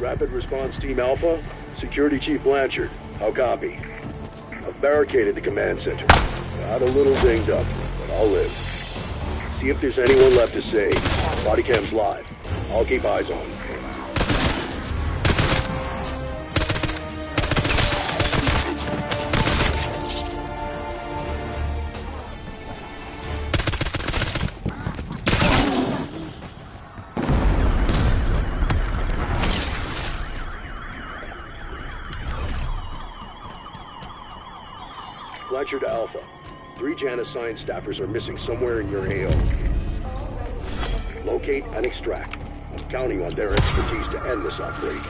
Rapid Response Team Alpha, Security Chief Blanchard. How copy? I've barricaded the command center. Got a little dinged up, but I'll live. See if there's anyone left to save. Body cam's live. I'll keep eyes on. Blanchard to Alpha. 3 Janus-signed staffers are missing somewhere in your AO. Locate and extract. I'm counting on their expertise to end this outbreak.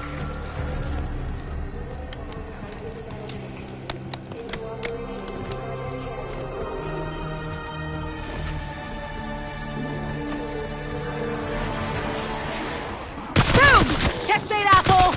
Boom! Checkmate, asshole!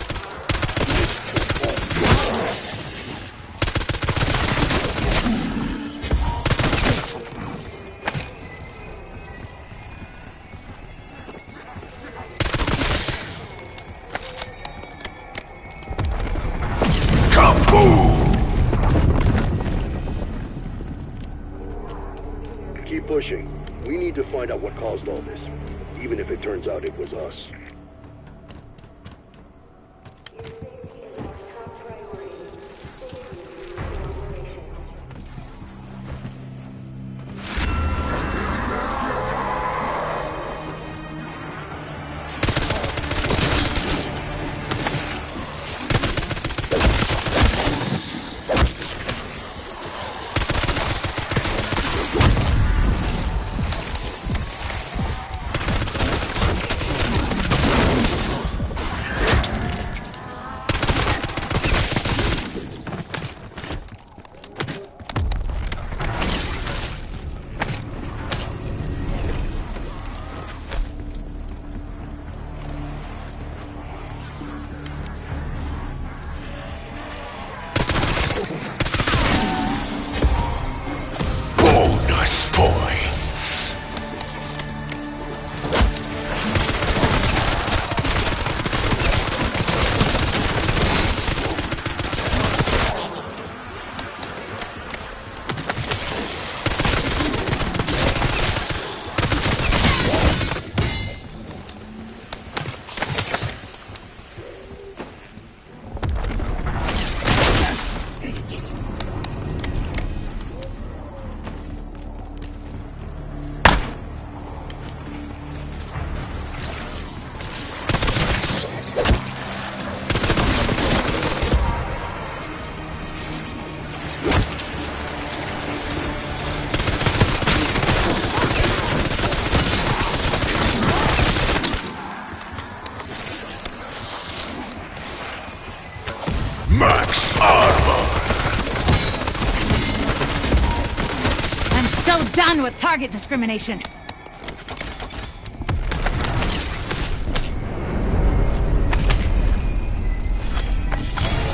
Keep pushing. We need to find out what caused all this, even if it turns out it was us. Done with target discrimination.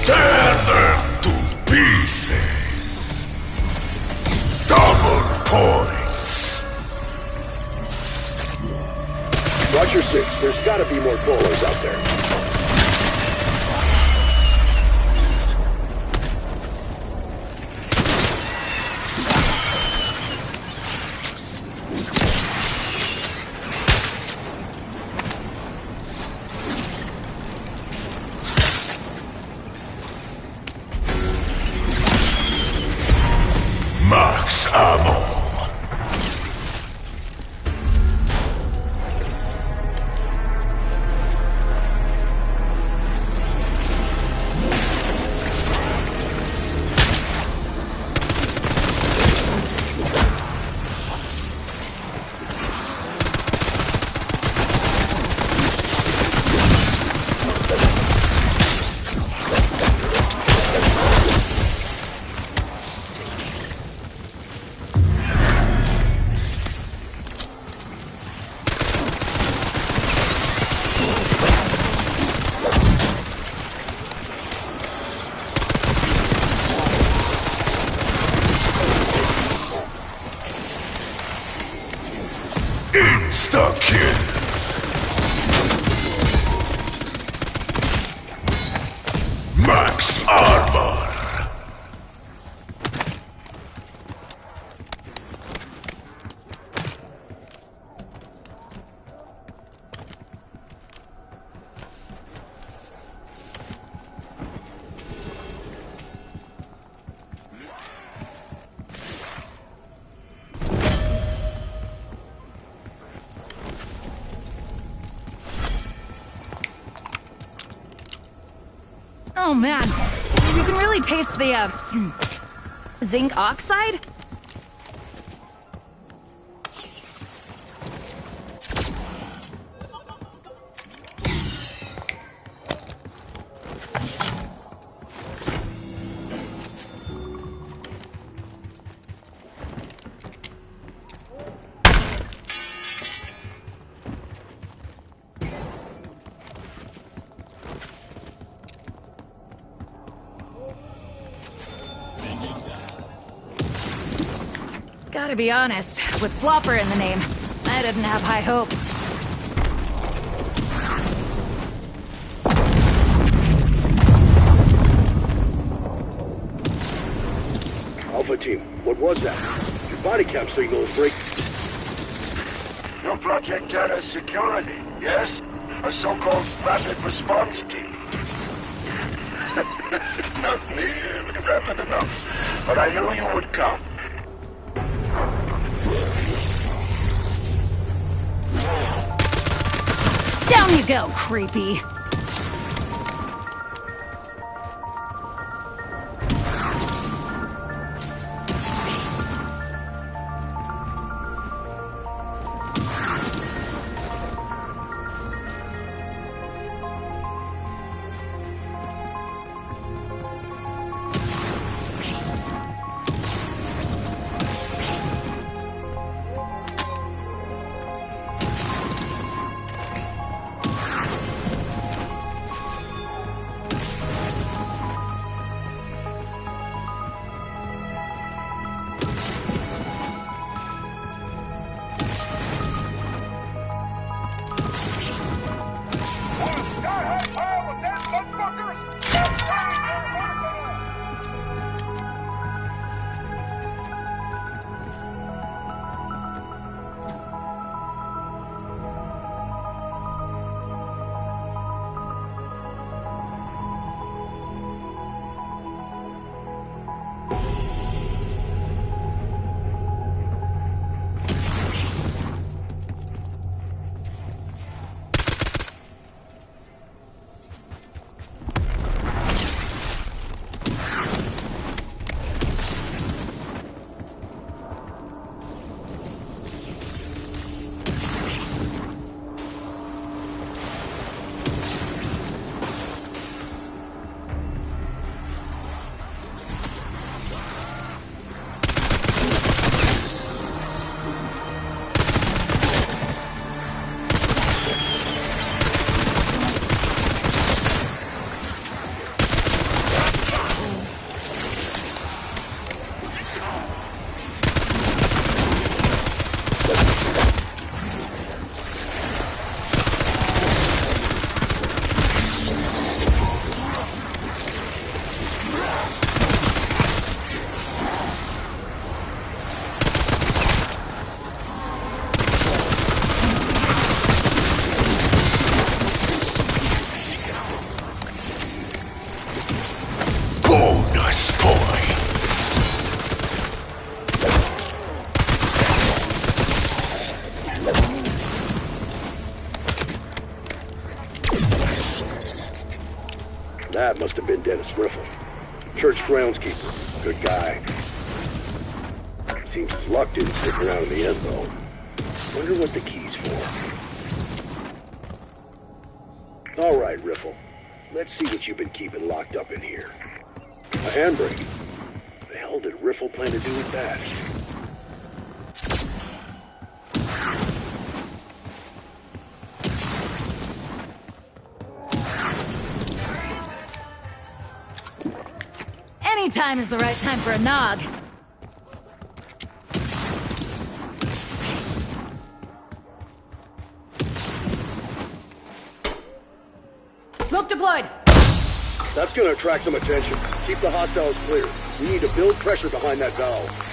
Tear them to pieces. Double points. Roger 6, there's gotta be more crawlers out there. Max ammo. Insta-kill! Oh man, you can really taste the, zinc oxide? Gotta be honest, with Flopper in the name, I didn't have high hopes. Alpha team, what was that? Your body cam signal is breaking. Your Project Terra's security, yes? A so-called rapid response team. Not nearly rapid enough, but I knew you would come. Down you go, creepy. Bonus points. That must have been Dennis Riffle. Church groundskeeper. Good guy. Seems his luck didn't stick around in the end, though. Wonder what the key's for. All right, Riffle. Let's see what you've been keeping locked up in here. A handbrake. The hell did Riffle plan to do with that? Any time is the right time for a nog. Smoke deployed! That's gonna attract some attention. Keep the hostiles clear. We need to build pressure behind that valve.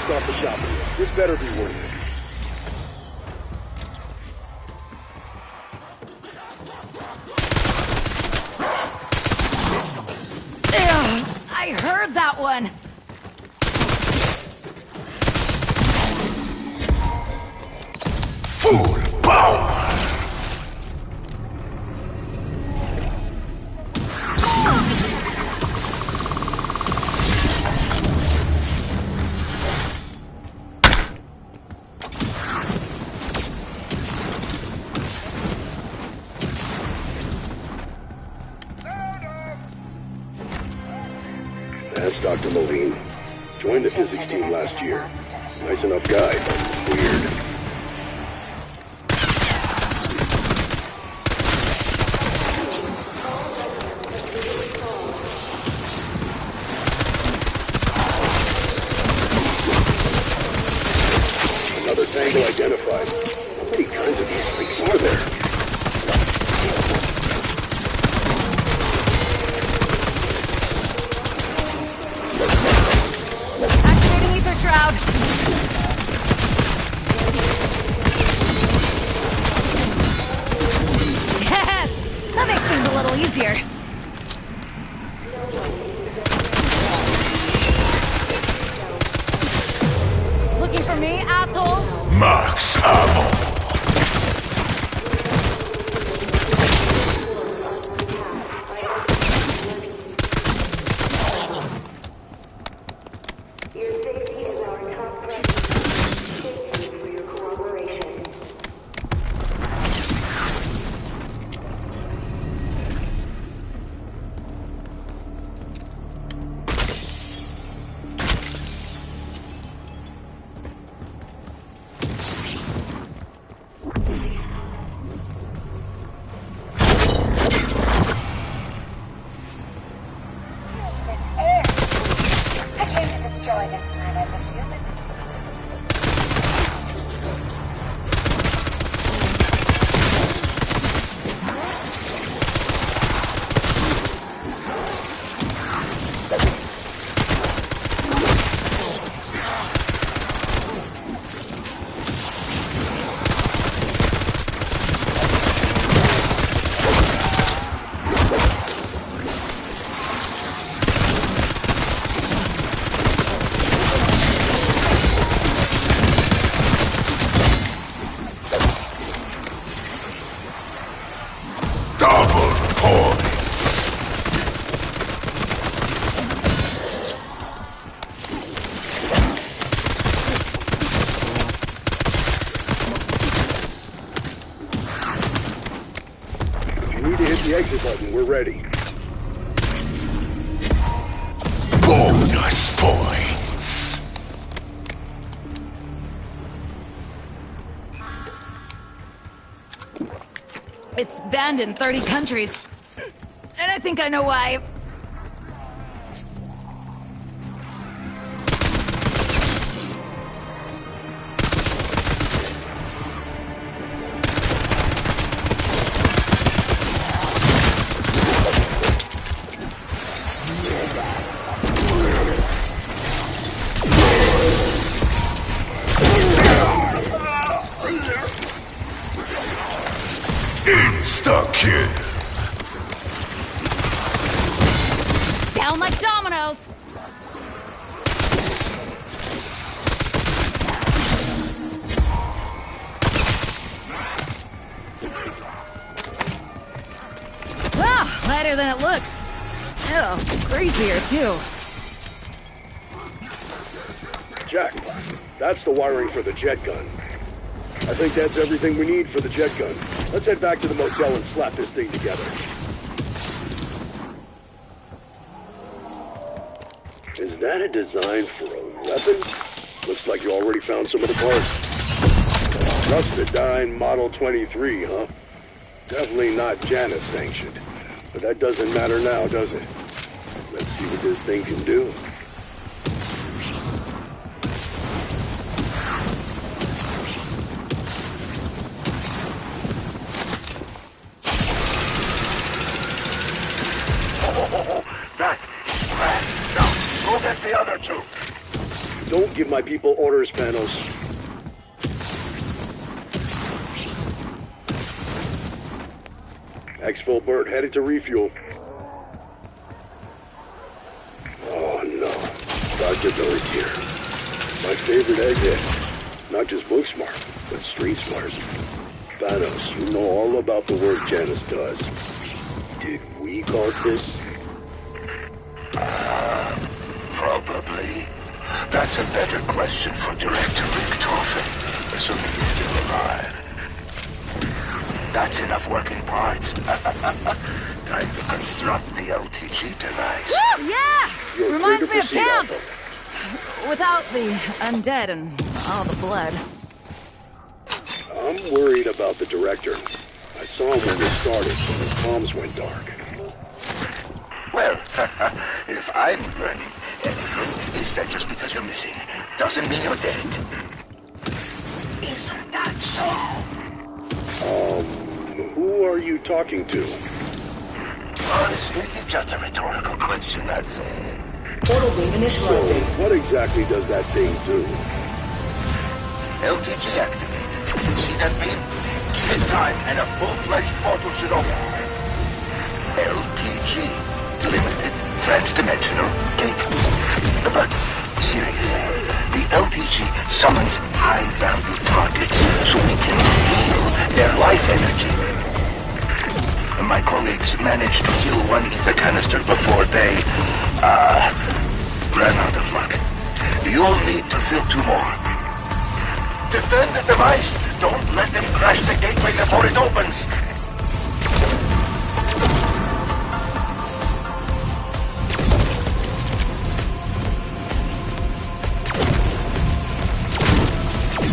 just off the shopping list. This better be worth it. Ew, I heard that one. Full power! That's Dr. Moline. Joined the physics team last year. Nice enough guy, but weird. Another tango identified. How many kinds of these freaks are there? Activating ether shroud. Yes! That makes things a little easier. Looking for me, assholes? Max ammo! Your safety is our top priority. Thank you for your cooperation. I came to destroy this planet of humans. Double points! If you need to hit the exit button, we're ready. Bonus points! It's banned in 30 countries. And I think I know why. Insta-kill! Down like dominoes. Wow, lighter than it looks. Ew, crazier too. Jack, that's the wiring for the jet gun. I think that's everything we need for the jet gun. Let's head back to the motel and slap this thing together. Is that a design for a weapon? Looks like you already found some of the parts. Rustidyne Model 23, huh? Definitely not Janus sanctioned. But that doesn't matter now, does it? Let's see what this thing can do. That! Now, go get the other two! Don't give my people orders, Panos. Exfil Burt headed to refuel. Oh no, Dr. Billy's here. My favorite egghead. Not just book smart, but street smart. Panos, you know all about the work Janice does. Did we cause this? Probably. That's a better question for Director Richtofen, assuming he's still alive. That's enough working parts. Time to construct the LTG device. Woo! Yeah! You're Reminds clear me to of proceed, camp! Alpha. Without the undead and all the blood. I'm worried about the director. I saw him when we started, but his comms went dark. Well, if I'm learning anything, it's that just because you're missing doesn't mean you're dead. Isn't that so? Who are you talking to? Honestly, it's just a rhetorical question, that's all. Portal beam So, initializing. what exactly does that thing do? LTG activated. See that beam? Give it time and a full-fledged portal should open. LTG. Limited transdimensional gate. But, seriously, the LTG summons high-value targets so we can steal their life energy. My colleagues managed to fill one ether canister before they, ran out of luck. You'll need to fill 2 more. Defend the device! Don't let them crash the gateway before it opens!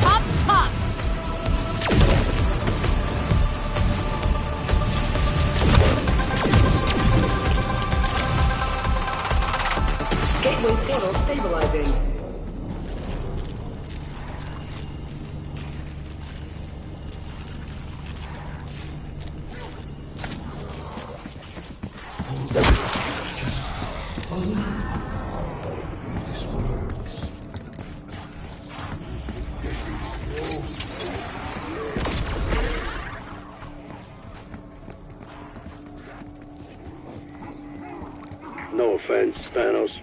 Pop, pop! Gateway portal stabilizing. No offense, Panos,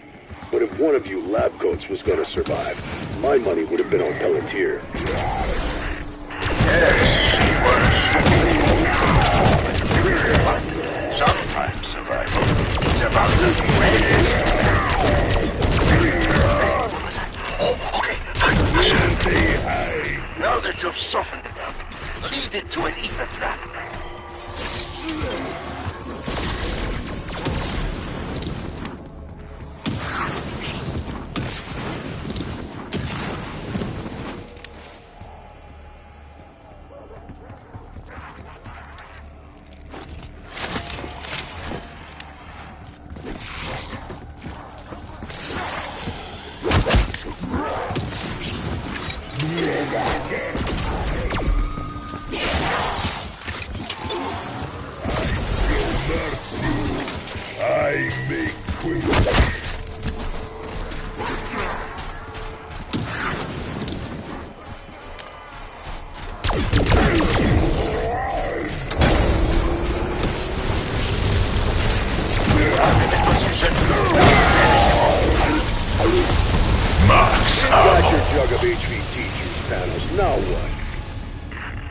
but if one of you lab coats was gonna survive, my money would have been on Pelletier. Yes, she was. But sometimes survival is about the greatest. Hey, what was that? Oh, okay, fine. Now that you've softened it up, lead it to an ether trap. I make quick. Marks Got your jug of HVT juice, Panos. Now what?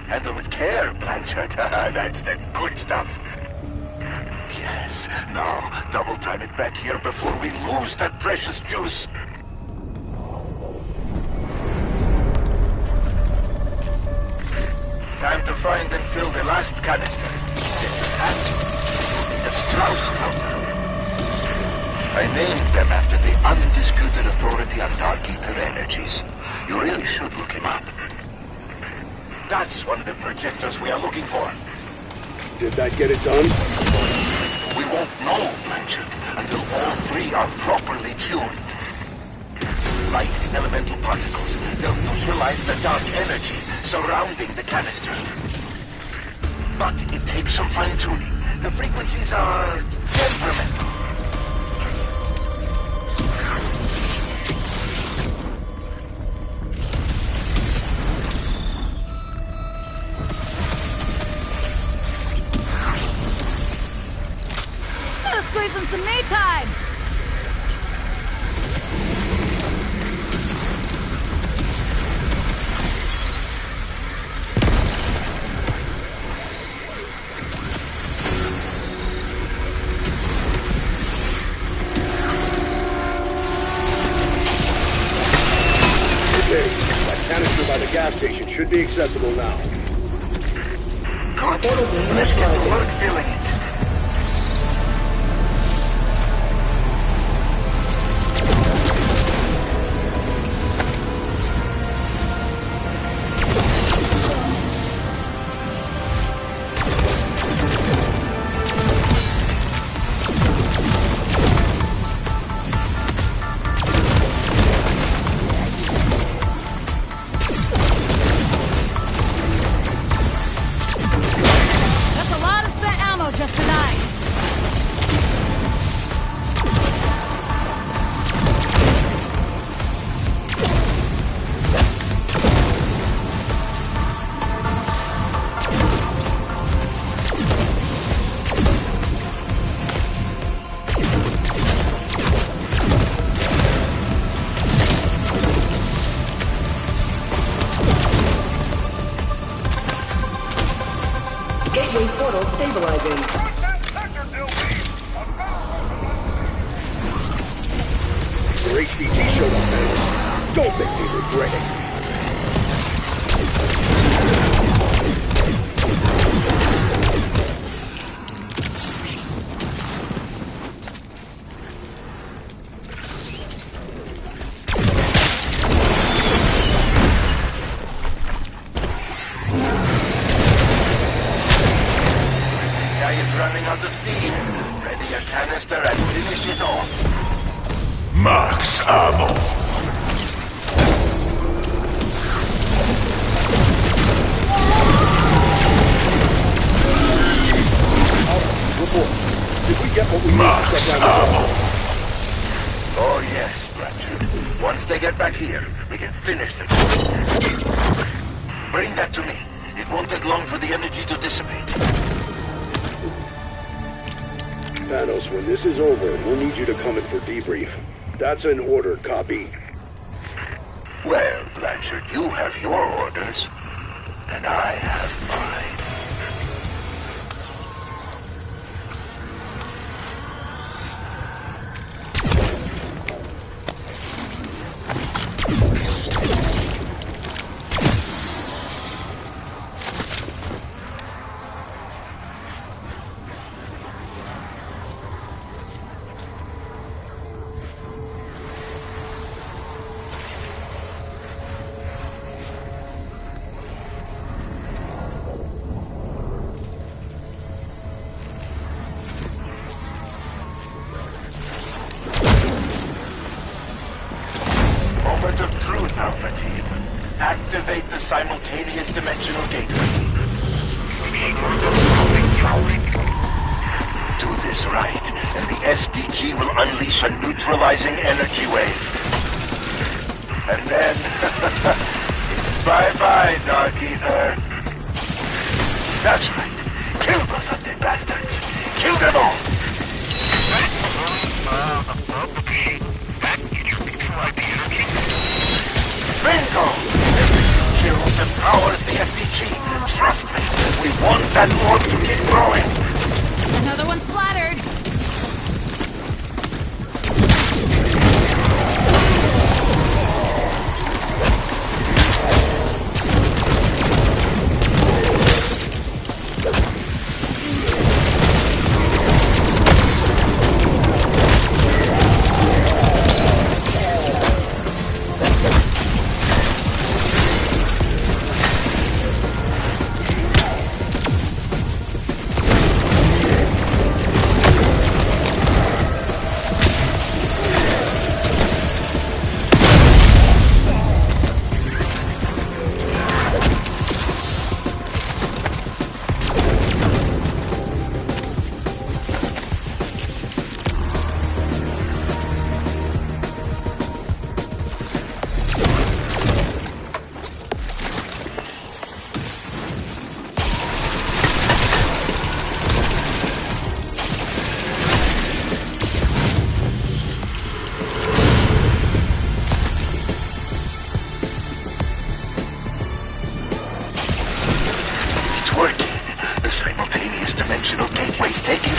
Handle with care, Blanchard. That's the good stuff. Yes, now double time it back here before we lose that precious juice. Time to find and fill the last canister. Set your hat. The Strauss counter. I named them after the undisputed authority on dark ether energies. You really should look him up. That's one of the projectors we are looking for. Did that get it done? We won't know, Blanchard, until all 3 are properly tuned. Light elemental particles. They'll neutralize the dark energy surrounding the canister. But it takes some fine-tuning. The frequencies are temperamental. time! Okay, that canister by the gas station should be accessible now. Good. Let's get to work filling it. That's a lot of spent ammo just tonight. Gateway portal stabilizing. Your HVT showed up, man. Don't make me regret it. Guy is running out of steam. Ready a canister and finish it off. Max ammo. Report. Did we get what we need to Max shut down the ammo. Oh yes, Blanchard. Once they get back here, we can finish the job. Bring that to me. It won't take long for the energy to dissipate. Panos, when this is over, we'll need you to come in for debrief. That's an order, copy. Well, Blanchard, you have your orders, and I have mine. Moment of truth, Alpha Team. Activate the simultaneous dimensional gateway. Do this right, and the SDG will unleash a neutralizing energy wave. And then, it's bye-bye, Dark Ether. That's right. Kill those undead bastards. Kill them all. Bingo! Kills and powers the SDG. Trust me, we want that orb to keep growing. Another one splattered.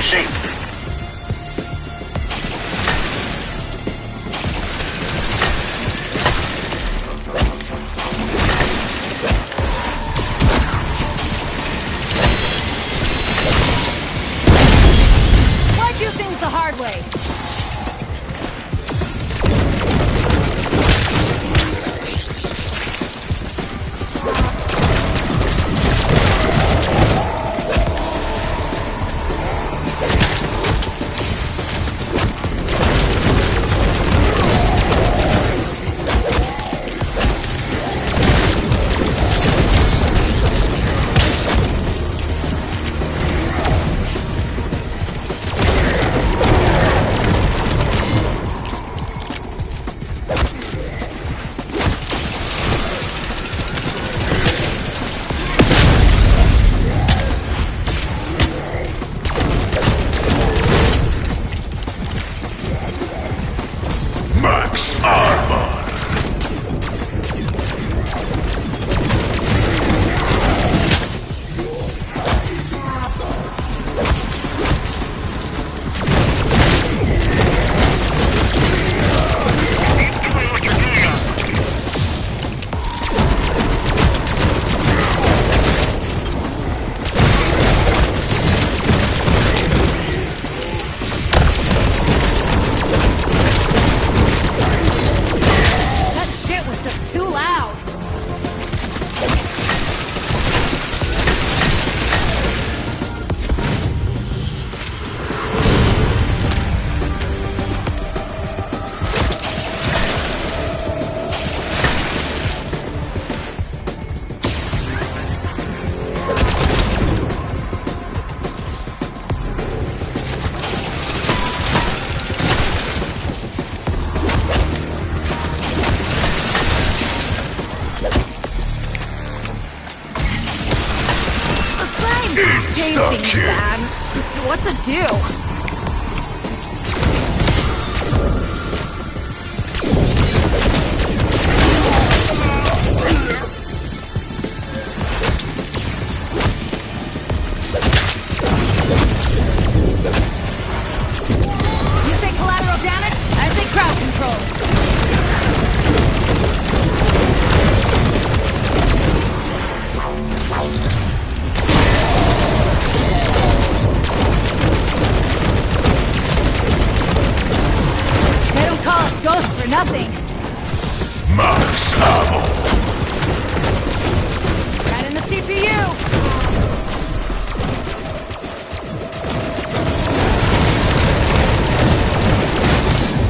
shape. Why do things the hard way? Max armor. That shit was just too loud. The slime's tasting kill. bad. What's it do? You say collateral damage? I say crowd control. They don't call us ghosts for nothing. Max ammo. Right in the CPU.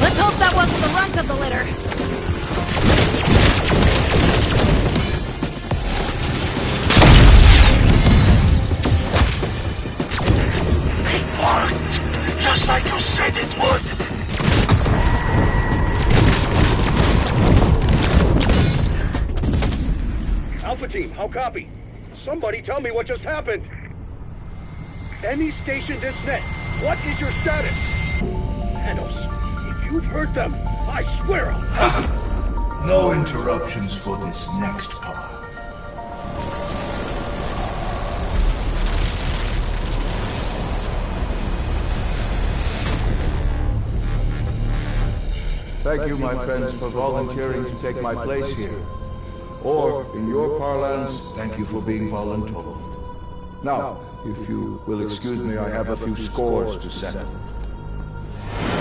Let's hope that wasn't the runt of the litter. It worked! Just like you said it would! Alpha Team, how copy? Somebody tell me what just happened. Any station this net, what is your status? Manos, if you've heard them, I swear I'll... No interruptions for this next part. Thank you, my friends, for volunteering to take my place here. Or, in your parlance, thank you for being voluntold. Now, if you will excuse me, I have a few scores to settle.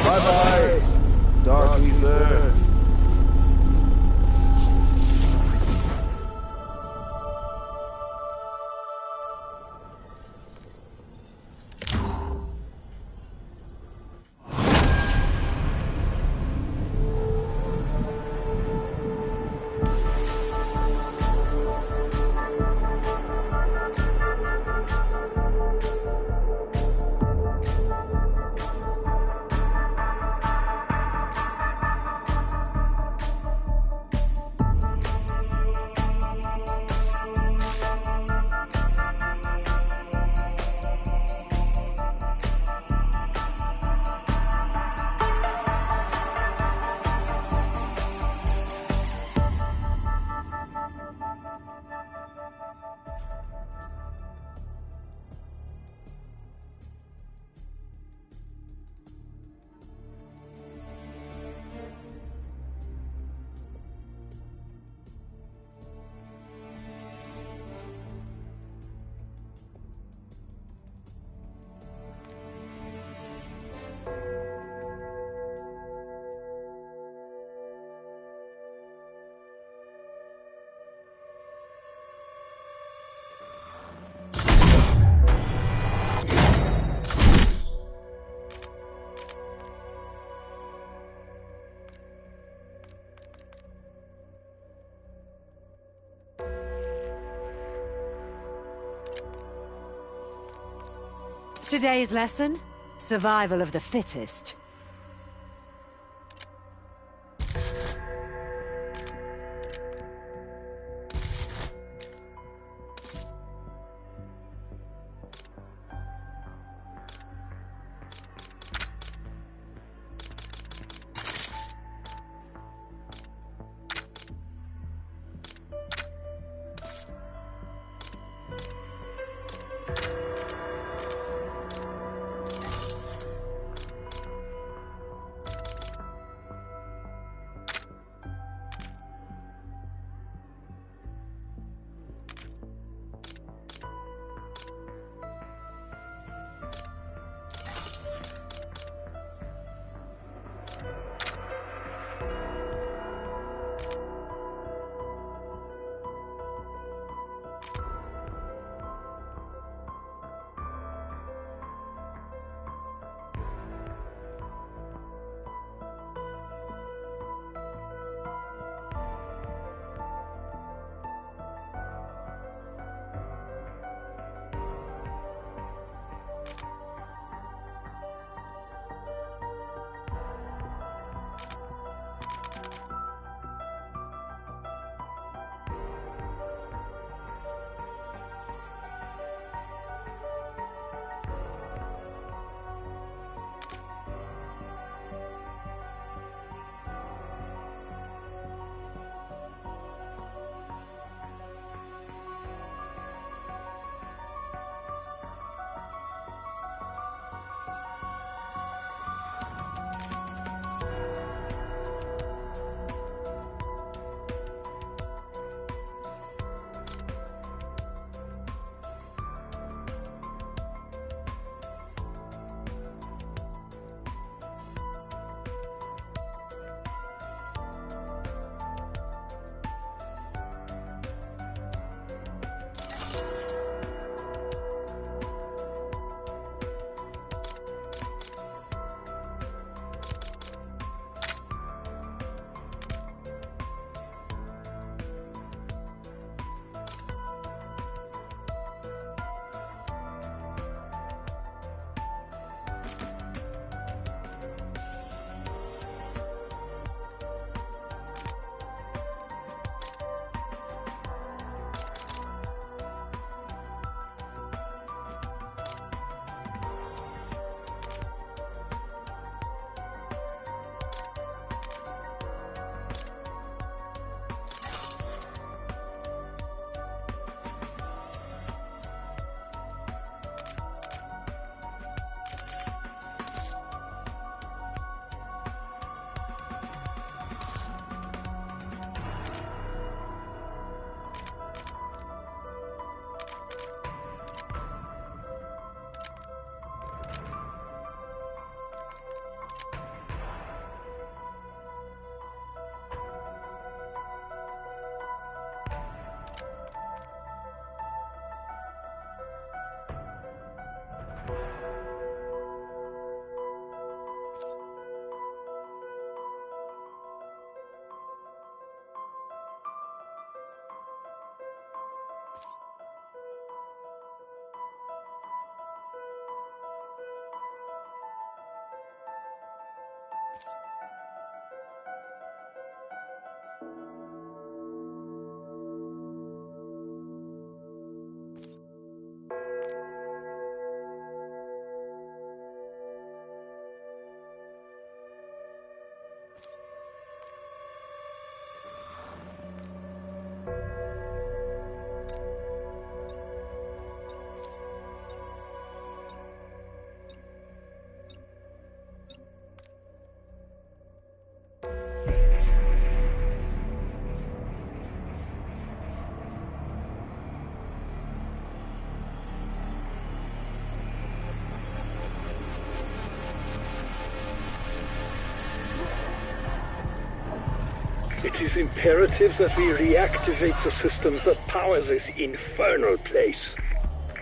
Bye-bye, Dark Ether. Today's lesson? Survival of the fittest. It is imperative that we reactivate the systems that power this infernal place.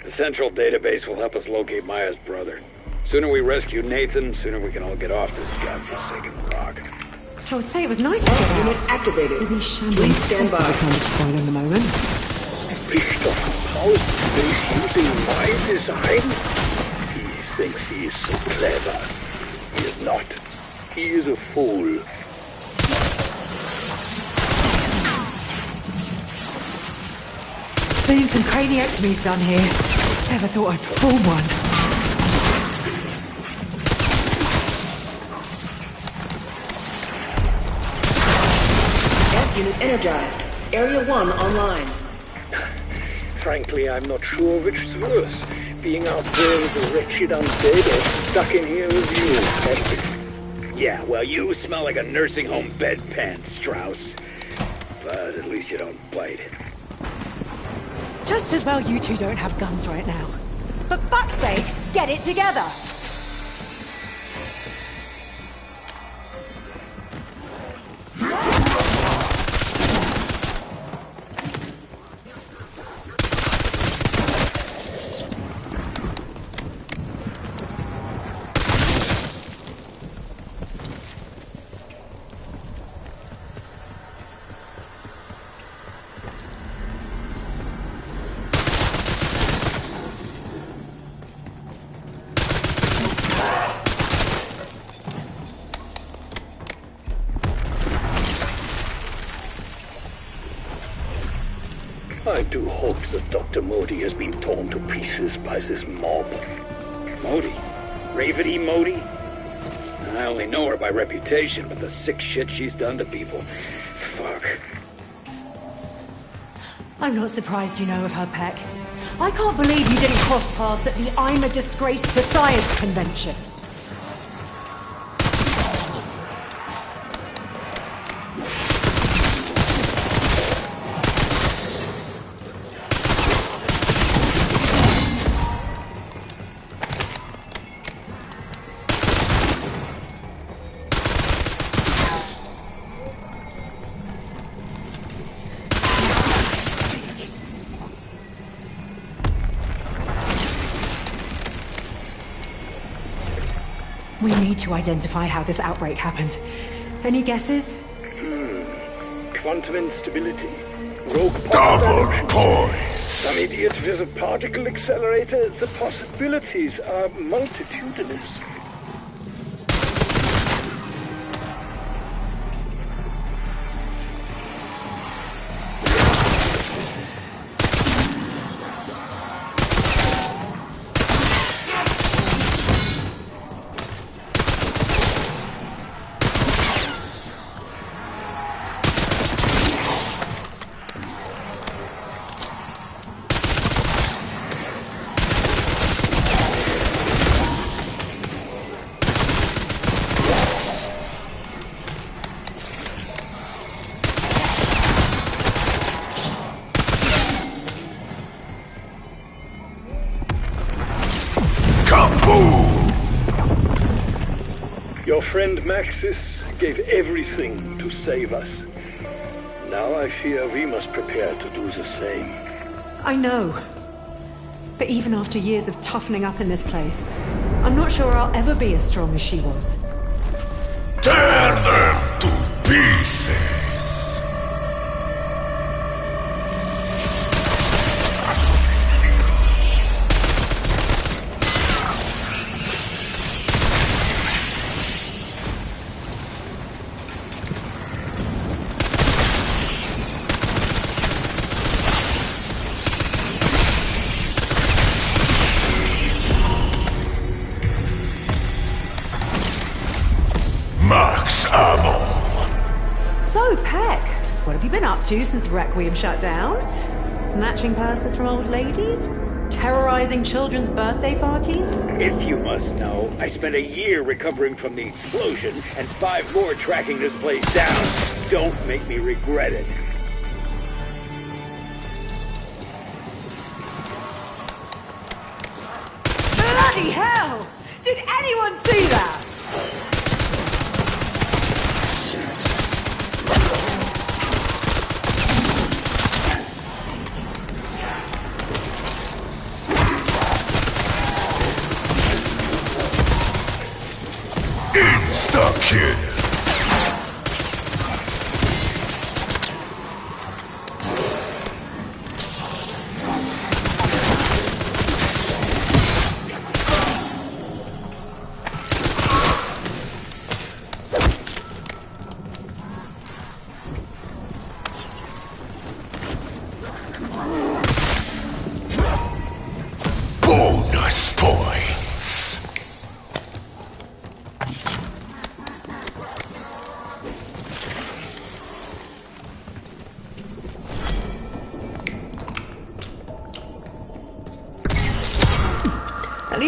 The central database will help us locate Maya's brother. Sooner we rescue Nathan, sooner we can all get off this godforsaken rock. I would say it was nice to get Unit out. activated. With these shambling Please stand by. kind of spoil in the moment. Richter housed the base using my design? thinks he is so clever. He is not. He is a fool. Seeing some craniectomies done here. Never thought I'd perform one. F unit energized. Area 1 online. Frankly, I'm not sure which is worse. Being out there with a wretched undead or stuck in here with you. Yeah, well, you smell like a nursing home bedpan, Strauss. But at least you don't bite. Just as well you two don't have guns right now. For fuck's sake, get it together! I do hope that Dr. Modi has been torn to pieces by this mob. Modi? Ravity Modi? I only know her by reputation, but the sick shit she's done to people. Fuck. I'm not surprised you know of her, Peck. I can't believe you didn't cross paths at the I'm a Disgrace to Science convention. We need to identify how this outbreak happened. Any guesses? Quantum instability. Rogue Double particle. points. Some idiot with a particle accelerator. The possibilities are multitudinous. Your friend Maxis gave everything to save us. Now I fear we must prepare to do the same. I know. But even after years of toughening up in this place, I'm not sure I'll ever be as strong as she was. Tear them to pieces. Max ammo. So, Peck, what have you been up to since Requiem shut down? Snatching purses from old ladies? Terrorizing children's birthday parties? If you must know, I spent a year recovering from the explosion and 5 more tracking this place down. Don't make me regret it. Bloody hell! Did anyone see that? Insta-kill.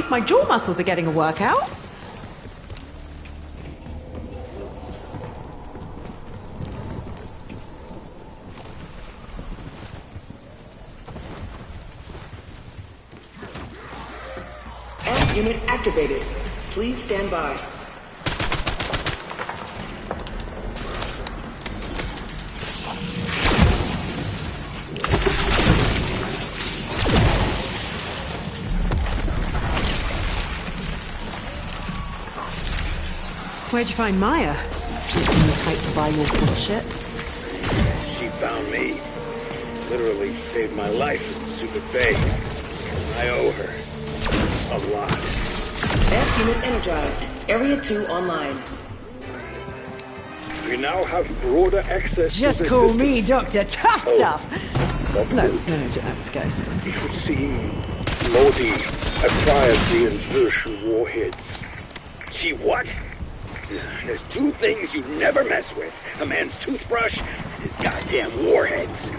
least my jaw muscles are getting a workout. F unit activated. Please stand by. Where'd you find Maya? She seemed the type to buy your bullshit. She found me. Literally saved my life in Super Bay. I owe her a lot. F unit energized. Area 2 online. We now have broader access Just to the call system. me Dr. Tough Stuff. No, forget it. It would seem Lodi acquired the inversion warheads. She what? There's two things you never mess with. A man's toothbrush and his goddamn warheads.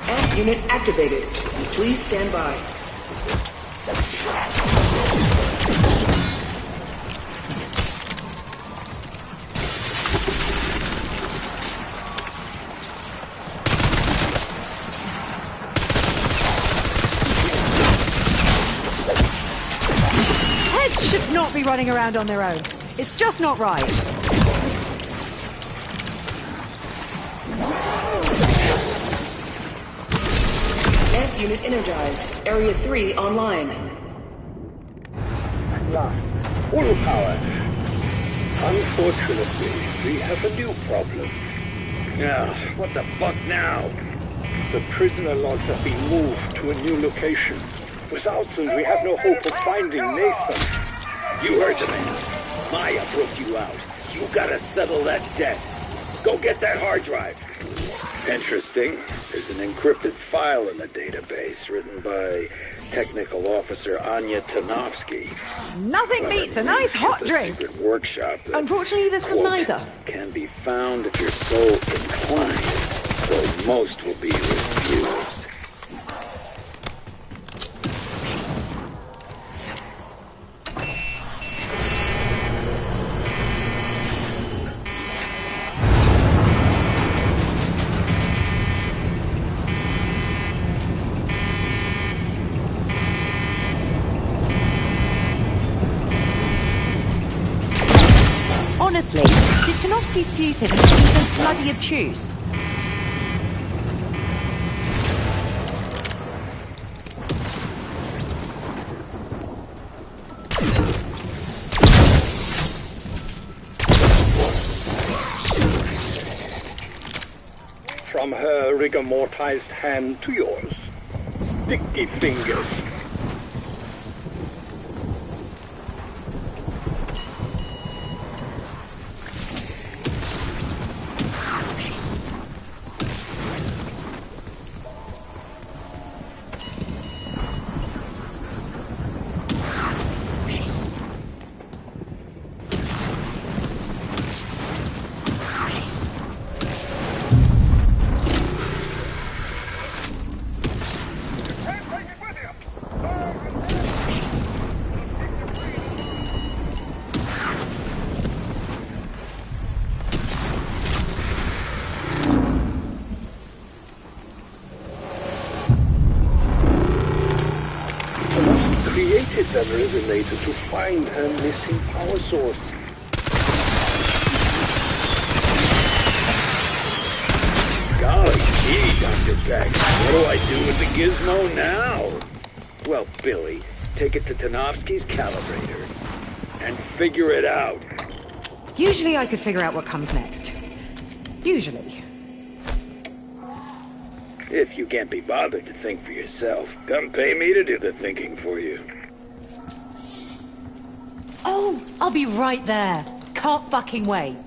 F unit activated. Please stand by. Heads should not be running around on their own. It's just not right. F unit energized. Area 3 online. At last, full power. Unfortunately, we have a new problem. Now, what the fuck now? The prisoner logs have been moved to a new location. Without them, we have no hope of finding Nathan. You heard the man. Maya broke you out. You gotta settle that debt. Go get that hard drive. Interesting. There's an encrypted file in the database written by Technical Officer Anya Tanovsky. Nothing beats a nice hot The drink. secret workshop that, Unfortunately, this was quote, neither. can be found if you're so inclined, though most will be refused. Honestly, did Tanovsky's fuse him because he's so bloody obtuse? From her rigor mortised hand to yours. Sticky fingers. Created that resonator to find her missing power source. Golly gee, Dr. Jackson, what do I do with the gizmo now? Well, Billy, take it to Tanovsky's calibrator and figure it out. Usually I could figure out what comes next. Usually. If you can't be bothered to think for yourself, come pay me to do the thinking for you. Oh, I'll be right there. Can't fucking wait.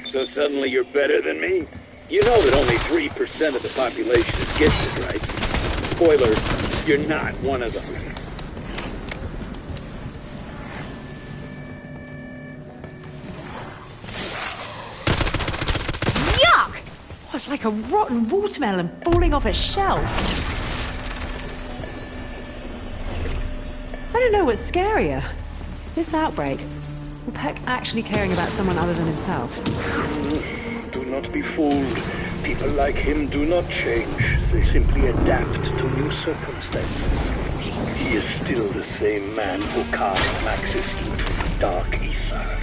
So suddenly you're better than me? You know that only 3% of the population is gifted, right? Spoiler, you're not one of them. Yuck! Oh, it's like a rotten watermelon falling off a shelf. I don't know what's scarier. This outbreak, or Peck actually caring about someone other than himself. Do not be fooled. People like him do not change. They simply adapt to new circumstances. He is still the same man who cast Maxis into the dark ether.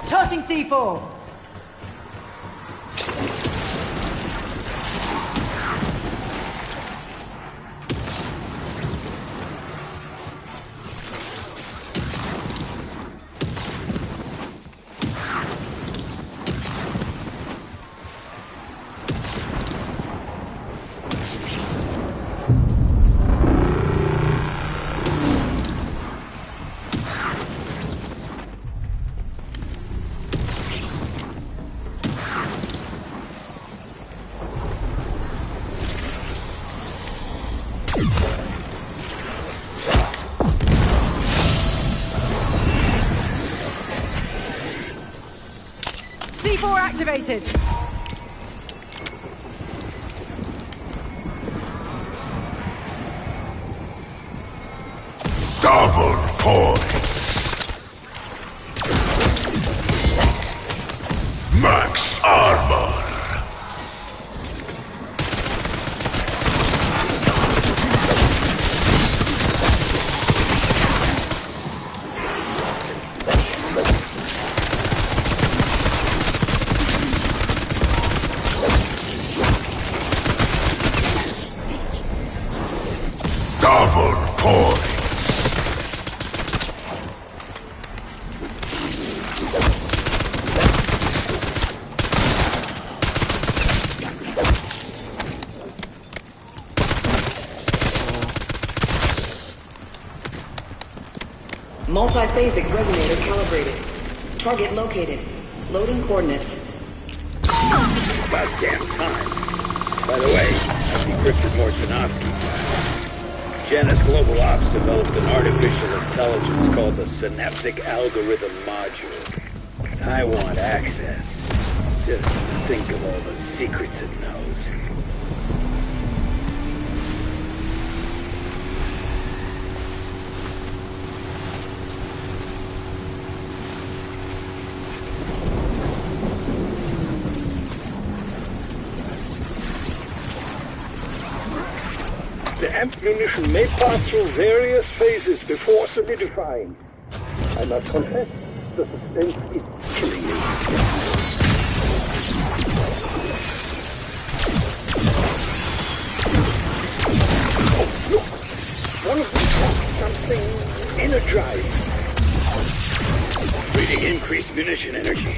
Tossing C4! C4 activated! Double points. Max armor. Double points. Multi-phasic resonator calibrated. Target located. Loading coordinates. About damn time. By the way, I decrypted Morts file. Janus Global Ops developed an artificial intelligence called the Synaptic Algorithm Module. I want access. Just think of all the secrets it knows. The ammunition may pass through various phases before solidifying. I must confess, the suspense is killing me. Oh, look! One of them has something energized. Reading increased munition energy.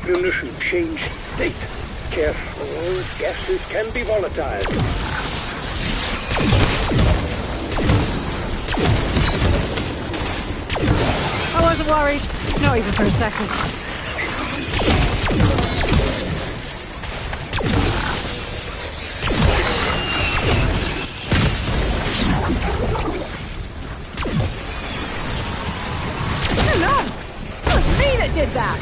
munition change state. Careful, gases can be volatile. I wasn't worried. Not even for a second. No! It was me that did that!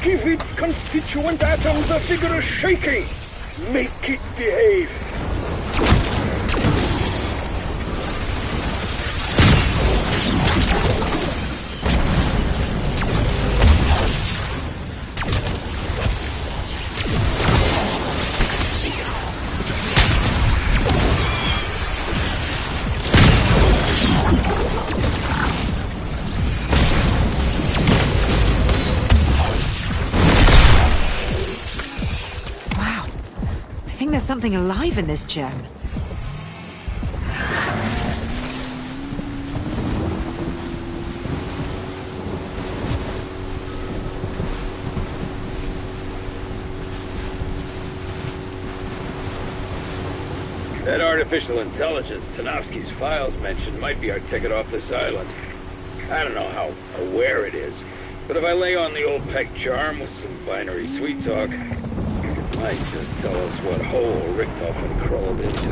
Give its constituent atoms a vigorous shaking. Make it behave. There's something alive in this gem. That artificial intelligence Tanofsky's files mentioned might be our ticket off this island. I don't know how aware it is, but if I lay on the old peg charm with some binary sweet talk, it might just tell us what hole Richtofen crawled into.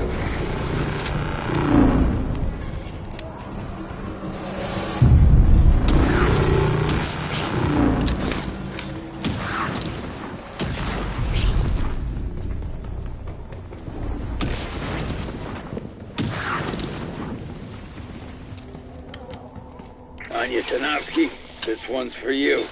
Anya Tanofsky, this one's for you.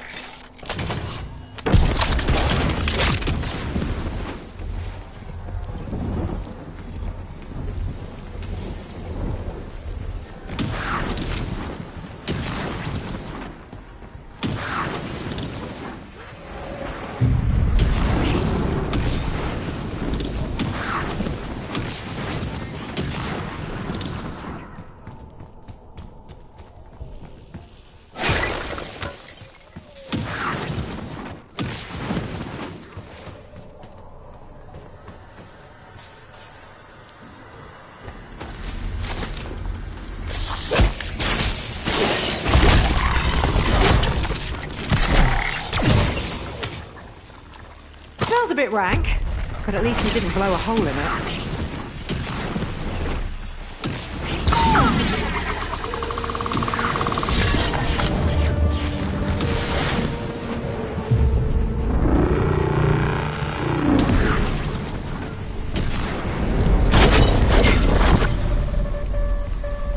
A bit rank, but at least he didn't blow a hole in it.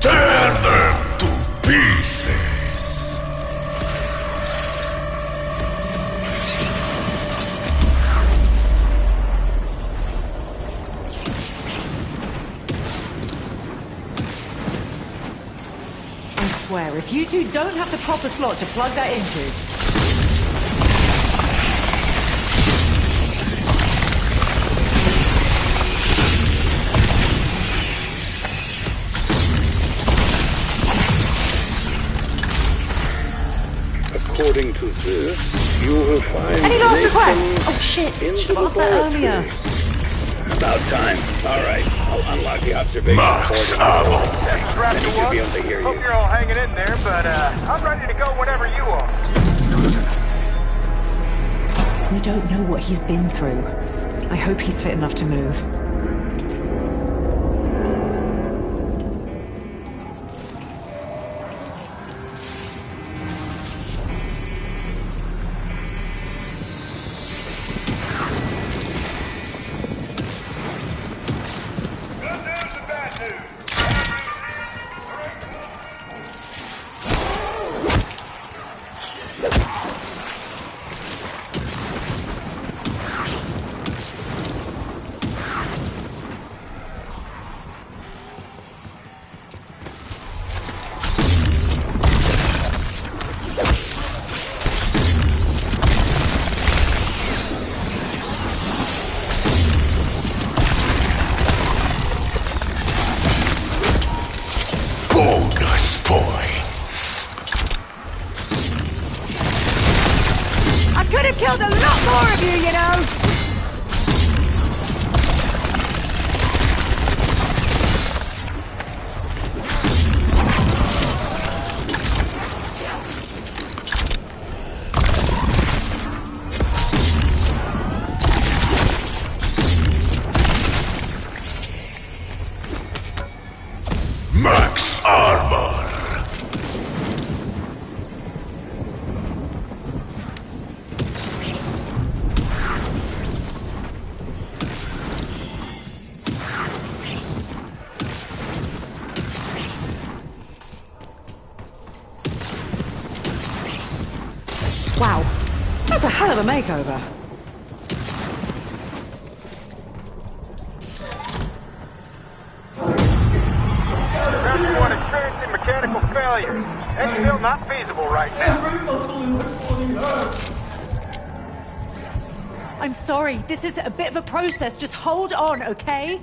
Turn them to pieces. If you two don't have the proper slot to plug that into. According to this, you will find... Any last requests? Oh shit, should have asked that earlier. About time. Alright, I'll unlock the observation Max port. ammo. Then he should be able to hear Hope you. you're all hanging in there, but I'm ready to go whenever you are. We don't know what he's been through. I hope he's fit enough to move. Bonus points. I could have killed a lot more of you, you know! Max armor. Wow, that's a hell of a makeover. Everyone experiencing mechanical failure. Exfil not feasible right now. I'm sorry, this is a bit of a process. Just hold on, okay?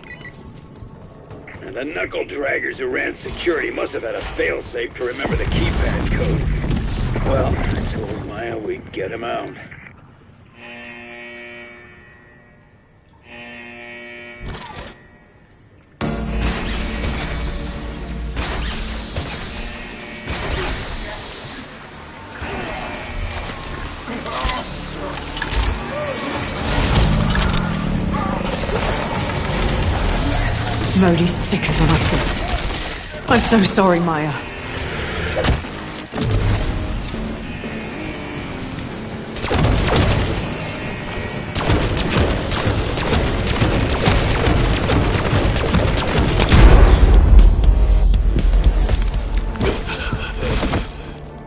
And the knuckle draggers who ran security must have had a failsafe to remember the keypad code. Well, I told Maya we'd get him out. Modi's sicker than I thought. I'm so sorry, Maya.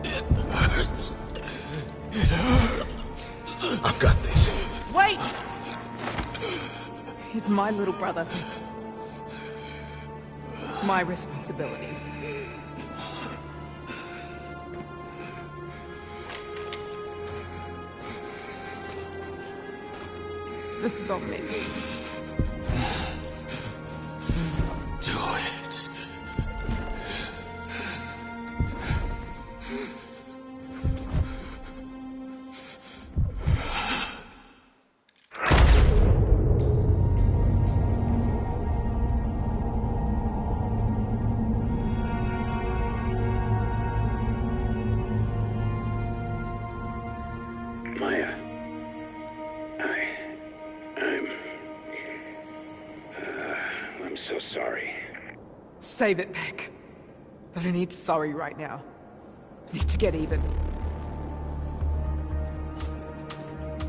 It hurts. I've got this. Wait! He's my little brother. My responsibility. This is on me. Do it. Maya. I'm so sorry. Save it, Beck. I don't need sorry right now. I need to get even.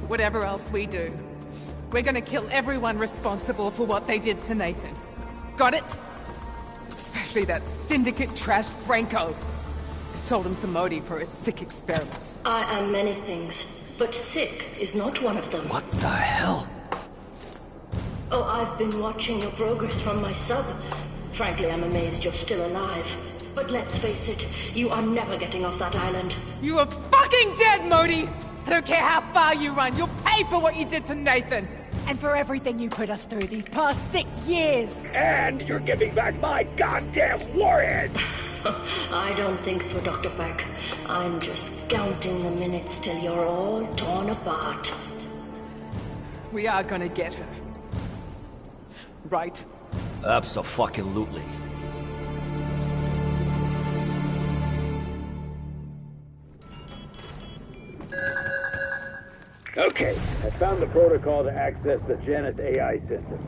Whatever else we do, we're gonna kill everyone responsible for what they did to Nathan. Got it? Especially that syndicate trash Franco. Who sold him to Modi for his sick experiments. I am many things, but sick is not one of them. What the hell? Oh, I've been watching your progress from my sub. Frankly, I'm amazed you're still alive. But let's face it, you are never getting off that island. You are fucking dead, Modi! I don't care how far you run, you'll pay for what you did to Nathan! And for everything you put us through these past 6 years! And you're giving back my goddamn warheads! I don't think so, Dr. Beck. I'm just counting the minutes till you're all torn apart. We are gonna get her. Right? Abso-fucking-lutely. Okay, I found the protocol to access the Janus AI system.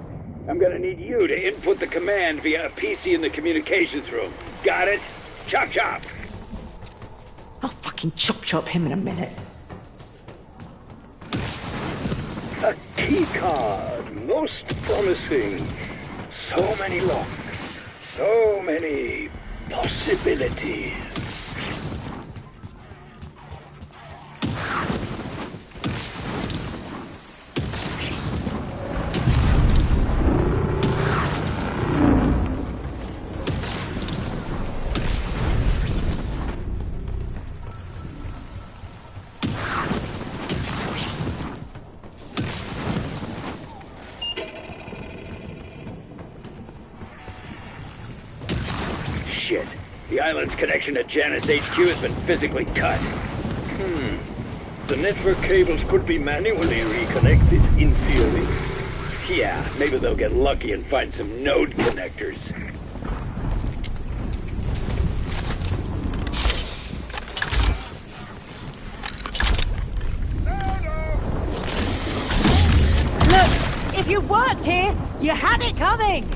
I'm gonna need you to input the command via a PC in the communications room. Got it? Chop chop! I'll fucking chop him in a minute. A key card. Most promising. So many locks. So many possibilities. Shit. The island's connection to Janus HQ has been physically cut. The network cables could be manually reconnected, in theory. Yeah, maybe they'll get lucky and find some node connectors. Look, if you worked here, you had it coming.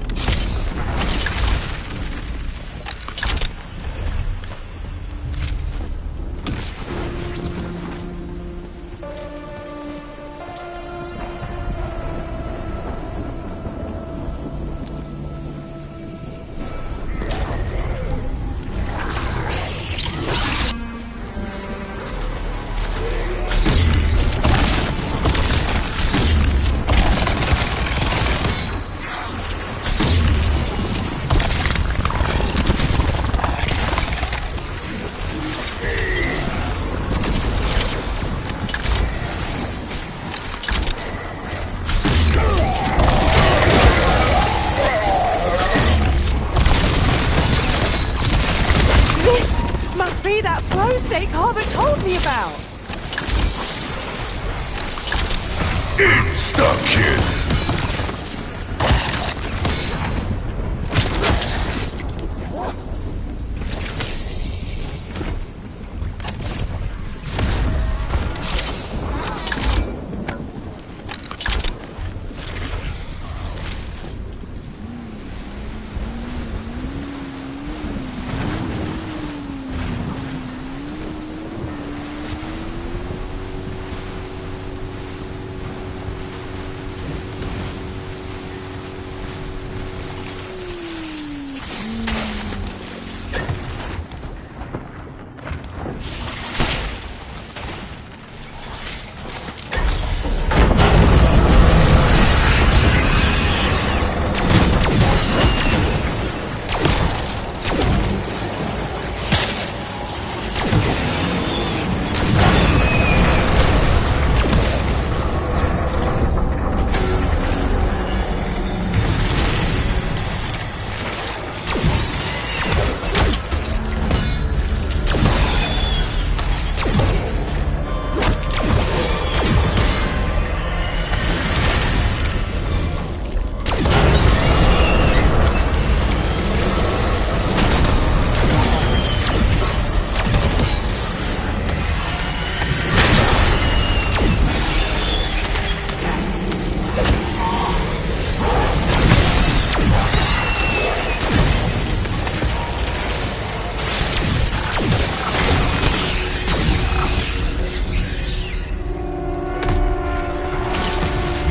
Insta-kill!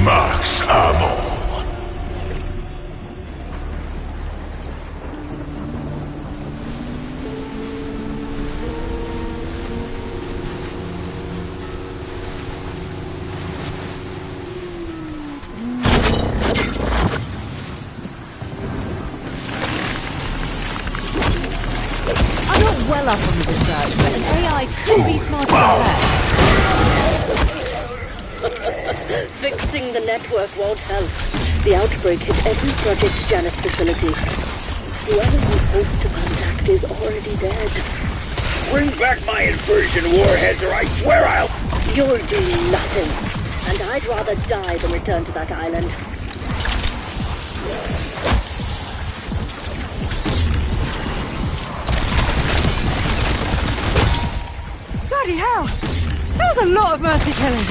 Max ammo. I'm not well up on the research, but an AI could be smarter than that. Fixing the network won't help. The outbreak hit every Project Janus facility. Whoever you hope to contact is already dead. Bring back my inversion warheads or I swear I'll... You'll do nothing. And I'd rather die than return to that island. Bloody hell! That was a lot of mercy killing.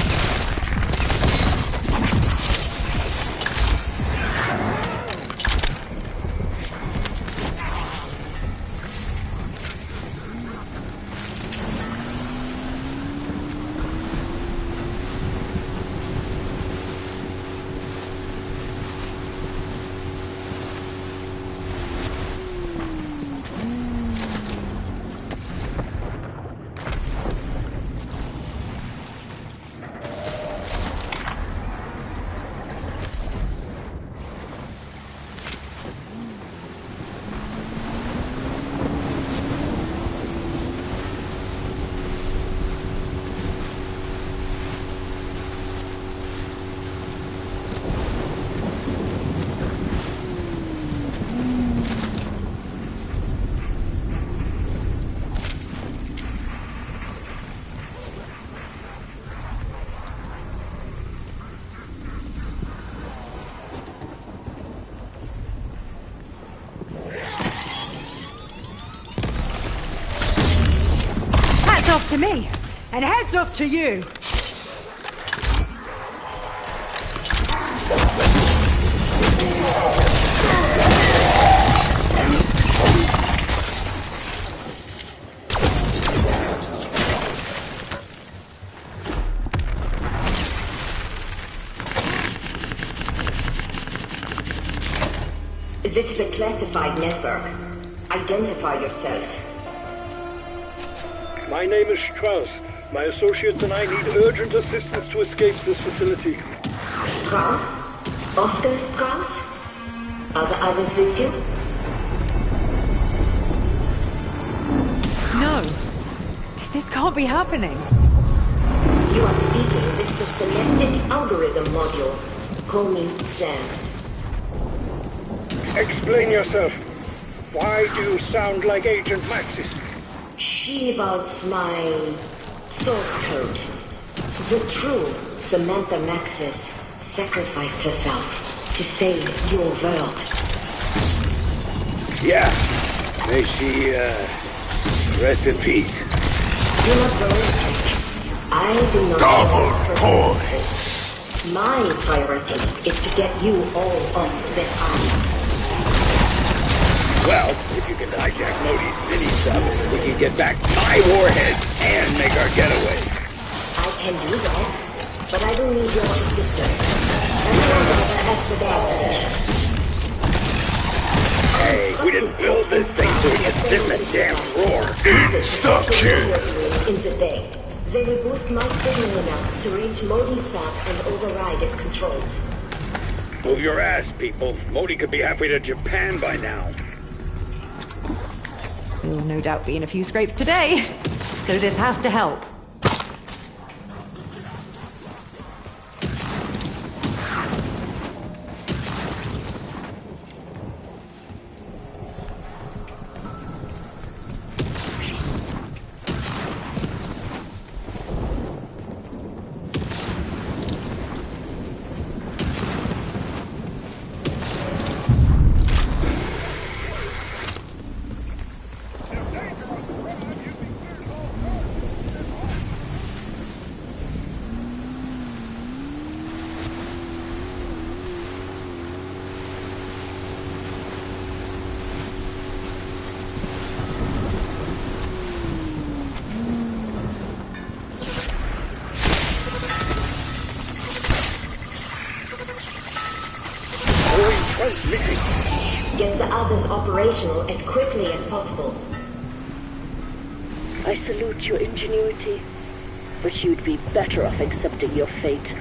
to me, and heads off to you! This is a classified network. Identify yourself. My name is Strauss. My associates and I need urgent assistance to escape this facility. Strauss? Oscar Strauss? Are others with you? No. This can't be happening. You are speaking with the Selected Algorithm Module. Call me Sam. Explain yourself. Why do you sound like Agent Maxis? She was my source code. The true Samantha Maxis sacrificed herself to save your world. Yeah. May she, rest in peace. Do not worry, Jack. I do not... Double points! My priority is to get you all off this island. Well, if you can hijack Modi's mini-sub, we can get back my warheads and make our getaway. I can do that, but I will need your assistance. That's the answer. Hey, we didn't build this thing so we could sit in the damn roar. Insta-kill! In the bay, they will boost my signal enough to reach Modi's sub and override its controls. Move your ass, people. Modi could be halfway to Japan by now. There will no doubt be in a few scrapes today, so this has to help. Get the others operational as quickly as possible. I salute your ingenuity, but you'd be better off accepting your fate.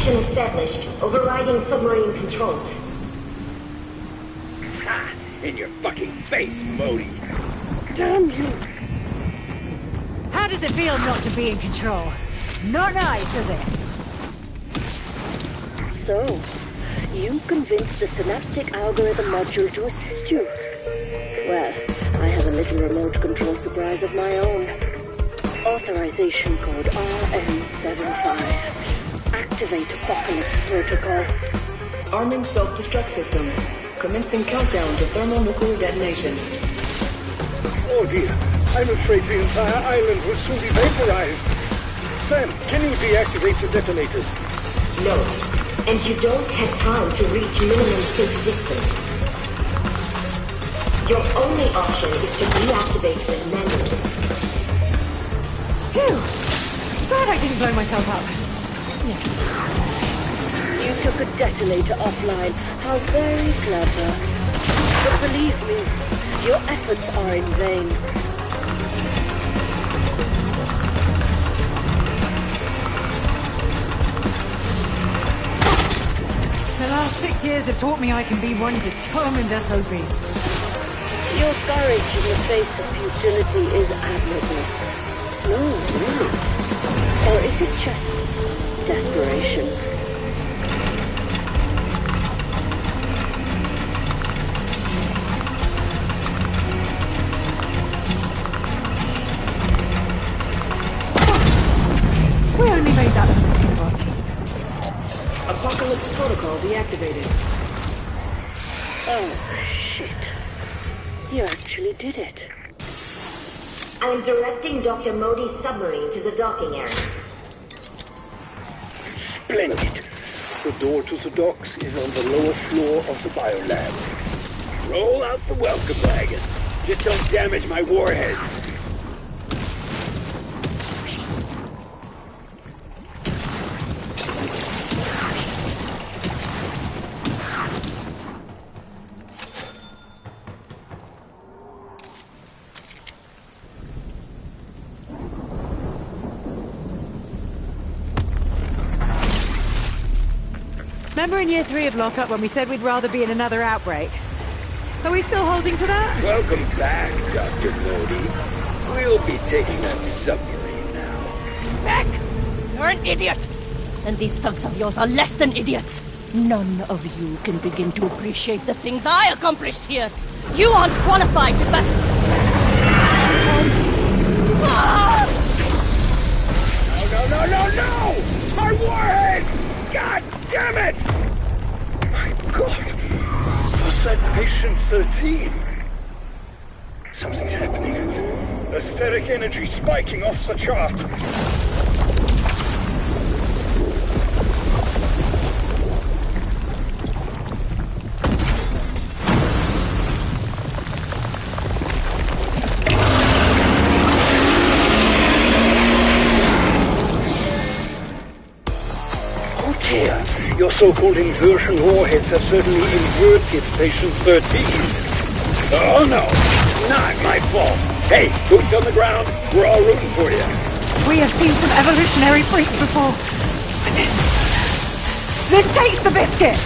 Established, overriding submarine controls. Ha! In your fucking face, Modi. Damn you! How does it feel not to be in control? Not nice, is it? So, you convinced the Synaptic Algorithm Module to assist you. Well, I have a little remote control surprise of my own. Authorization code RM75. Activate Apocalypse Protocol. Arming self-destruct system. Commencing countdown to thermonuclear detonation. Oh dear, I'm afraid the entire island will soon be vaporized. Sam, can you deactivate the detonators? No. and you don't have time to reach minimum safe distance. Your only option is to deactivate them manually. Phew! Glad I didn't blow myself up. You took a detonator offline. How very clever. But believe me, your efforts are in vain. The last 6 years have taught me I can be one determined SOB. Your courage in the face of futility is admirable. No, really. Or is it just desperation? We only made that with the skin of our teeth. Apocalypse protocol deactivated. Oh, shit. You actually did it. I'm directing Dr. Modi's submarine to the docking area. Splendid. The door to the docks is on the lower floor of the biolab. Roll out the welcome wagon. Just don't damage my warheads. Remember in year 3 of lockup when we said we'd rather be in another outbreak? Are we still holding to that? Welcome back, Dr. Modi. We'll be taking that submarine now. Beck! You're an idiot! And these thugs of yours are less than idiots. None of you can begin to appreciate the things I accomplished here. You aren't qualified to best... No! My warhead! God damn it! My God! Was that patient 13? Something's happening. Aesthetic energy spiking off the chart. Your so-called inversion warheads have certainly inverted patient 13. Oh no, not my fault. Hey, boots on the ground, we're all rooting for you. We have seen some evolutionary freaks before. This takes the biscuit!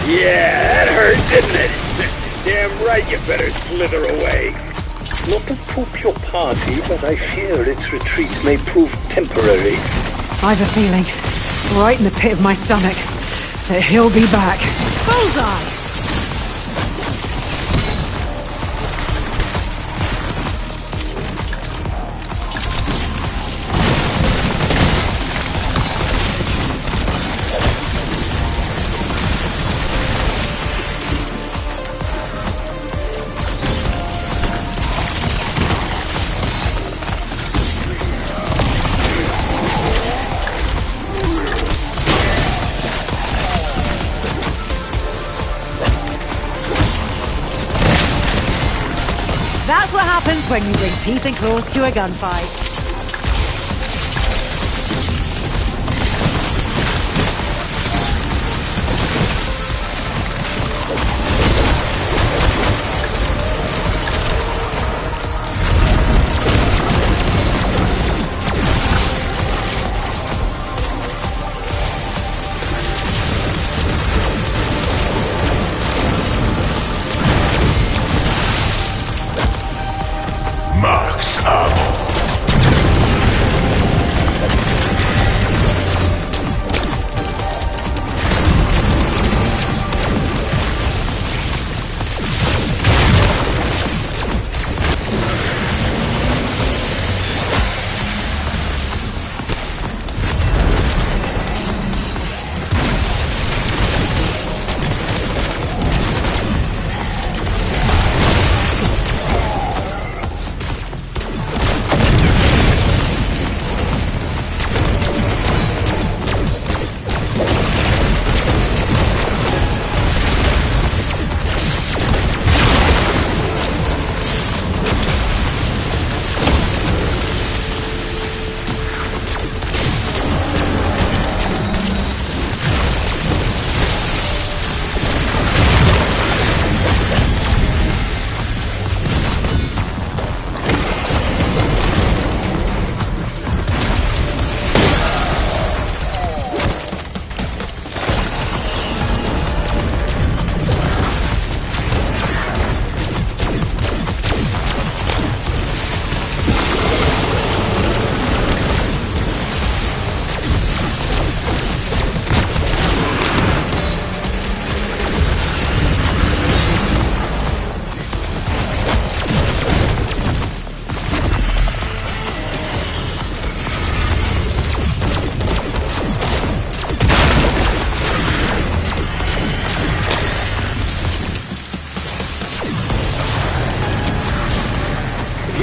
Yeah, that hurt, didn't it? Damn right you better slither away. Not to poop your party, but I fear its retreat may prove temporary. I've a feeling, right in the pit of my stomach, that he'll be back. Bullseye! That's what happens when you bring teeth and claws to a gunfight.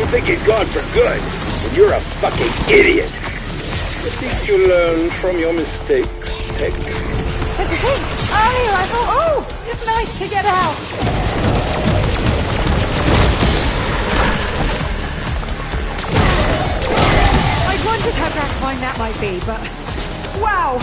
You think he's gone for good, and you're a fucking idiot. At least you learn from your mistakes, Tech. But to think, earlier I thought, oh, it's nice to get out. I wondered how gratifying that might be, but wow.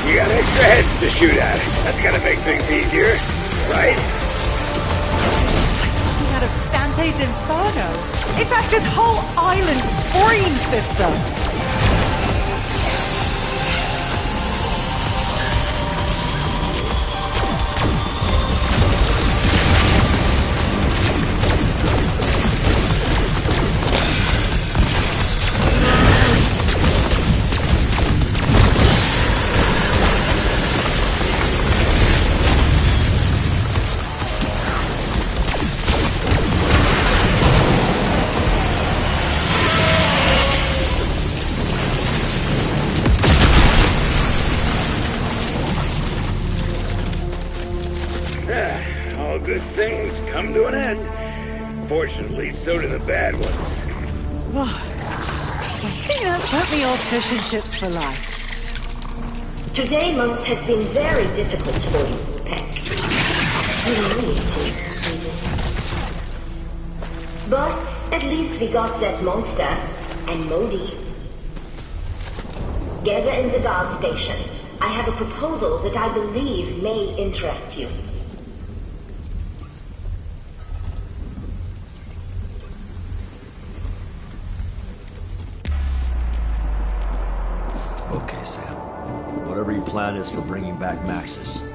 You got extra heads to shoot at. That's gonna make things easier, right? Something out of Dante's Inferno. In fact, this whole island screams this stuff. All good things come to an end. Fortunately, so do the bad ones. I think that's put me off fishing ships for life. Today must have been very difficult for you, Peck. But at least we got that monster and Modi. Gather in the guard station. I have a proposal that I believe may interest you. Okay, Sam. Whatever your plan is for bringing back Maxis,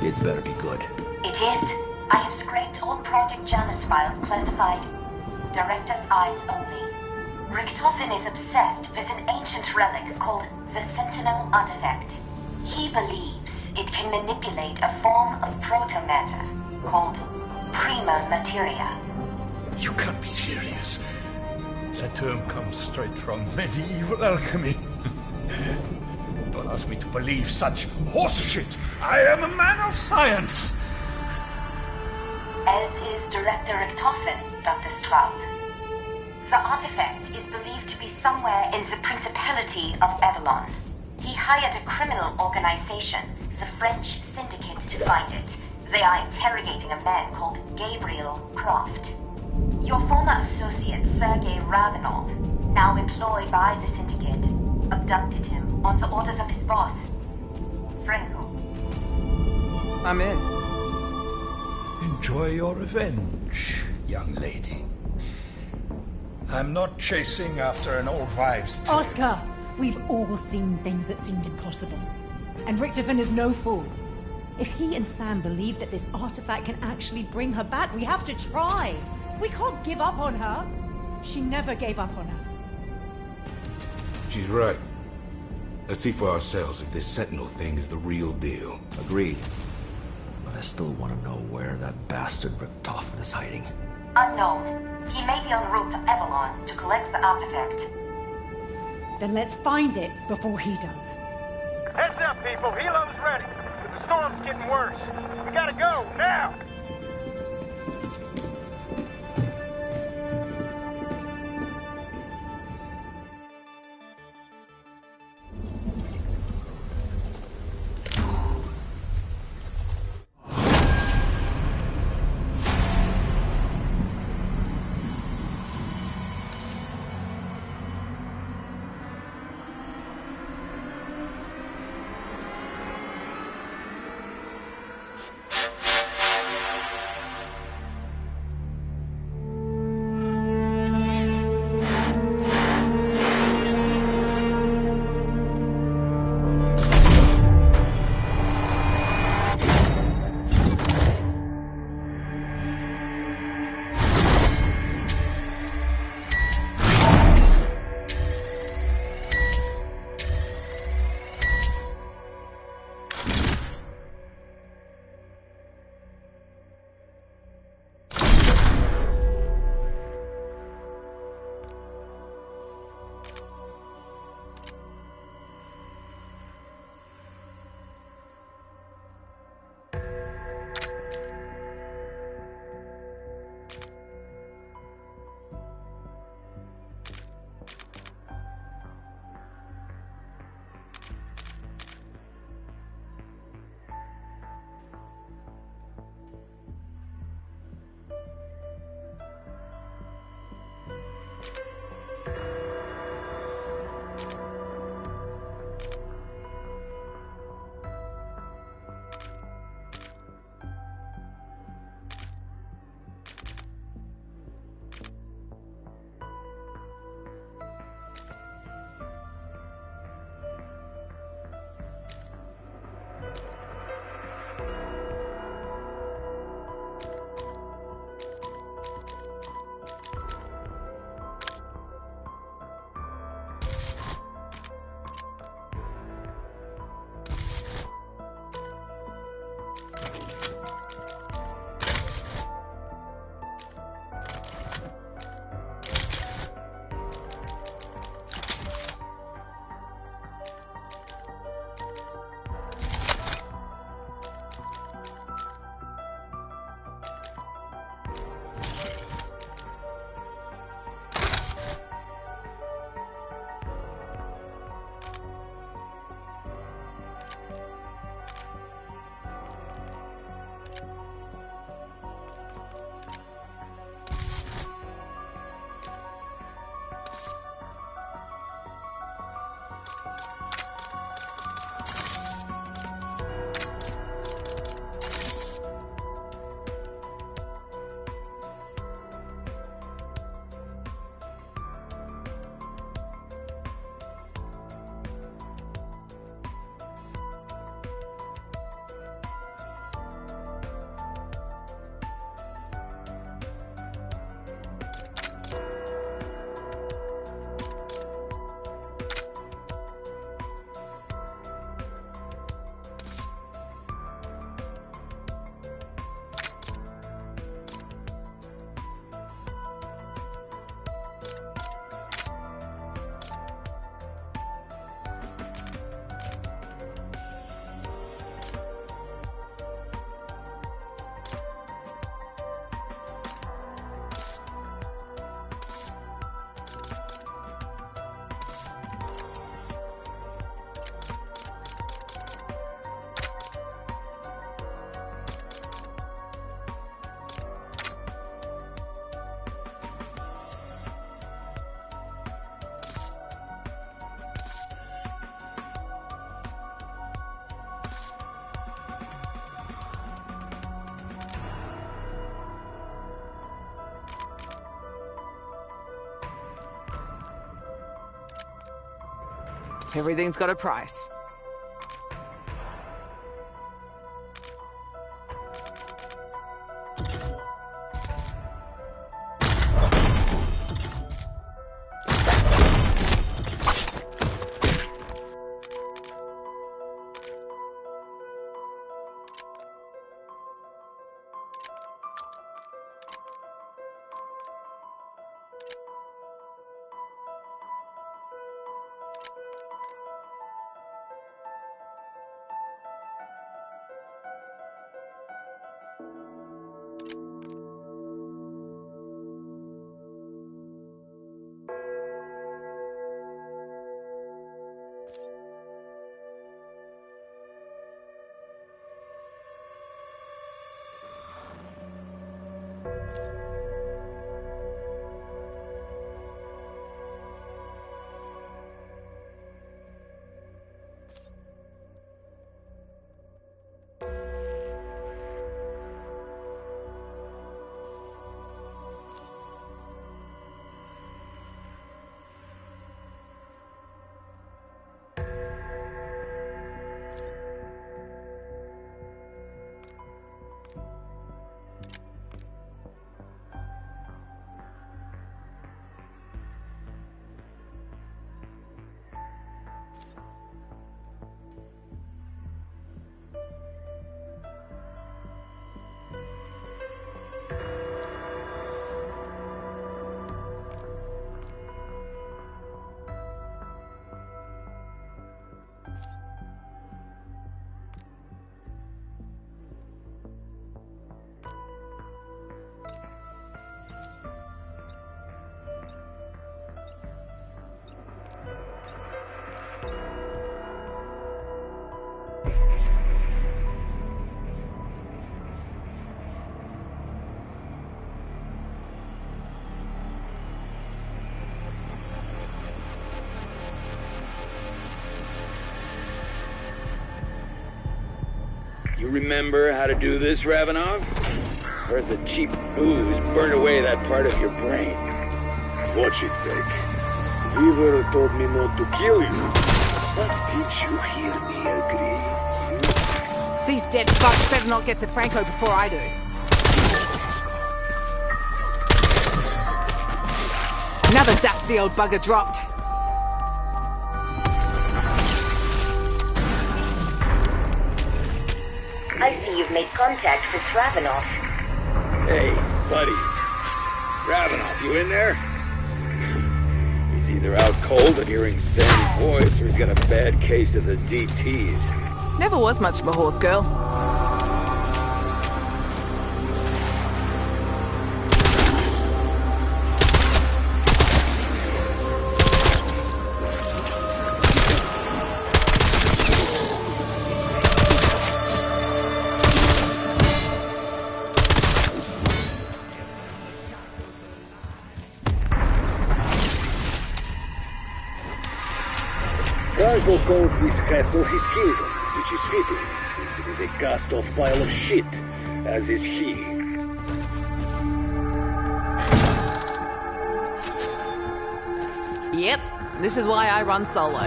it better be good. It is. I have scraped all Project Janus files classified. Director's eyes only. Richtofen is obsessed with an ancient relic called the Sentinel Artifact. He believes it can manipulate a form of proto-matter called Prima Materia. You can't be serious. That term comes straight from medieval alchemy. Don't ask me to believe such horseshit. I am a man of science. As is Director Richtofen, Dr. Strauss. The artifact is believed to be somewhere in the Principality of Avalon. He hired a criminal organization, the French Syndicate, to find it. They are interrogating a man called Gabriel Croft. Your former associate, Sergei Ravenov, now employed by the Syndicate, abducted him on the orders of his boss, Franco. I'm in. Enjoy your revenge, young lady. I'm not chasing after an old wives' tale. Oscar, we've all seen things that seemed impossible. And Richtofen is no fool. If he and Sam believe that this artifact can actually bring her back, we have to try. We can't give up on her. She never gave up on us. She's right. Let's see for ourselves if this Sentinel thing is the real deal. Agreed. But I still want to know where that bastard Richtofen is hiding. Unknown. He may be en route to Avalon to collect the artifact. Then let's find it before he does. Heads up, people. Helo's ready. But the storm's getting worse. We gotta go, now! Everything's got a price. You remember how to do this, Ravenov? Or has the cheap booze burned away that part of your brain? Watch it, Beck. Weaver told me not to kill you. But did you hear me agree? These dead fucks better not get to Franco before I do. Another dusty old bugger dropped. I see you've made contact with Ravenov. Hey, buddy. Ravenov, you in there? He's either out cold and hearing Sam's voice, or he's got a bad case of the DTs. Never was much of a horse girl. Franco calls this castle his kingdom, which is fitting, since it is a cast-off pile of shit, as is he. Yep, this is why I run solo.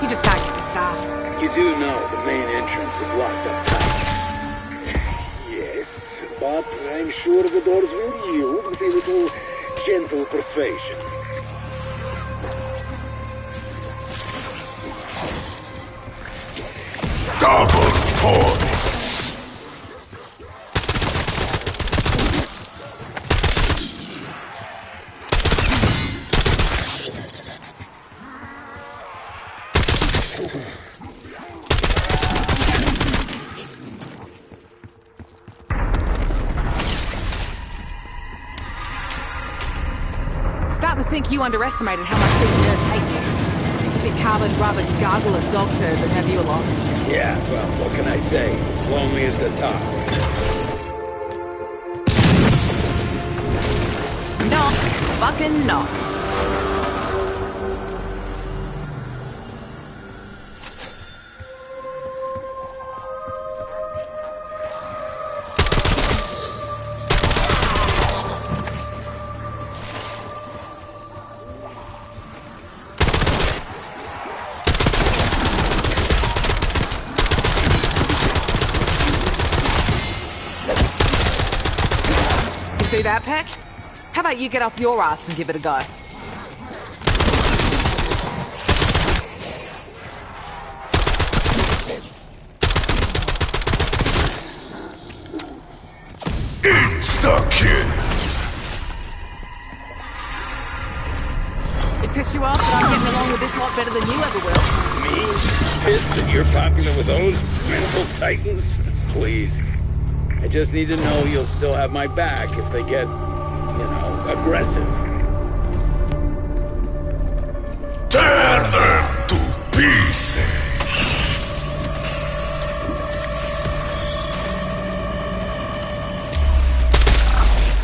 You just can't get the staff. You do know the main entrance is locked up tight. Yes, but I'm sure the doors will yield with a little gentle persuasion. Double points. Starting to think you underestimated how much these nerds hate you. Big carbon rubber gargle of dog turd that have you along. Yeah, well, what can I say? It's lonely at the top. Not fucking not. See that, Peck? How about you get off your ass and give it a go? Insta-kill. It pissed you off that I'm getting along with this lot better than you ever will? Me? Pissed that you're popular with those mental titans? Please. I just need to know you'll still have my back if they get, aggressive. Tear them to pieces.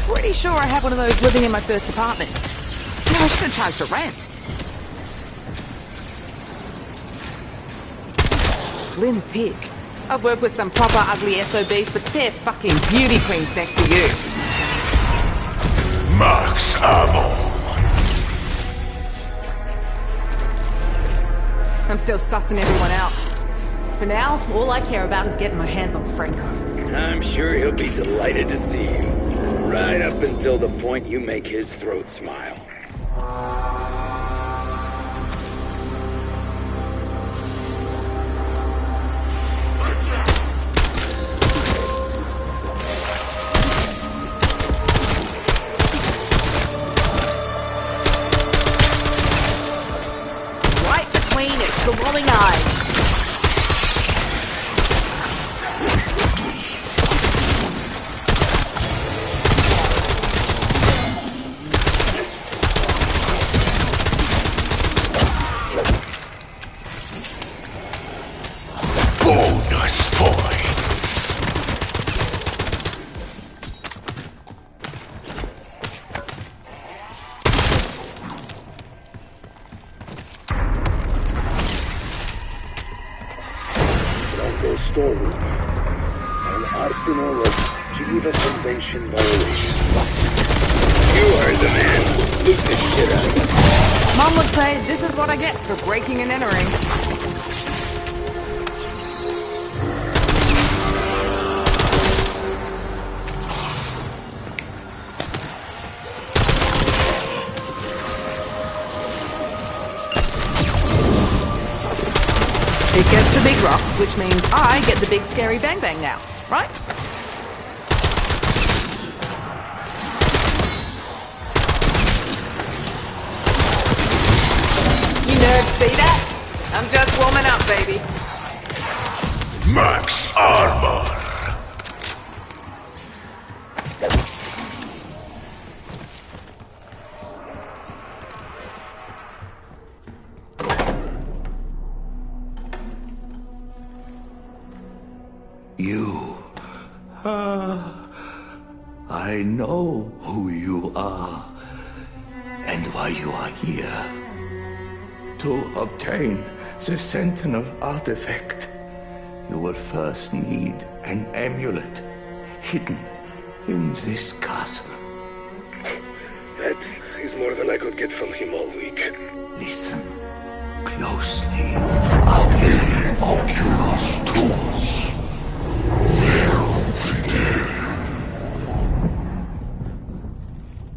Pretty sure I have one of those living in my first apartment. I should have charged a rent. Lynn Dick. I've worked with some proper ugly SOBs, but they're fucking beauty queens next to you. Max ammo. I'm still sussing everyone out. For now, all I care about is getting my hands on Franco. I'm sure he'll be delighted to see you. Right up until the point you make his throat smile. Glowing eyes. Bonus points. Convention violation. You are the man. Loot this shit out of it. Mom would say this is what I get for breaking and entering. He gets the big rock, which means I get the big scary bang bang now, right? You nerds see that? I'm just warming up, baby. Max armor. You. I know who you are and why you are here. To obtain the Sentinel artifact, you will first need an amulet hidden in this castle. That is more than I could get from him all week. Listen closely. A million Oculus tools.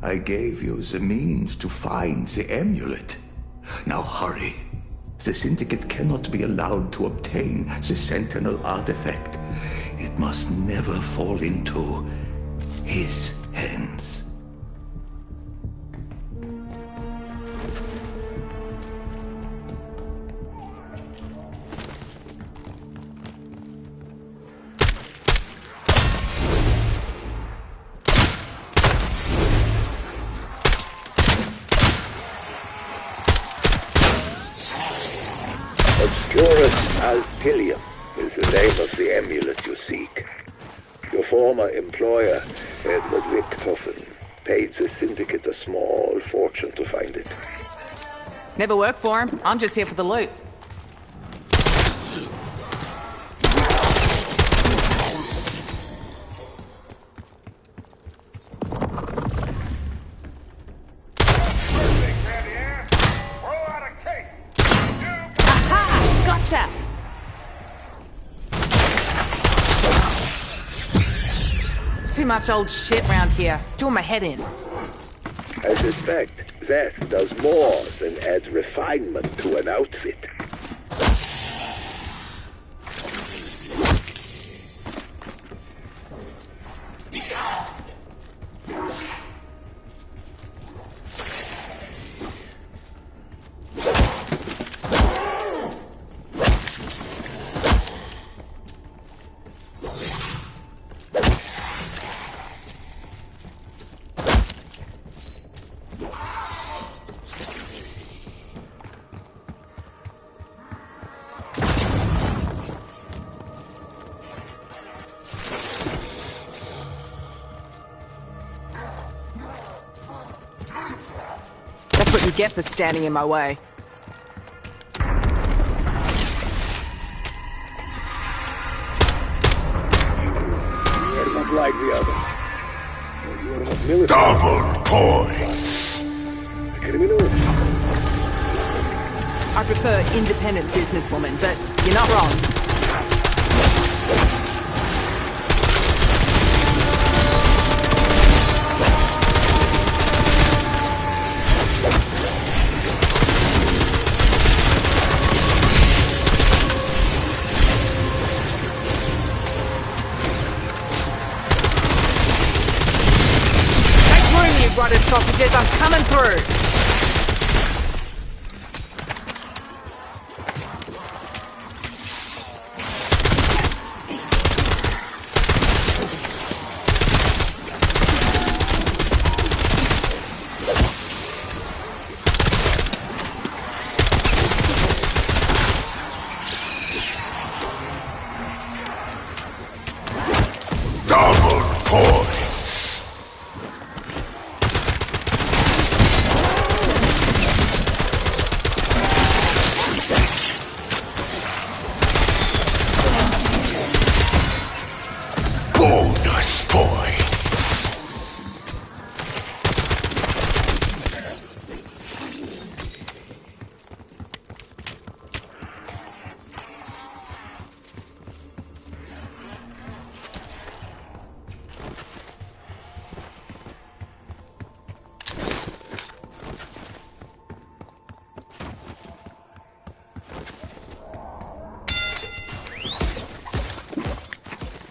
I gave you the means to find the amulet. Now hurry. The Syndicate cannot be allowed to obtain the Sentinel artifact. It must never fall into his hands. Altilium is the name of the amulet you seek. Your former employer, Edward Richtofen, paid the Syndicate a small fortune to find it. Never worked for him. I'm just here for the loot. Aha! Gotcha! Too much old shit round here. It's doing my head in. I suspect that does more than add refinement to an outfit. That's what you get for standing in my way. You're not like the others. You're not military. Double points. I prefer independent businesswoman, but you're not wrong. Rotted sausages, I'm coming through! Double points.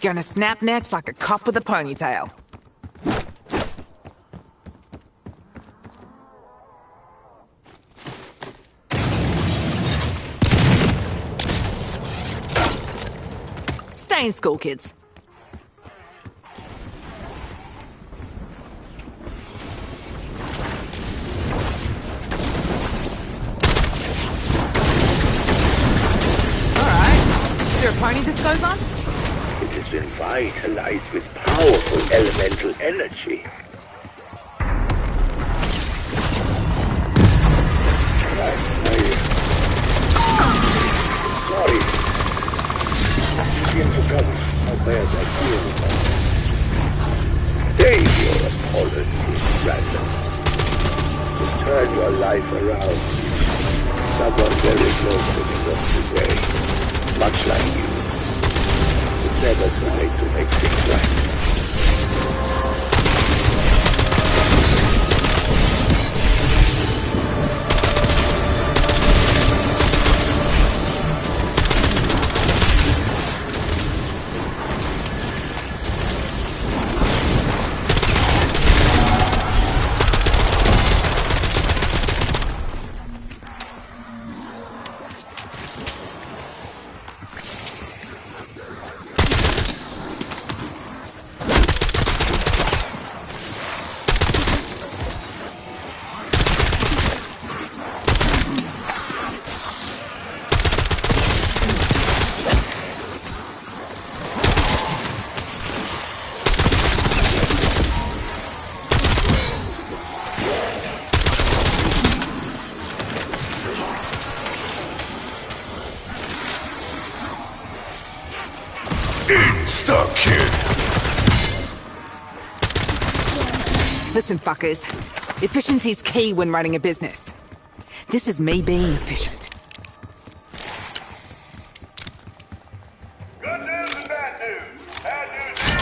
Gonna snap necks like a cop with a ponytail. Stay in school, kids. Is there a pony this goes on? It has been vitalized with powerful elemental energy. Sorry. Begin to cover how bad I feel about it. Save your apologies, Brandon. To turn your life around. Someone very close to me was today. Much like you. Never tried to make things right. Listen, fuckers. Efficiency's key when running a business. This is me being efficient. Good news and bad news. Bad news is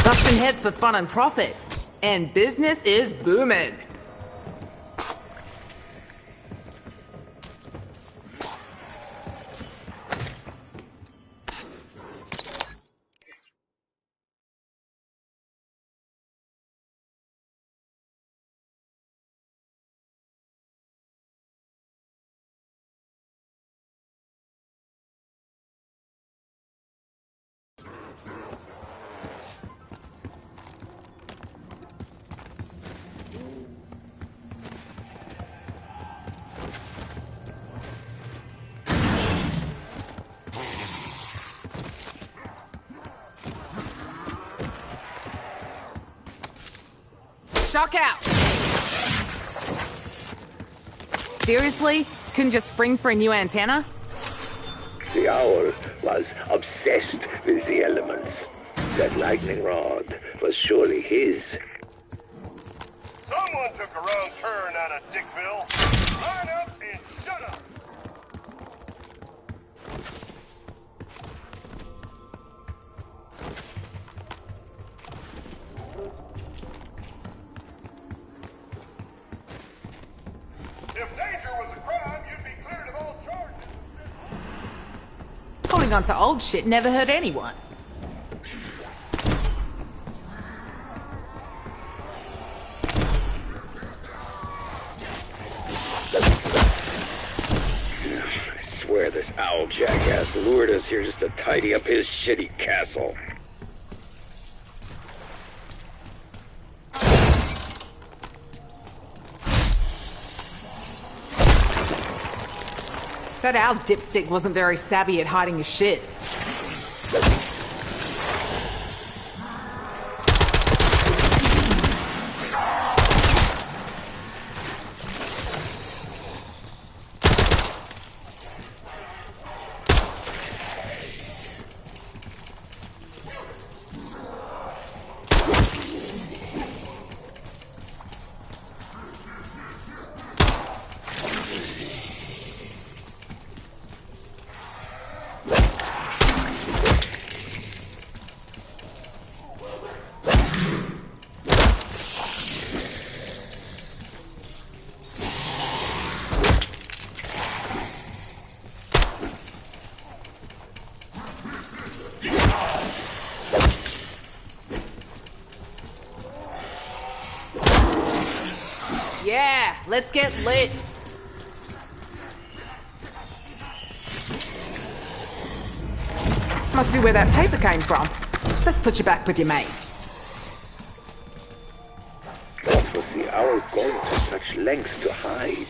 Busting heads for fun and profit. And business is booming. Shock out! Seriously? Couldn't just spring for a new antenna? The owl was obsessed with the elements. That lightning rod was surely his. someone took a wrong turn out of Dickville. Line up and shut up. If danger was a crime, you'd be cleared of all charges. Holding on to old shit never hurt anyone. I swear this owl jackass lured us here just to tidy up his shitty castle. That owl dipstick wasn't very savvy at hiding his shit. Yeah, let's get lit. Must be where that paper came from. Let's put you back with your mates. What was the owl going to such lengths to hide?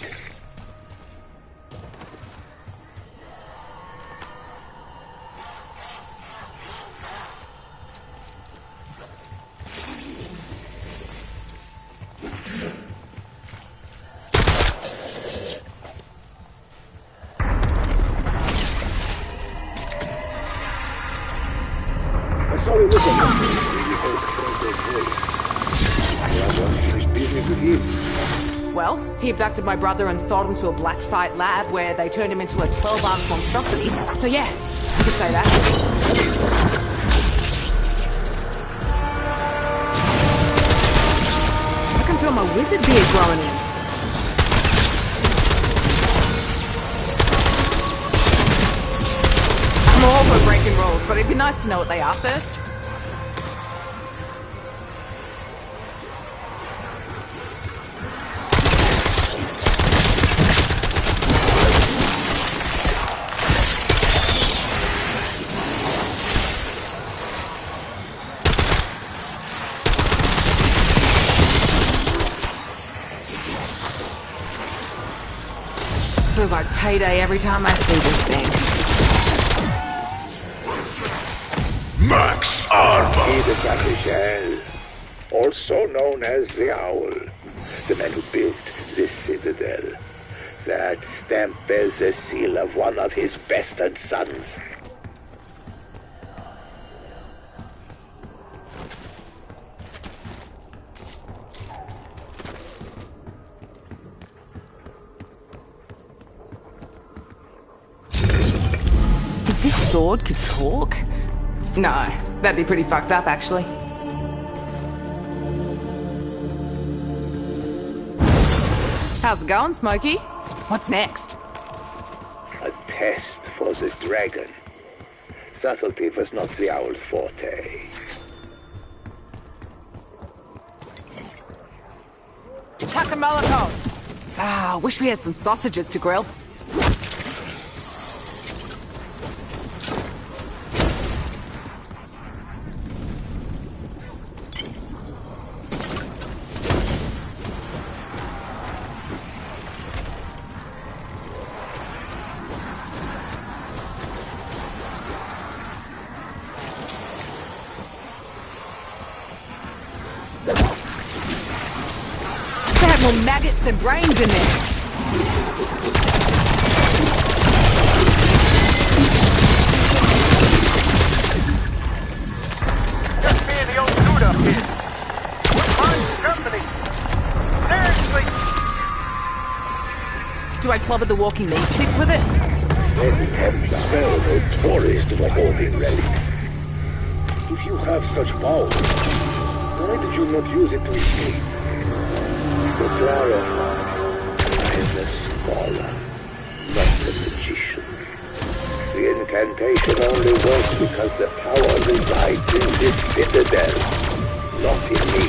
Sorry, look at business with him. Well, he abducted my brother and sold him to a black site lab where they turned him into a 12-armed monstrosity. So yeah, you could say that. I can feel my wizard beard growing in. I'm all for breaking rules, but it'd be nice to know what they are first. Feels like payday every time I see this thing. Max Arma! He the Sacrificial, also known as the Owl, the man who built this Citadel. That stamp bears the seal of one of his bastard sons. If this sword could talk? No, that'd be pretty fucked up, actually. How's it going, Smokey? What's next? A test for the dragon. Subtlety was not the Owl's forte. Chuck a Molotov! Ah, wish we had some sausages to grill. More maggots than brains in there. Just me and the old dude up here. Fine company. Seriously. Do I clobber the walking meat sticks with it? They become smell notorious to hoarding relics. If you have such power, why did you not use it to escape? To clarify, I am a scholar, not a magician. The incantation only works because the power resides in this citadel, not in me.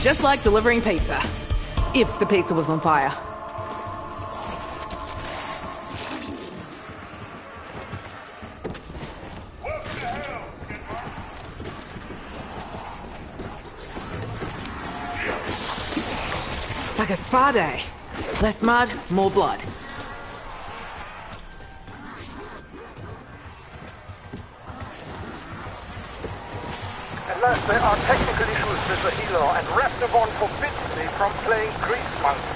Just like delivering pizza. If the pizza was on fire. It's like a spa day. Less mud, more blood. At last, there are technical issues with the helo, and Raptor 1 forbids me from playing Grease Monkey.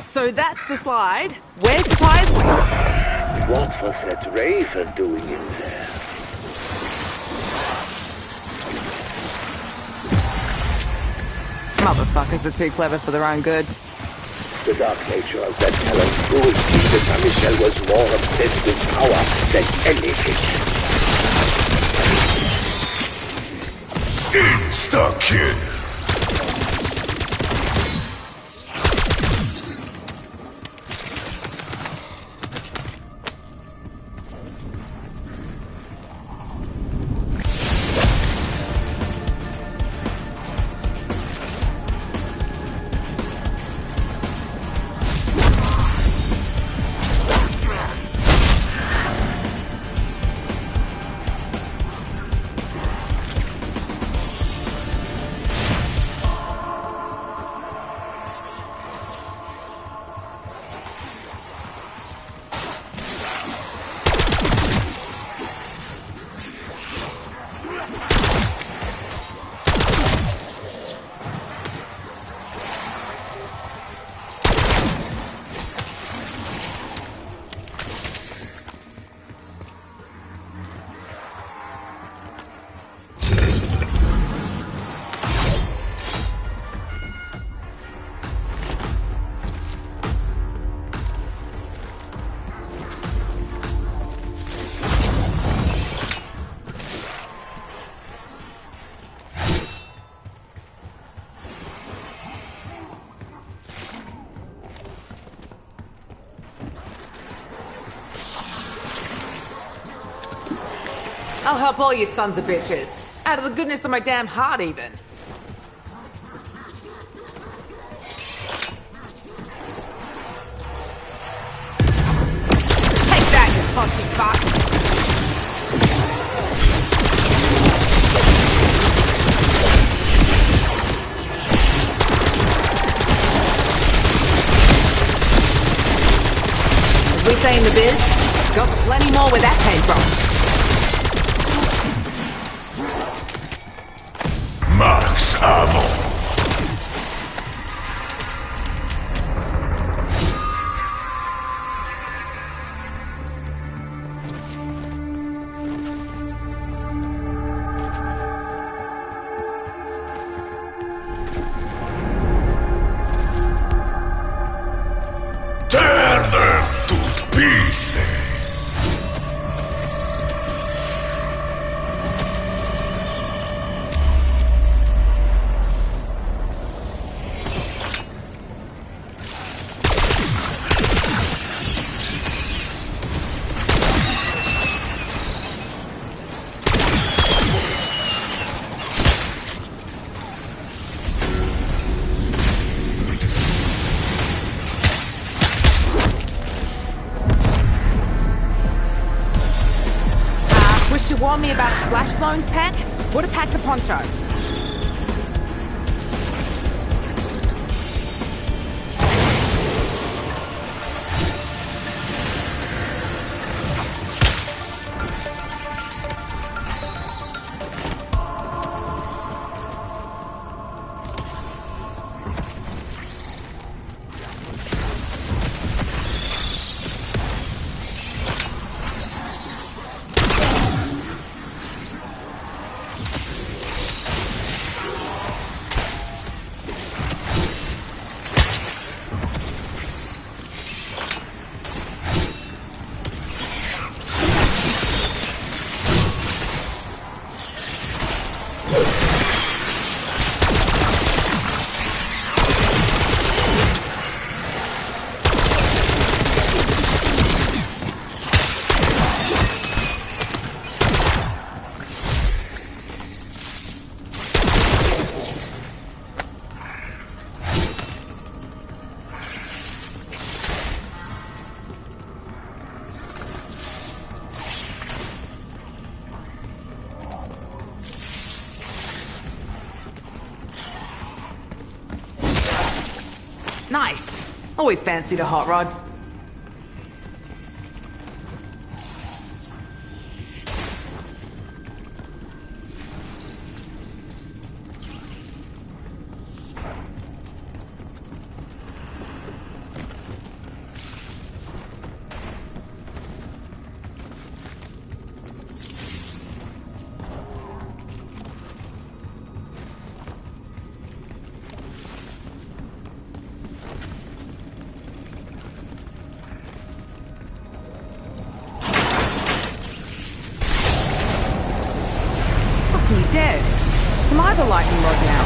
So that's the slide. Where's the tires wheel? What was that Raven doing in there? Motherfuckers are too clever for their own good. The dark nature of that talent proved that Saint-Michel was more obsessed with power than anything. Insta-kill! I'll help all you sons of bitches. Out of the goodness of my damn heart, even. Take that, you potsy fuck! As we say in the biz, got plenty more where that came from. Max ammo. Tear them to pieces. You warned me about splash zones, Pack? Would have packed a poncho. Nice. Always fancied a hot rod. Dead. Am I the lightning rod now?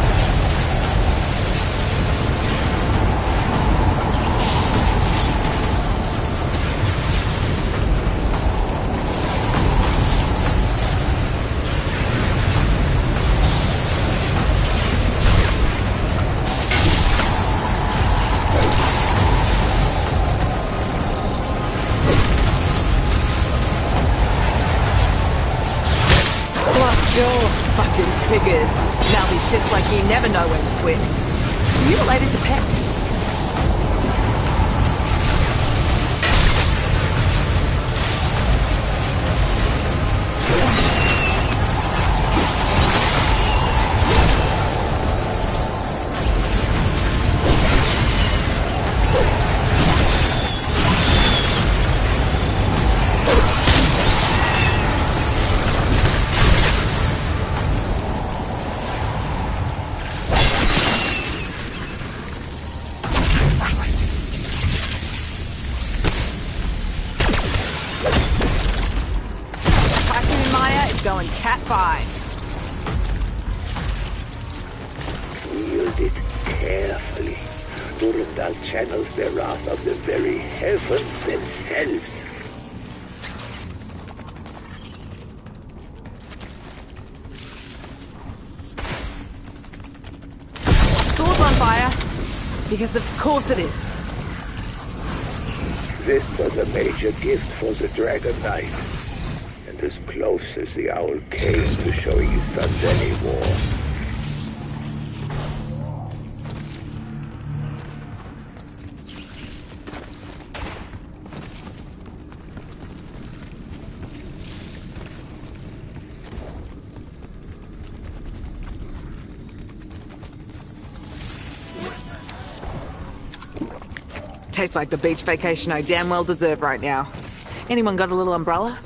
Figures. Now these shits like you never know when to quit. Are you related to pets? Going cat 5. Wield it carefully. Durandal channels the wrath of the very heavens themselves. Sword's on fire. Because of course it is. This was a major gift for the Dragon Knight. As close as the owl came to showing his sons any war. Tastes like the beach vacation I damn well deserve right now. Anyone got a little umbrella?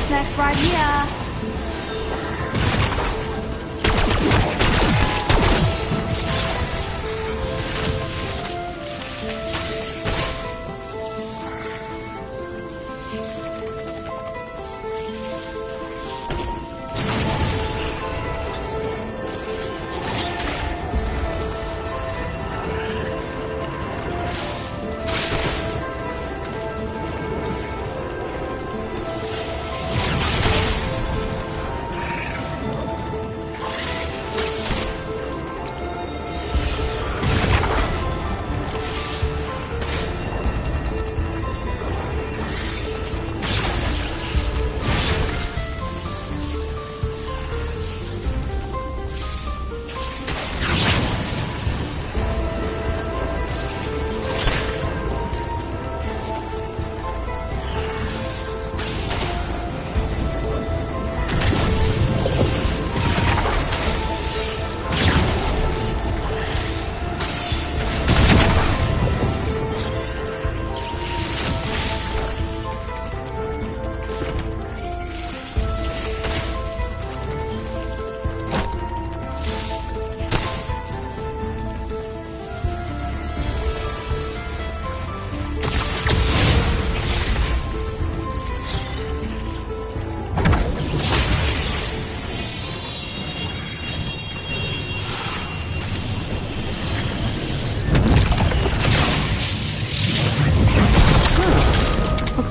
Snacks right here.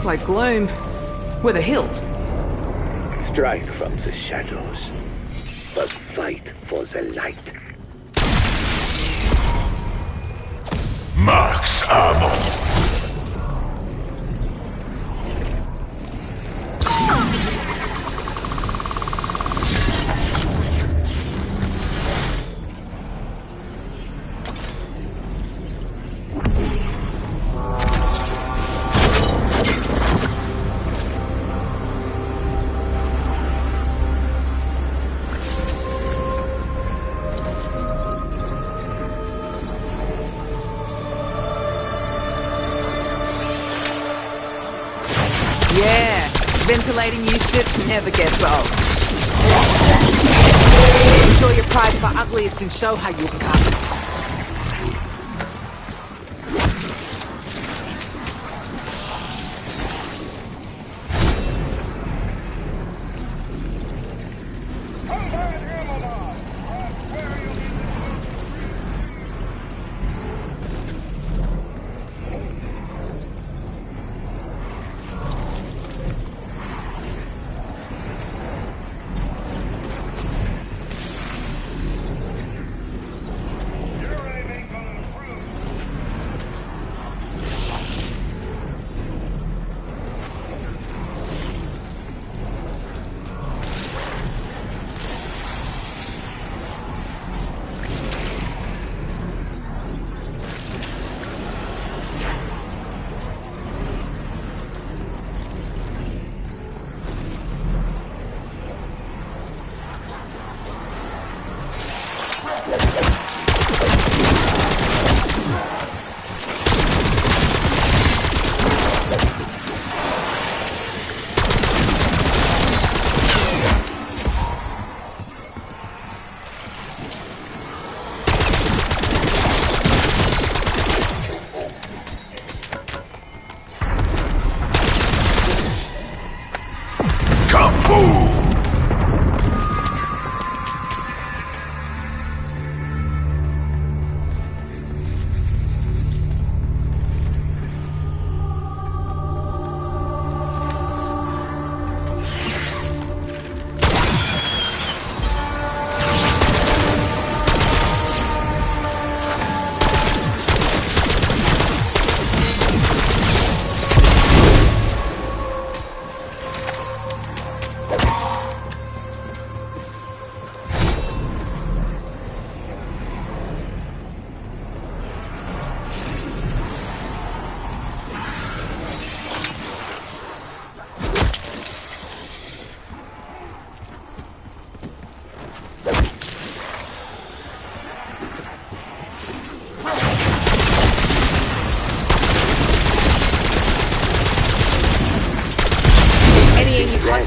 like gloom. With a hilt. Strike from the shadows, but fight for the light. Max ammo. Yeah, ventilating you shits never gets old. Enjoy your prize for ugliest and show how you come.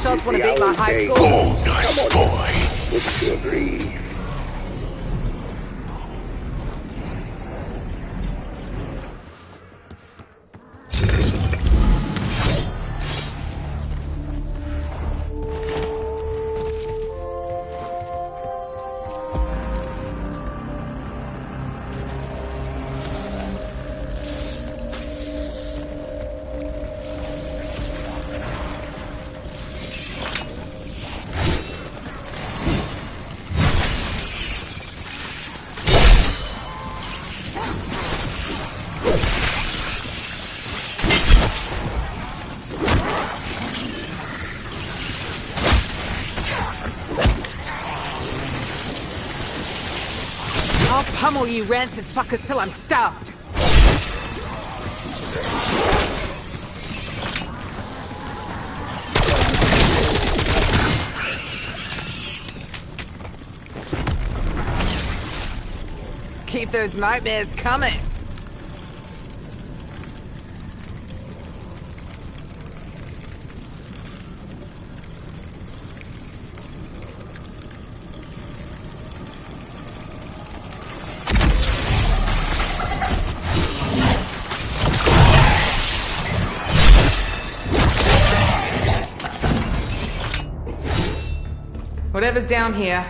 Shots want to beat my high score. Bonus points. I'll pummel you rancid fuckers till I'm stuffed. Keep those nightmares coming. Whatever's down here,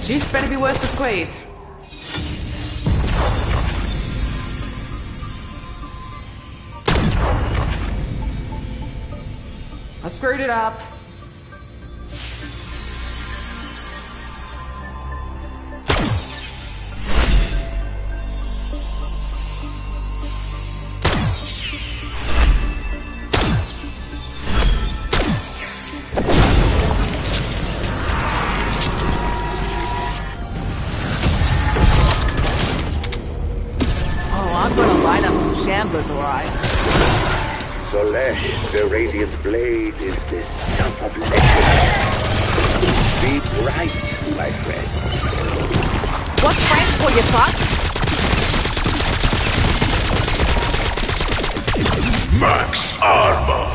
juice better be worth the squeeze. screwed it up. Solesh, the Radiant Blade is the stuff of legend. Be bright, my friend. What's French for, you fuck? Max Armor.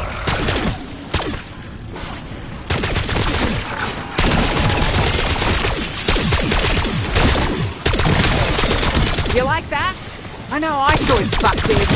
You like that? I know I sure as fuck did.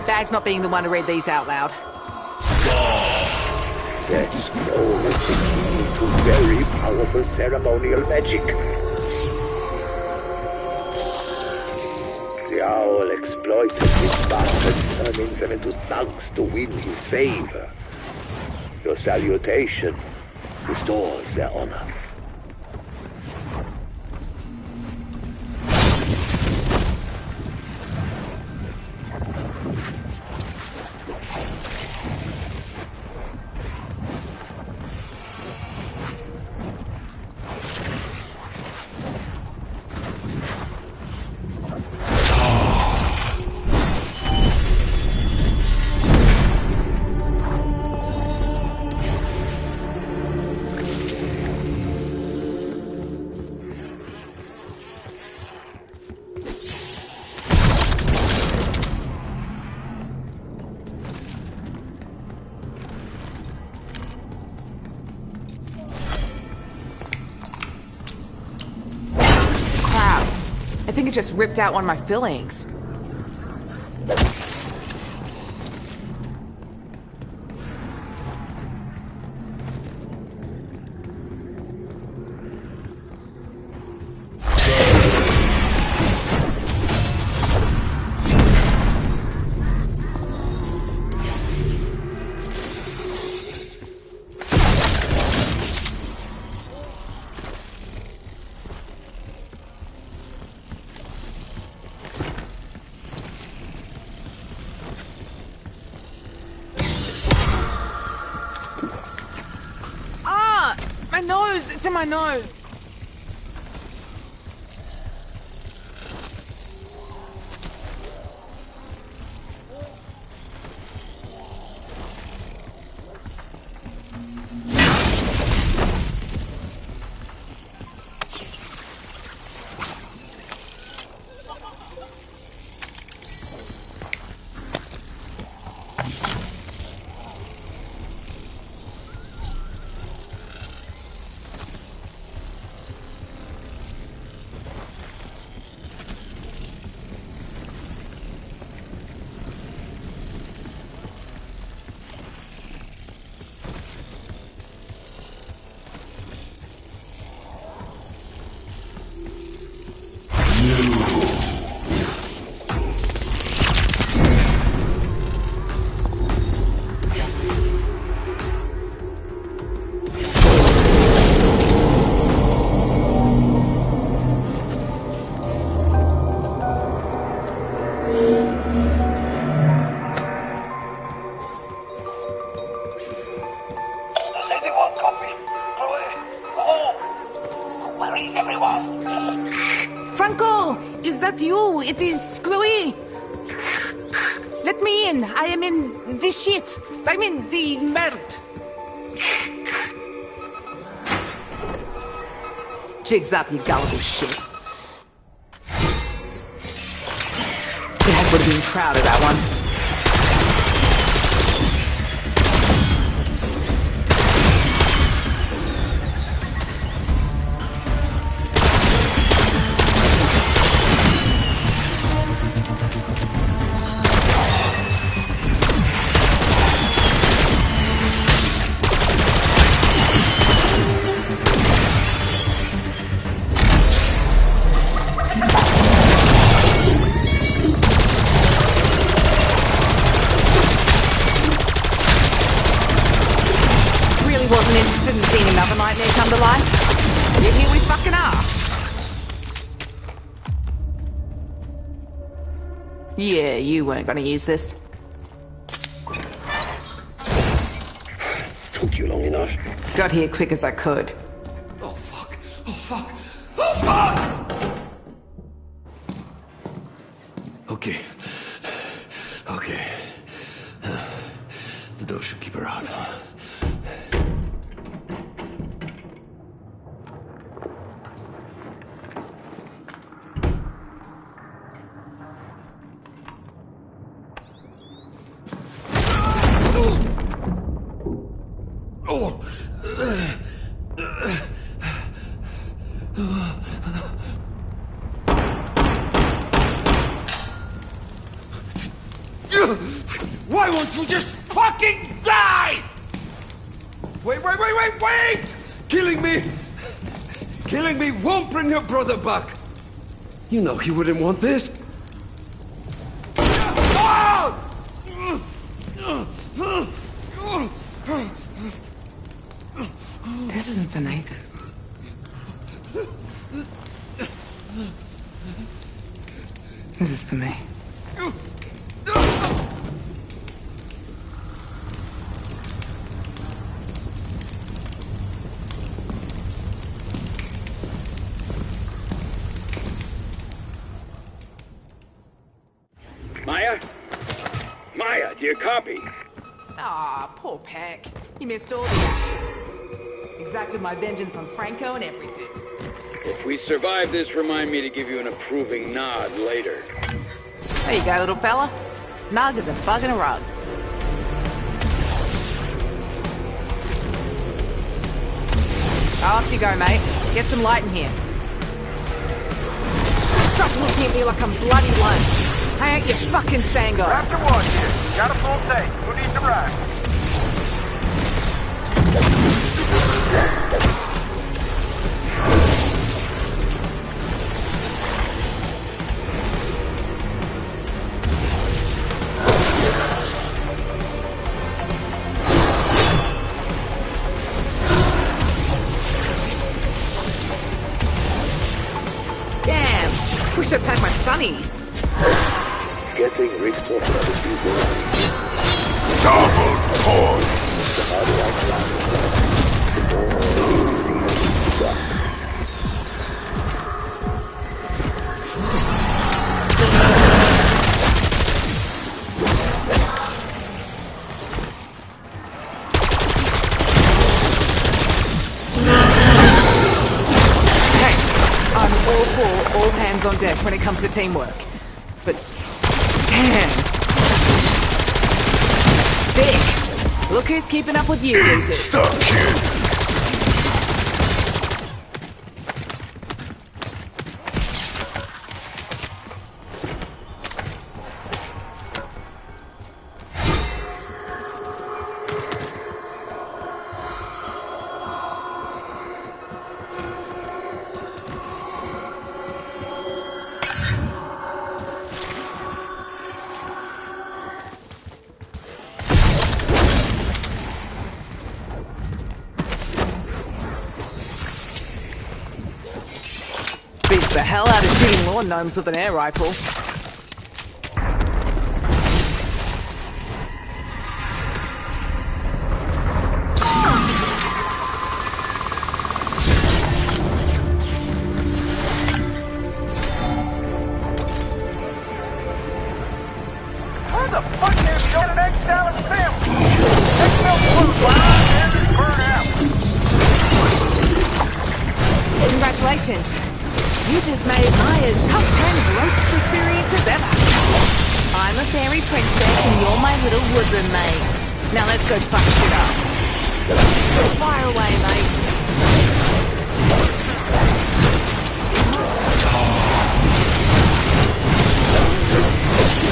Bag's not being the one to read these out loud. That scroll is the key to very powerful ceremonial magic. The owl exploited his bastard, turning them into thugs to win his favor. Your salutation restores their honor. I think it just ripped out one of my fillings. My nose! It's in my nose! Franco, is that you? It is Chloe. Let me in. I am in the shit. I mean, sie Mert. Jigs up, you gullible shit. Dad would have been proud of that one. Wasn't interested in seeing another nightmare come to life. Yet here we fucking are. Yeah, you weren't gonna use this. Took you long enough. Got here quick as I could. Oh, fuck. Oh, fuck. Oh, fuck! Okay. Okay. The door should keep her out. Why won't you just fucking die? Wait! Killing me won't bring your brother back. You know he wouldn't want this. This isn't for Nathan. This is for me. Maya, do you copy? Ah, poor Peck. You missed all the action. Exacted my vengeance on Franco and everything. If we survive this, remind me to give you an approving nod later. There you go, little fella. Snug as a bug in a rug. Off you go, mate. Get some light in here. Stop looking at me like I'm bloody lunch. Hang out your fucking Sango. After one here. Got a full tank. Who needs a ride? Damn. Wish I'd packed my sunnies. Getting ripped off other people. Double points! So how do I plan it? The more see the Hey, I'm all for all hands on deck when it comes to teamwork. But damn. Sick. Look who's keeping up with you, losers. It's the kid. Beats the hell out of shooting lawn gnomes with an air rifle. Where the fuck is your next salad sandwich? Congratulations. You just made Maya's top 10 grossest experiences ever. I'm a fairy princess and you're my little woodland mate. Now let's go fuck shit up. Fire away, mate.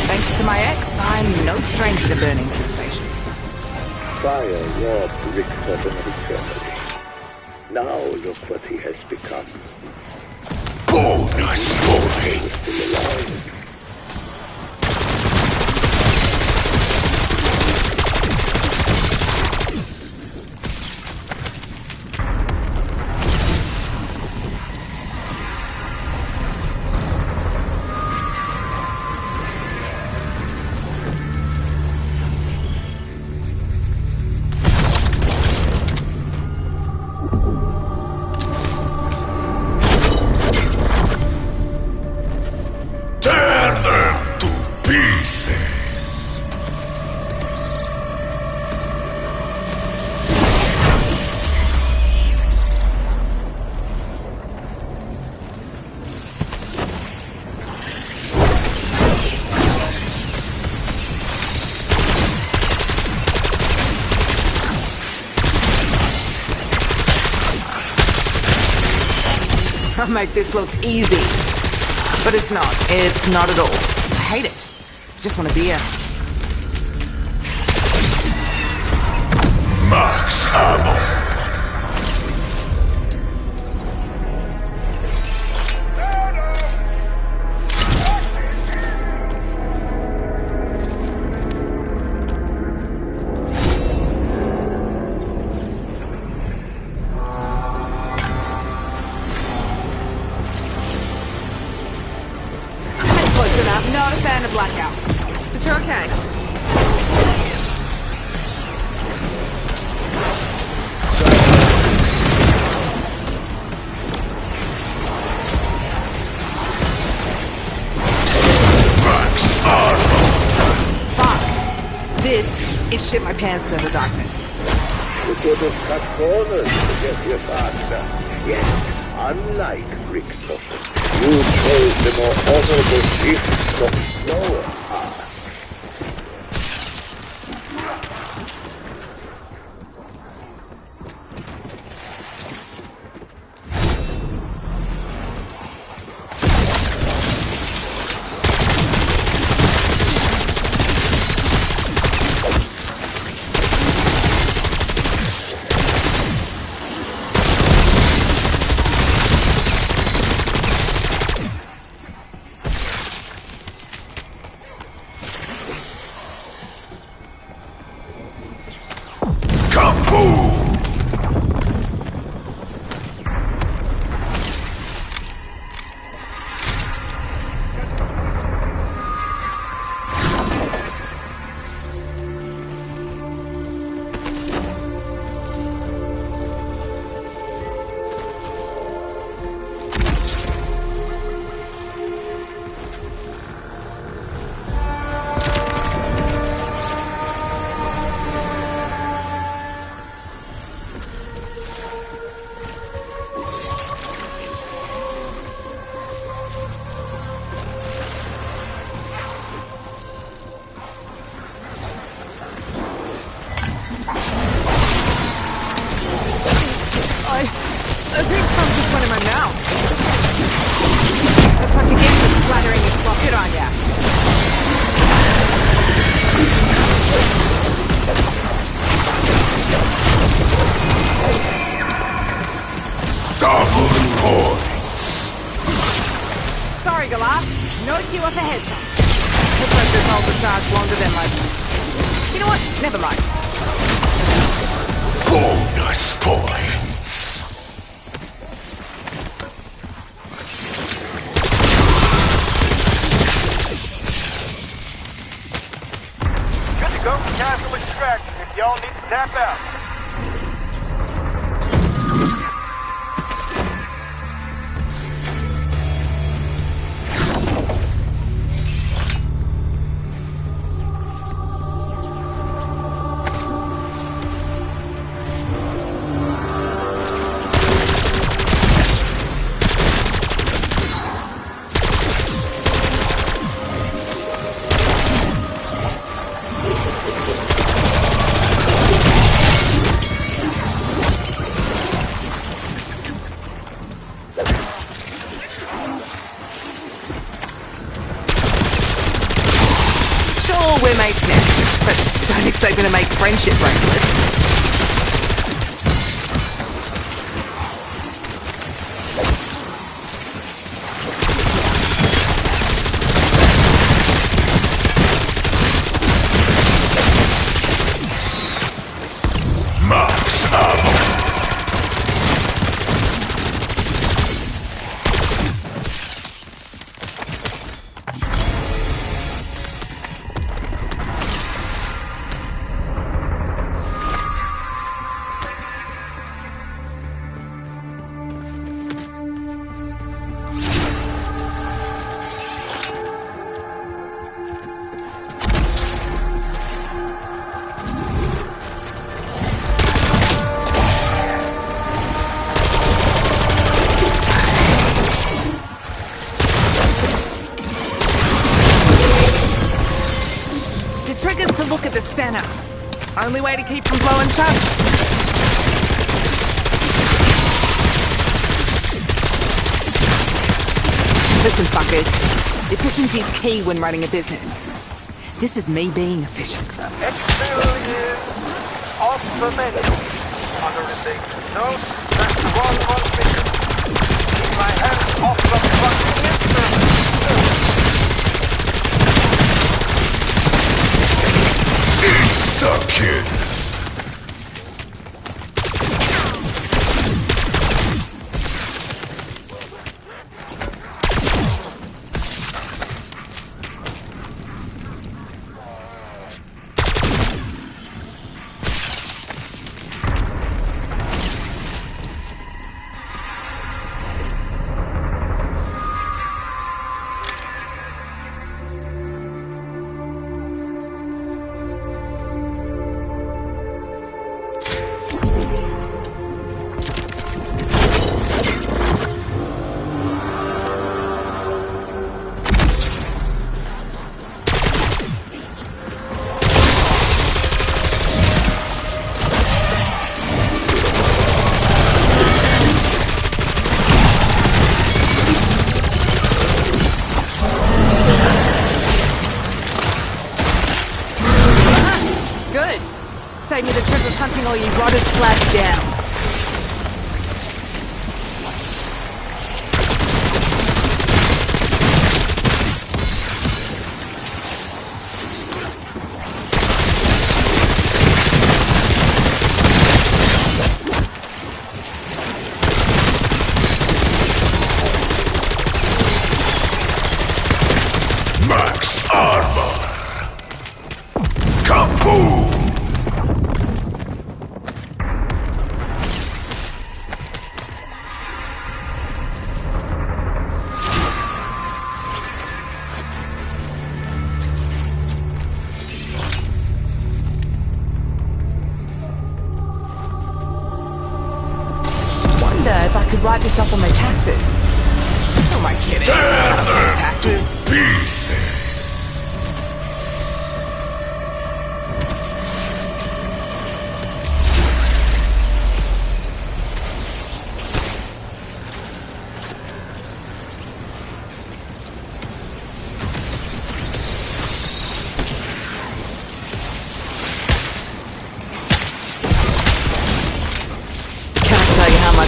Thanks to my ex, I'm no stranger to burning sensations. Fire robbed Richter of his family. Now look what he has become. Bonus points! I'll make this look easy. But it's not. It's not at all. I hate it. I just want a beer. Max ammo. Not a fan of blackouts. But you're okay. Fuck. This is shit my pants level darkness. You could have cut corners to get here faster. Yes, unlike Richter. You chose the more honorable shift from slower path. I think some just went in my mouth. That's what you get for splattering your bucket on ya. Double points. Sorry, Galar. No queue up ahead. Looks like this hold the charge longer than like... You know what? Never mind. Bonus points. Good to go for casual extraction if y'all need to tap out. center. Only way to keep from blowing chunks. Listen, fuckers. Efficiency's key when running a business. This is me being efficient. Excel is off the menu. Under the note, that's one on mission. Keep my hands off the fucking instrument. Insta-kill. Save me the trip of hunting all you rotted slabs down. Max armor. Kaboom! Write this up on my taxes. Who am I kidding? Taxes? Pieces.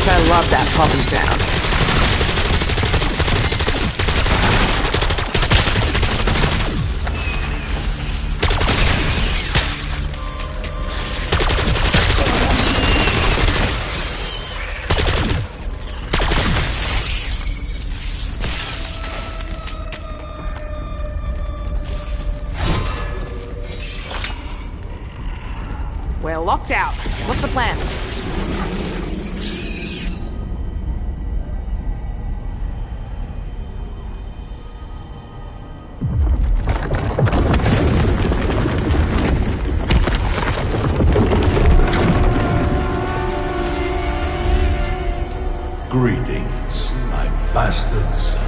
I love that popping sound. We're locked out. What's the plan? Greetings, my bastard son.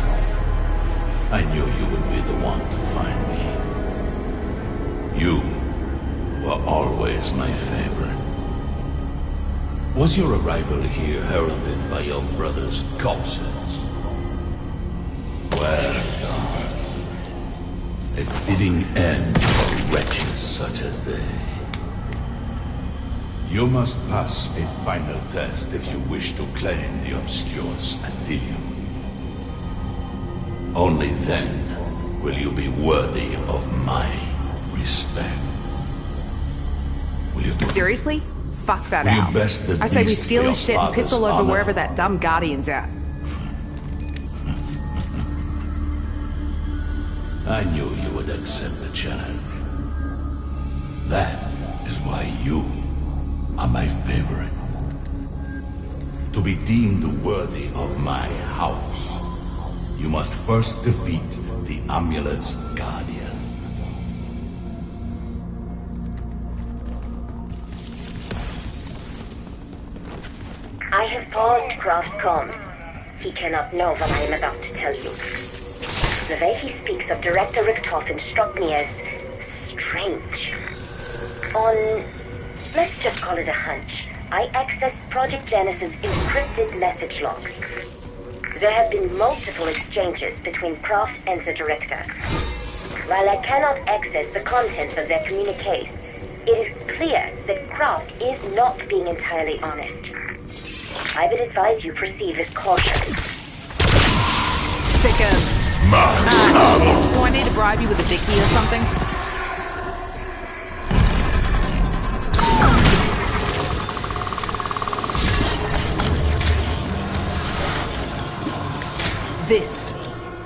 I knew you would be the one to find me. You were always my favorite. Was your arrival here heralded by your brother's corpses? Well done. A fitting end for wretches such as they. You must pass a final test if you wish to claim the obscure Antilium. Only then will you be worthy of my respect. Will you do Seriously? Fuck that Will you out. best the I say we beast steal for his your shit and piss all father's over honor? wherever that dumb Guardian's at. I knew you would accept the challenge. That is why you are my favorite. To be deemed worthy of my house, you must first defeat the amulet's guardian. I have paused Graf's comms. He cannot know what I am about to tell you. The way he speaks of Director Richtofen struck me as strange. On, let's just call it a hunch, I accessed Project Genesis' encrypted message logs. There have been multiple exchanges between Croft and the Director. While I cannot access the contents of their communiques, it is clear that Croft is not being entirely honest. I would advise you proceed with caution. Second. Do I need to bribe you with a Vicky or something?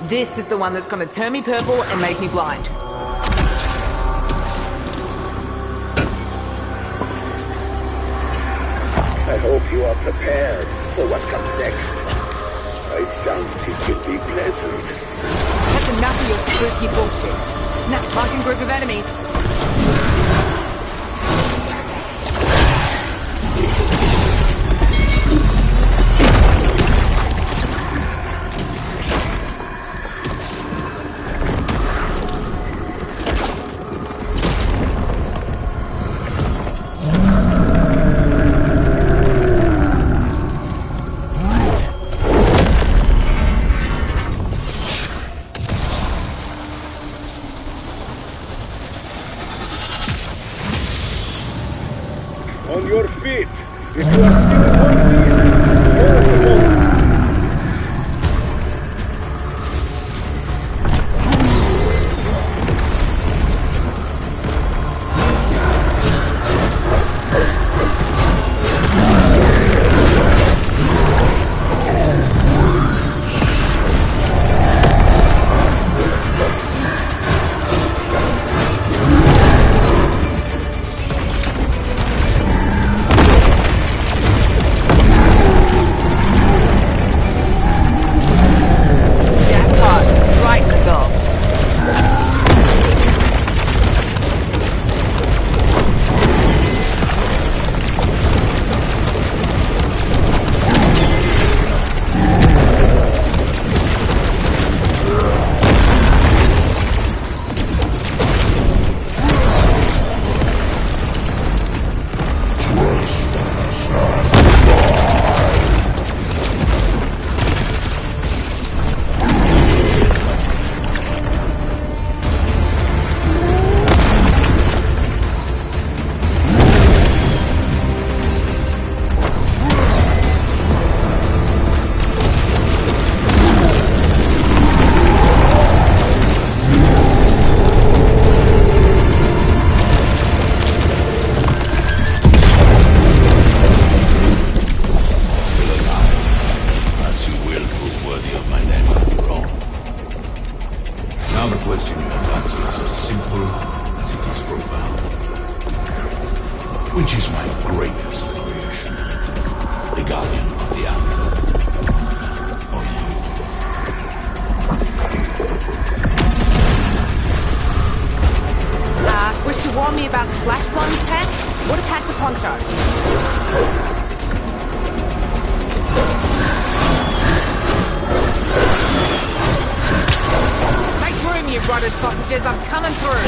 This is the one that's gonna turn me purple and make me blind. I hope you are prepared for what comes next. I doubt it will be pleasant. That's enough of your spooky bullshit. Now, marking group of enemies. On your feet! If you are still in one piece, force the ball! Which is my greatest creation? The Guardian of the Amulet? Or you? Wish you warned me about splash zones, Pat? Would have packed a poncho. Make room, you rotted sausages. I'm coming through.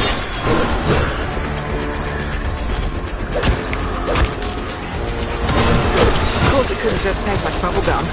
Of course, it couldn't just taste like bubblegum.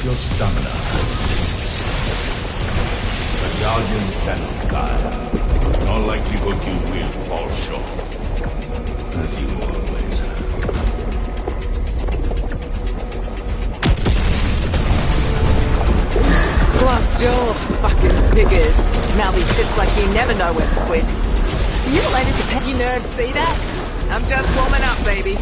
your stamina. The Guardian cannot die. In all likelihood, you will fall short. As you always have. Lost your fucking figures. Mouthy shits like you never know when to quit. You related to Peggy nerds, see that? I'm just warming up, baby.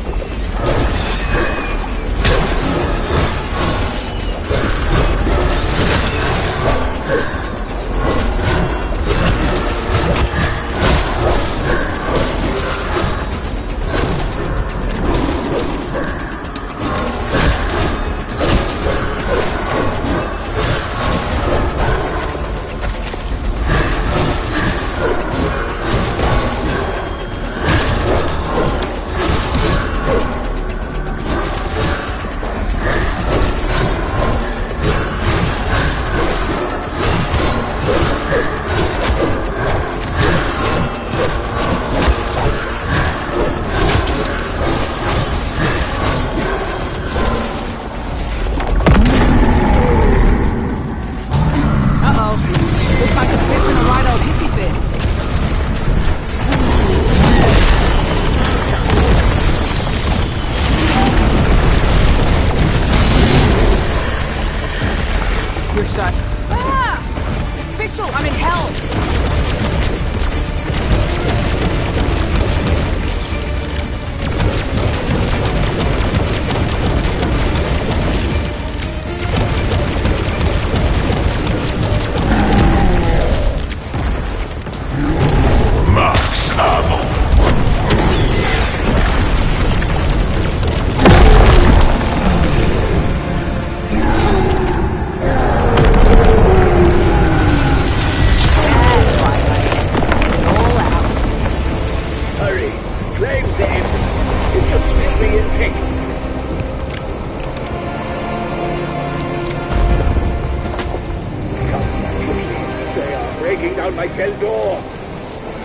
my cell door.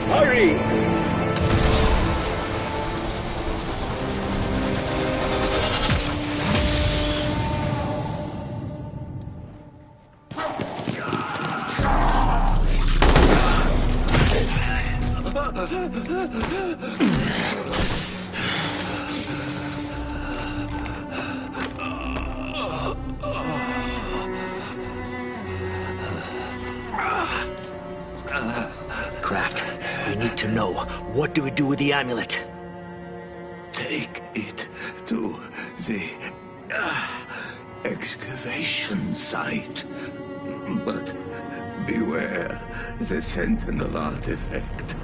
Hurry! Kraft, we need to know, what do we do with the amulet? Take it to the excavation site. But beware the Sentinel artifact.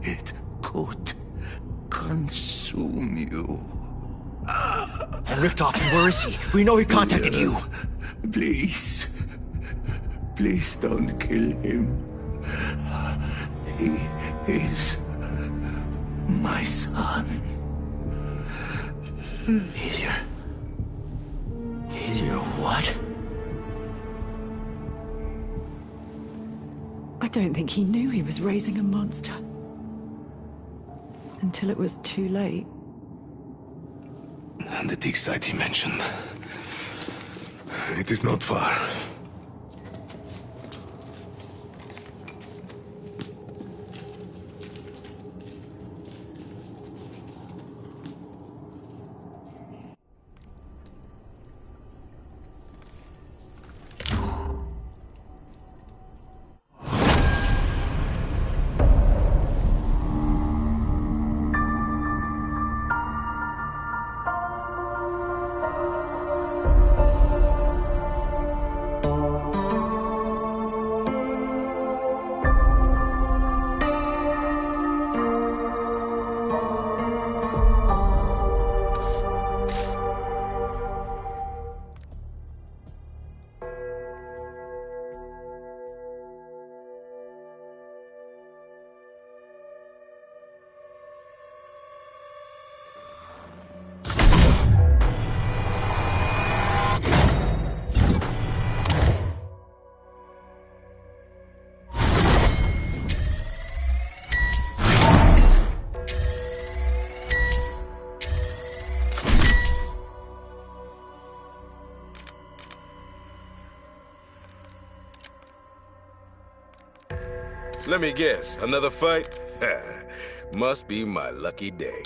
It could consume you. And Richtofen, where is he? We know he contacted you. Please. Please don't kill him. He is my son. He's your what? I don't think he knew he was raising a monster. Until it was too late. And the dig site he mentioned. It is not far. Let me guess, another fight? Must be my lucky day.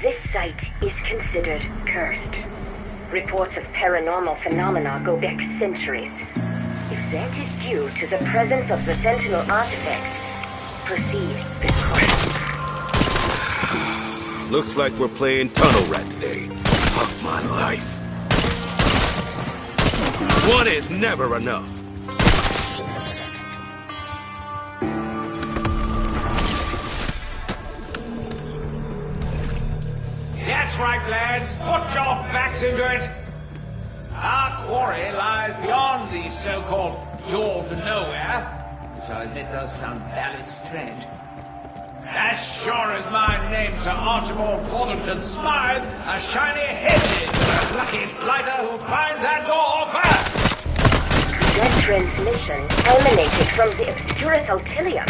This site is considered cursed. Reports of paranormal phenomena go back centuries. If that is due to the presence of the Sentinel artifact, proceed with caution. Looks like we're playing Tunnel Rat today. Fuck my life. One is never enough. That's right, lads. Put your backs into it. Our quarry lies beyond the so-called door to nowhere, which I admit does sound barely strange. As sure as my name's Sir Archibald Fordington Smythe, a shiny head is the lucky blighter who finds that door first! That transmission emanated from the Obscurus Altilium.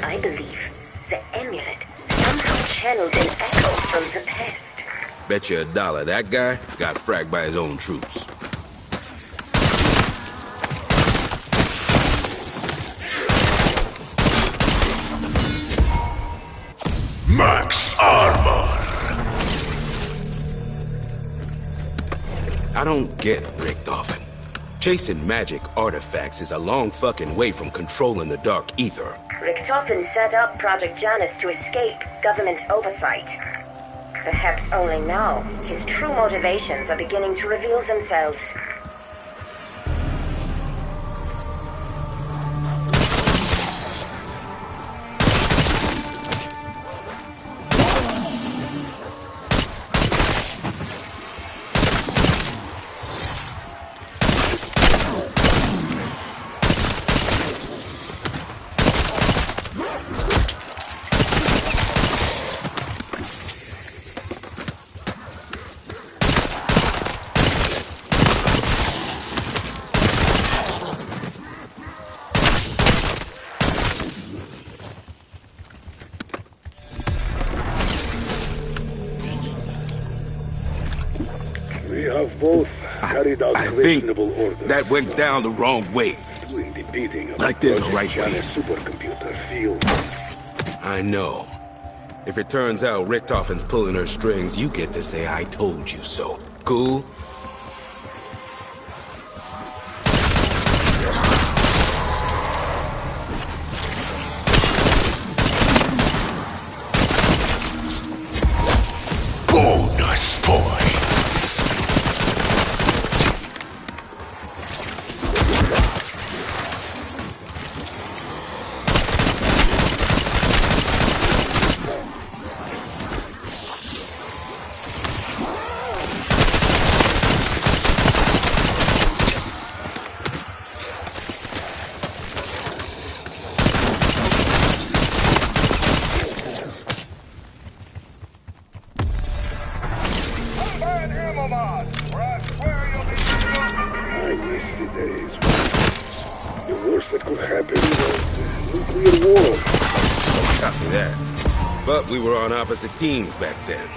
I believe the amulet somehow channeled an echo from the past. Bet you $1 that guy got fragged by his own troops. Max armor. I don't get Richtofen. Chasing magic artifacts is a long fucking way from controlling the dark ether. Richtofen set up Project Janus to escape government oversight. Perhaps only now, his true motivations are beginning to reveal themselves. We have both carried out I think questionable orders. that went down the wrong way. Doing the bidding of Like the there's a Project right way. Janus supercomputer field. I know. If it turns out Richtofen's pulling her strings, you get to say I told you so. Cool? Bonus points. I miss the days. The worst that could happen was nuclear war. Copy that. But we were on opposite teams back then.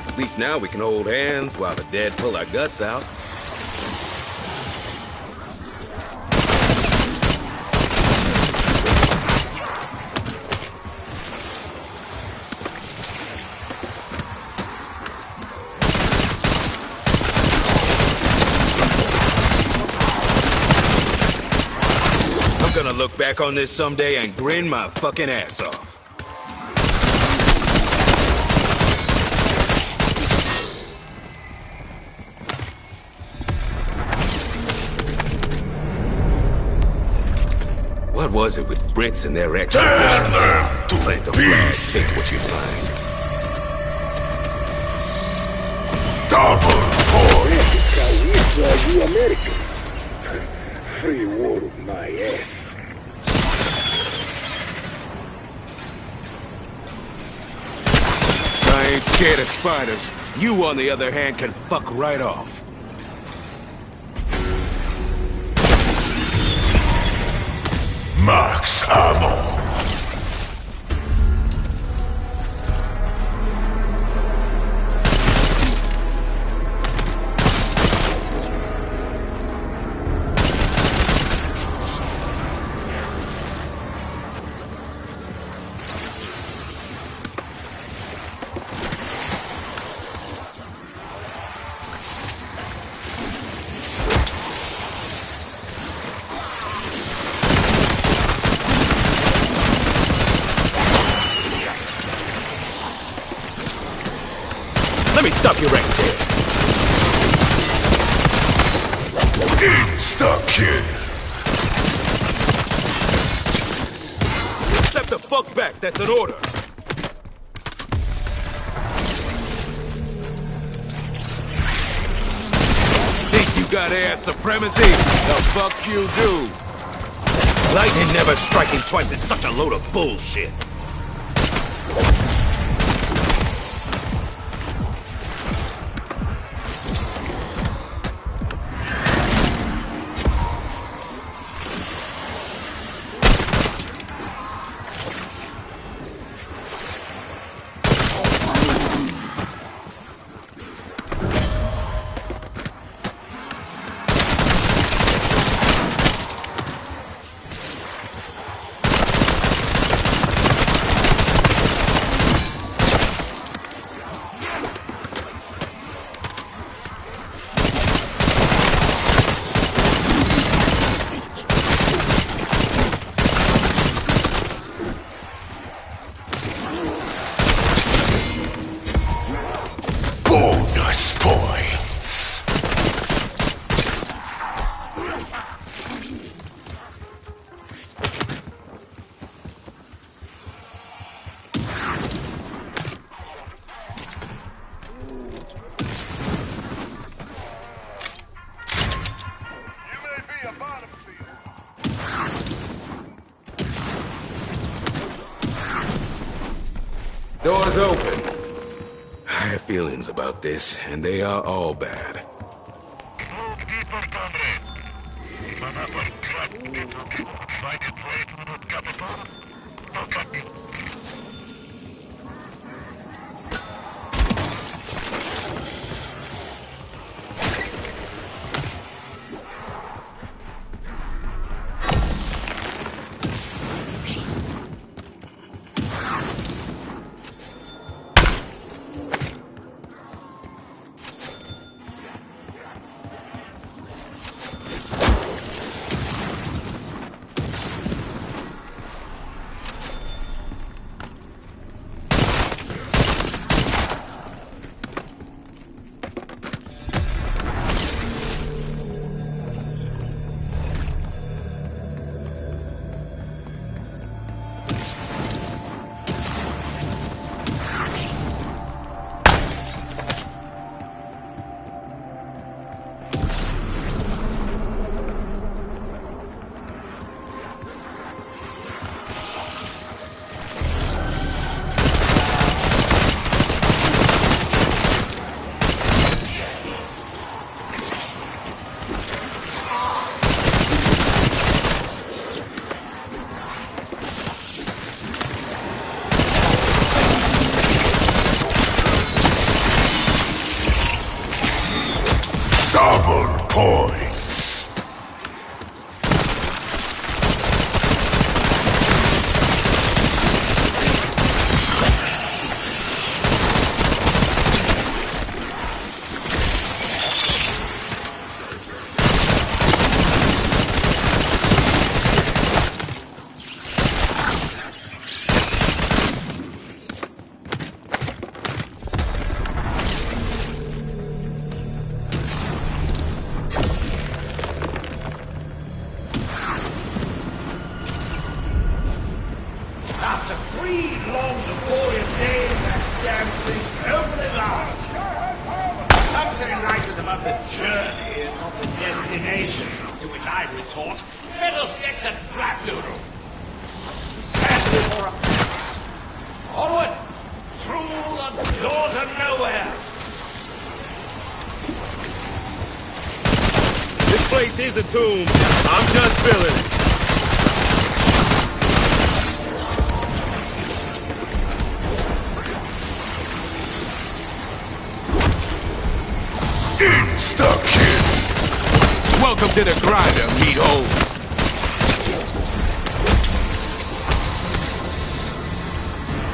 At least now we can hold hands while the dead pull our guts out. I'm gonna look back on this someday and grin my fucking ass off. What was it with Brits and their Turn them to Plant the peace. flaws, take what you find. Double points. You Americans. Free war of my ass. I ain't scared of spiders. You, on the other hand, can fuck right off. Max ammo. Let me stop you right there. Insta-kill. Step the fuck back, that's an order. Think you got air supremacy? The fuck you do. Lightning never striking twice is such a load of bullshit. Door's open. I have feelings about this, and they are all bad. Double points. After 3 long, laborious days, that damn thing's open at last. Some say life is about the journey and not the destination, to which I retort, fiddlesticks and flapdoodle. Stand before a palace. Onward, through the door to nowhere. This place is a tomb. I'm just feeling it. Insta-kill! Welcome to the grinder, meathole.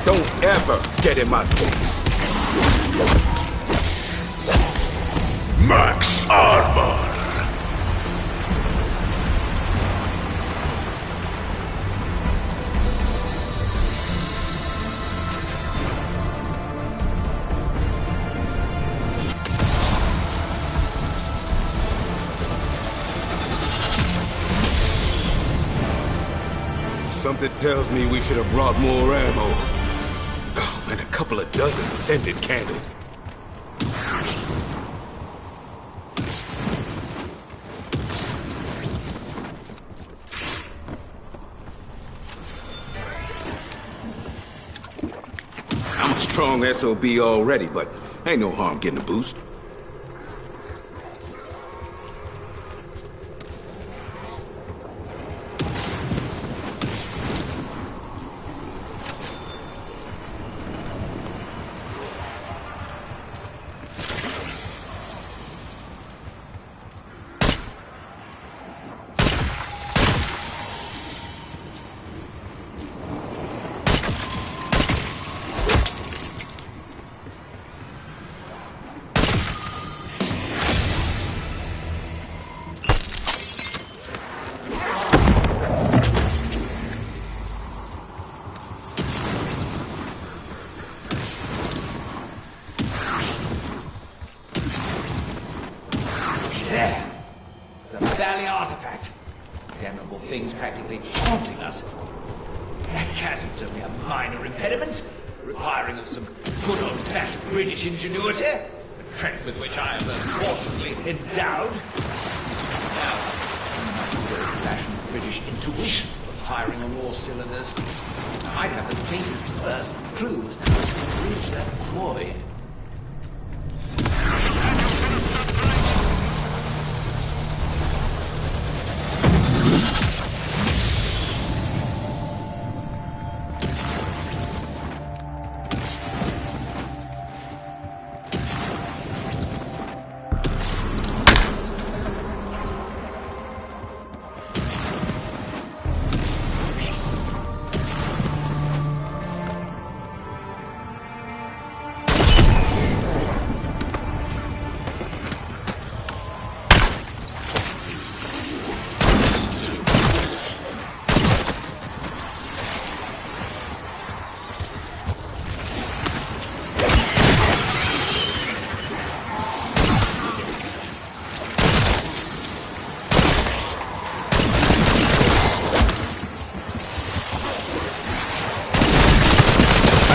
Don't ever get in my face. Max armor! Something tells me we should have brought more ammo. Oh, and a couple of dozen scented candles. strong SOB already, but ain't no harm getting a boost. There. It's the Valley artifact. Damnable thing's practically haunting us. That chasm's only a minor impediment, requiring of some good old-fashioned British ingenuity, a trait with which I am unfortunately endowed. Now, good old-fashioned British intuition for firing on all cylinders. I have the faintest first clues to how to bridge that void.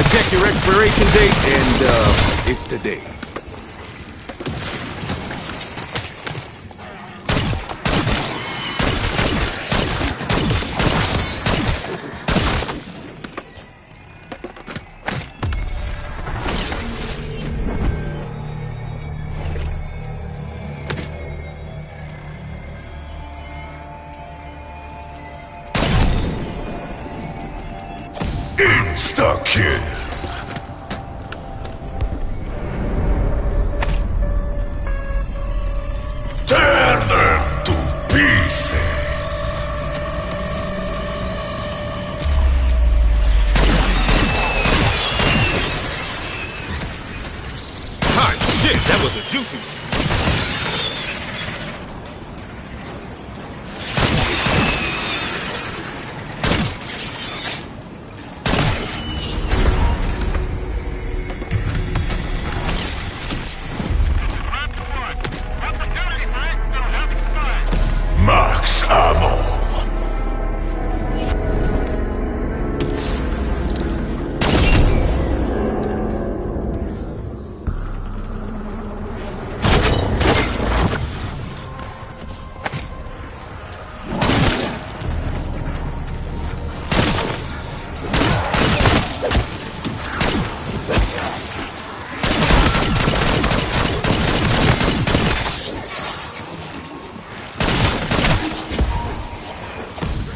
Check your expiration date, and, it's today. Insta-kill. Tear them to pieces! Hot shit, that was a juicy one. Max ammo.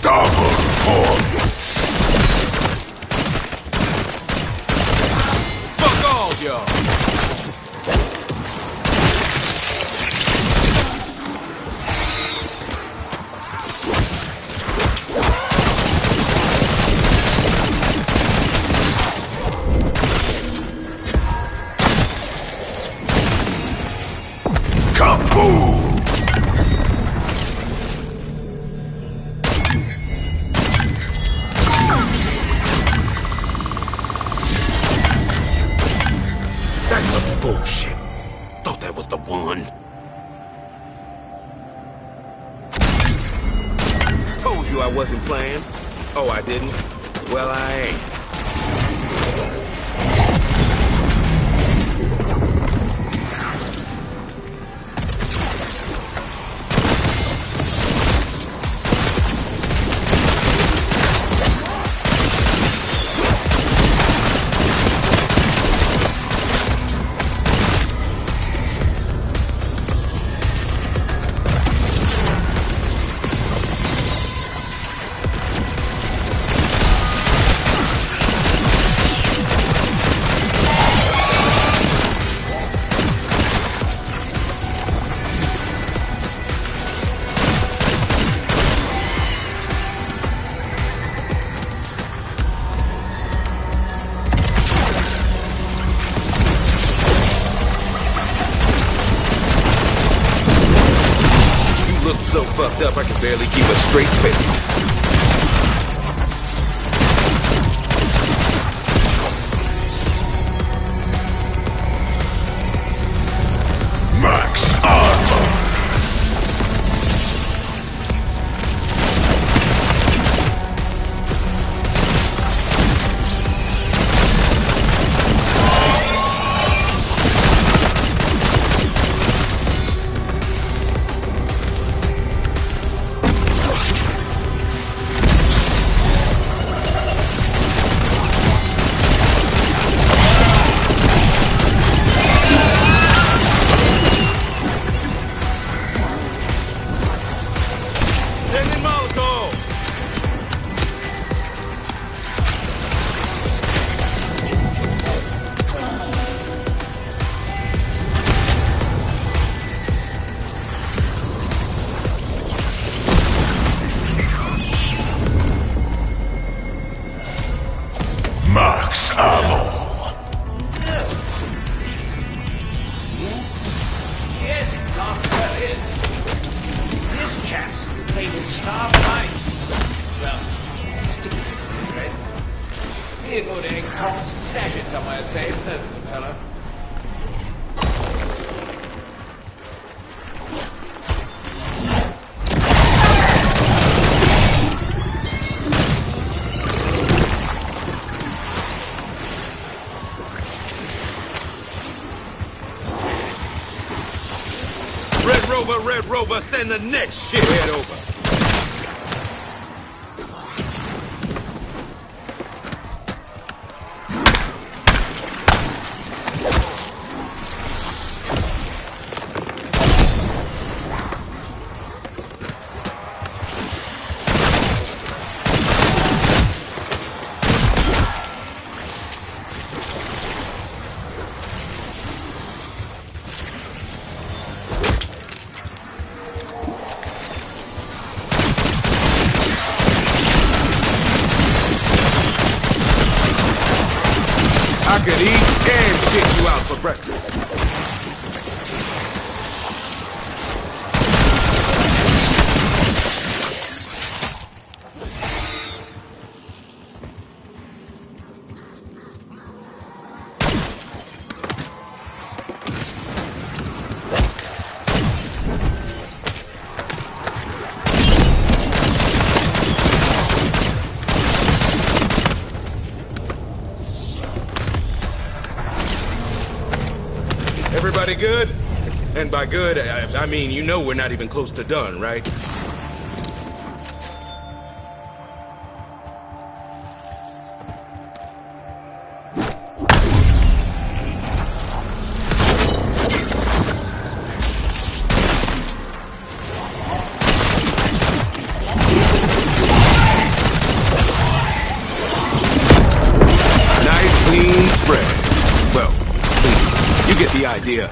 Double points. Fuck all y'all. Kaboom! That's some bullshit. Thought that was the one. Told you I wasn't playing. Oh, I didn't? Well, I ain't. fucked up I can barely keep a straight face. Max armor! Max ammo. Yes, it can't well is. This chap's played with star pipes. Well, stick it to me, right? Be a good egg, Cox. Stash it somewhere safe, little fellow. Red Rover, send the next shithead over. I could eat and shit you out for breakfast. Everybody good? And by good, I mean, you know we're not even close to done, right? Nice, clean spread. Well, you get the idea.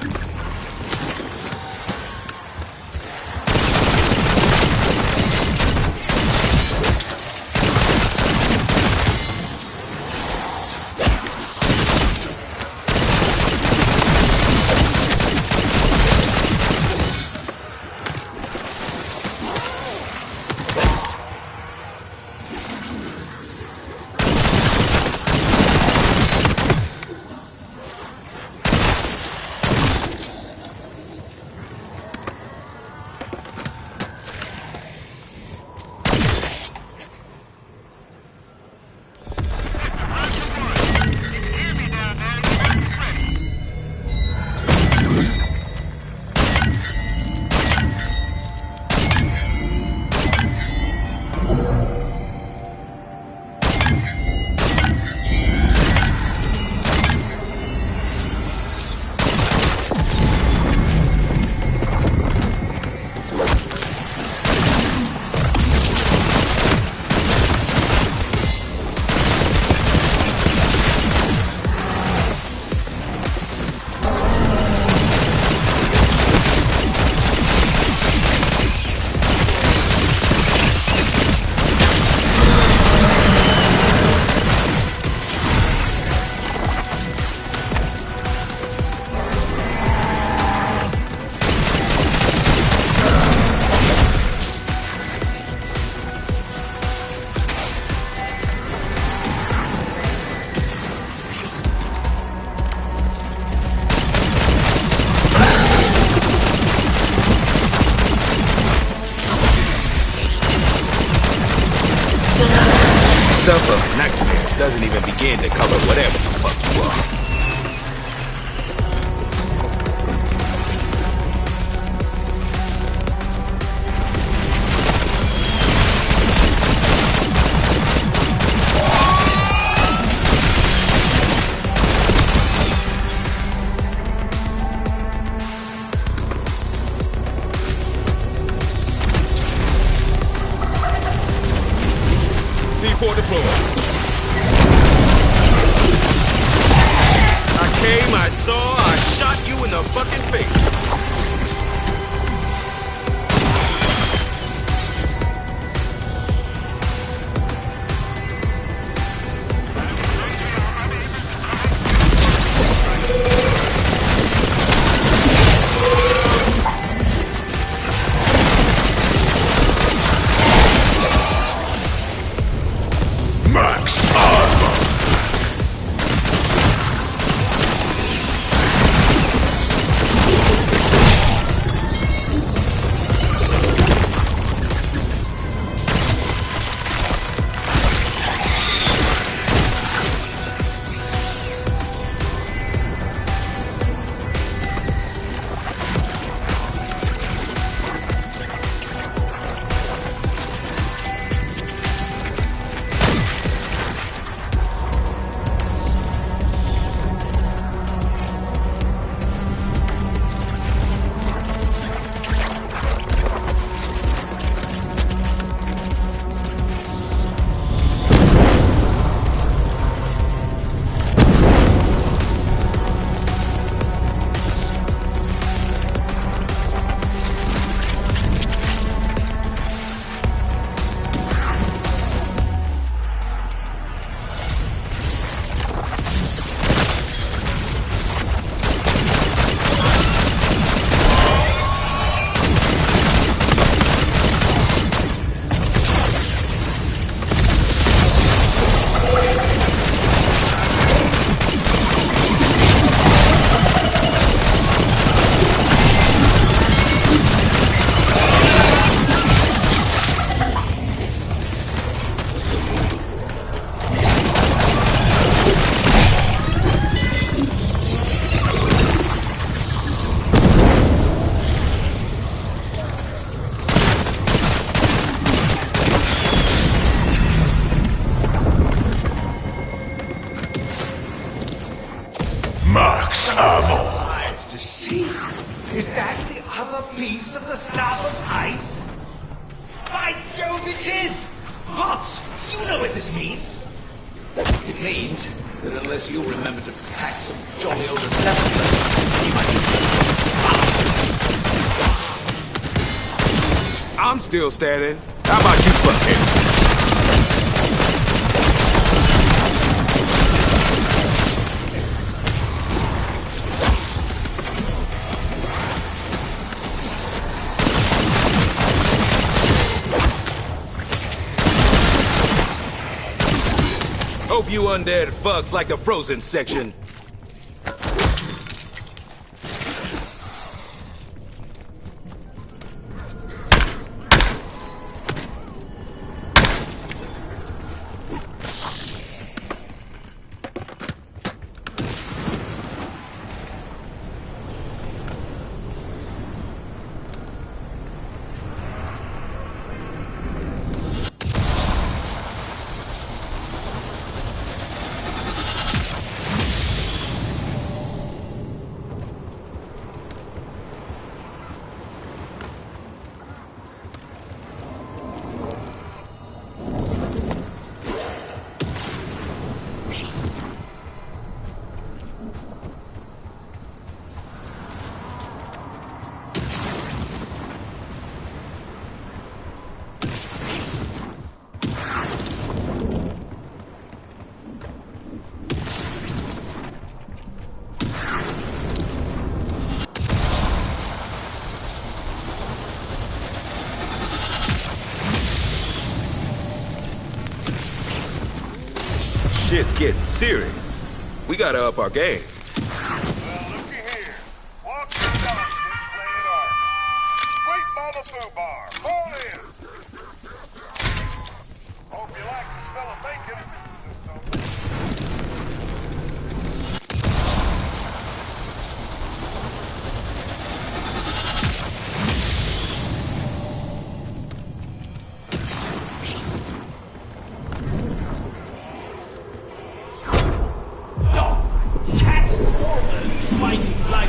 stuff of nightmares doesn't even begin to cover whatever the fuck you are. C4 deployed. I came, I saw, I shot you in the fucking face. Is that the other piece of the slab of ice? By Jove, it is! Morts, you know what this means? It means that unless you remember to pack some jolly old assembly, you might be I'm still standing. How about you fuckhead? Hope you undead fucks like the frozen section. Shit's getting serious. We gotta up our game. Well, looky here. Walk your dogs and play it hard. Sweet Mama Foo Bar. Fall in. Hope you like the smell of bacon.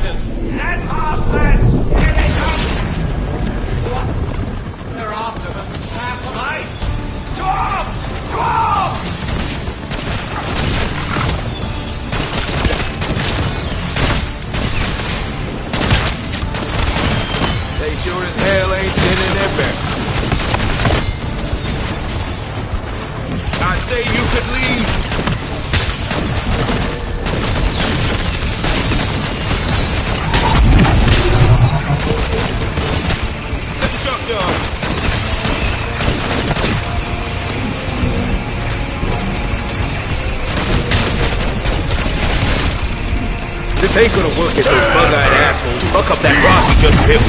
fighters! Stand fast, lads! Here they come! What? They're after us. Half of ice! To arms! To arms! They sure as hell ain't sending their best. I say you could leave. Set the truck down. This ain't gonna work if those bug-eyed assholes fuck up that rock we just built.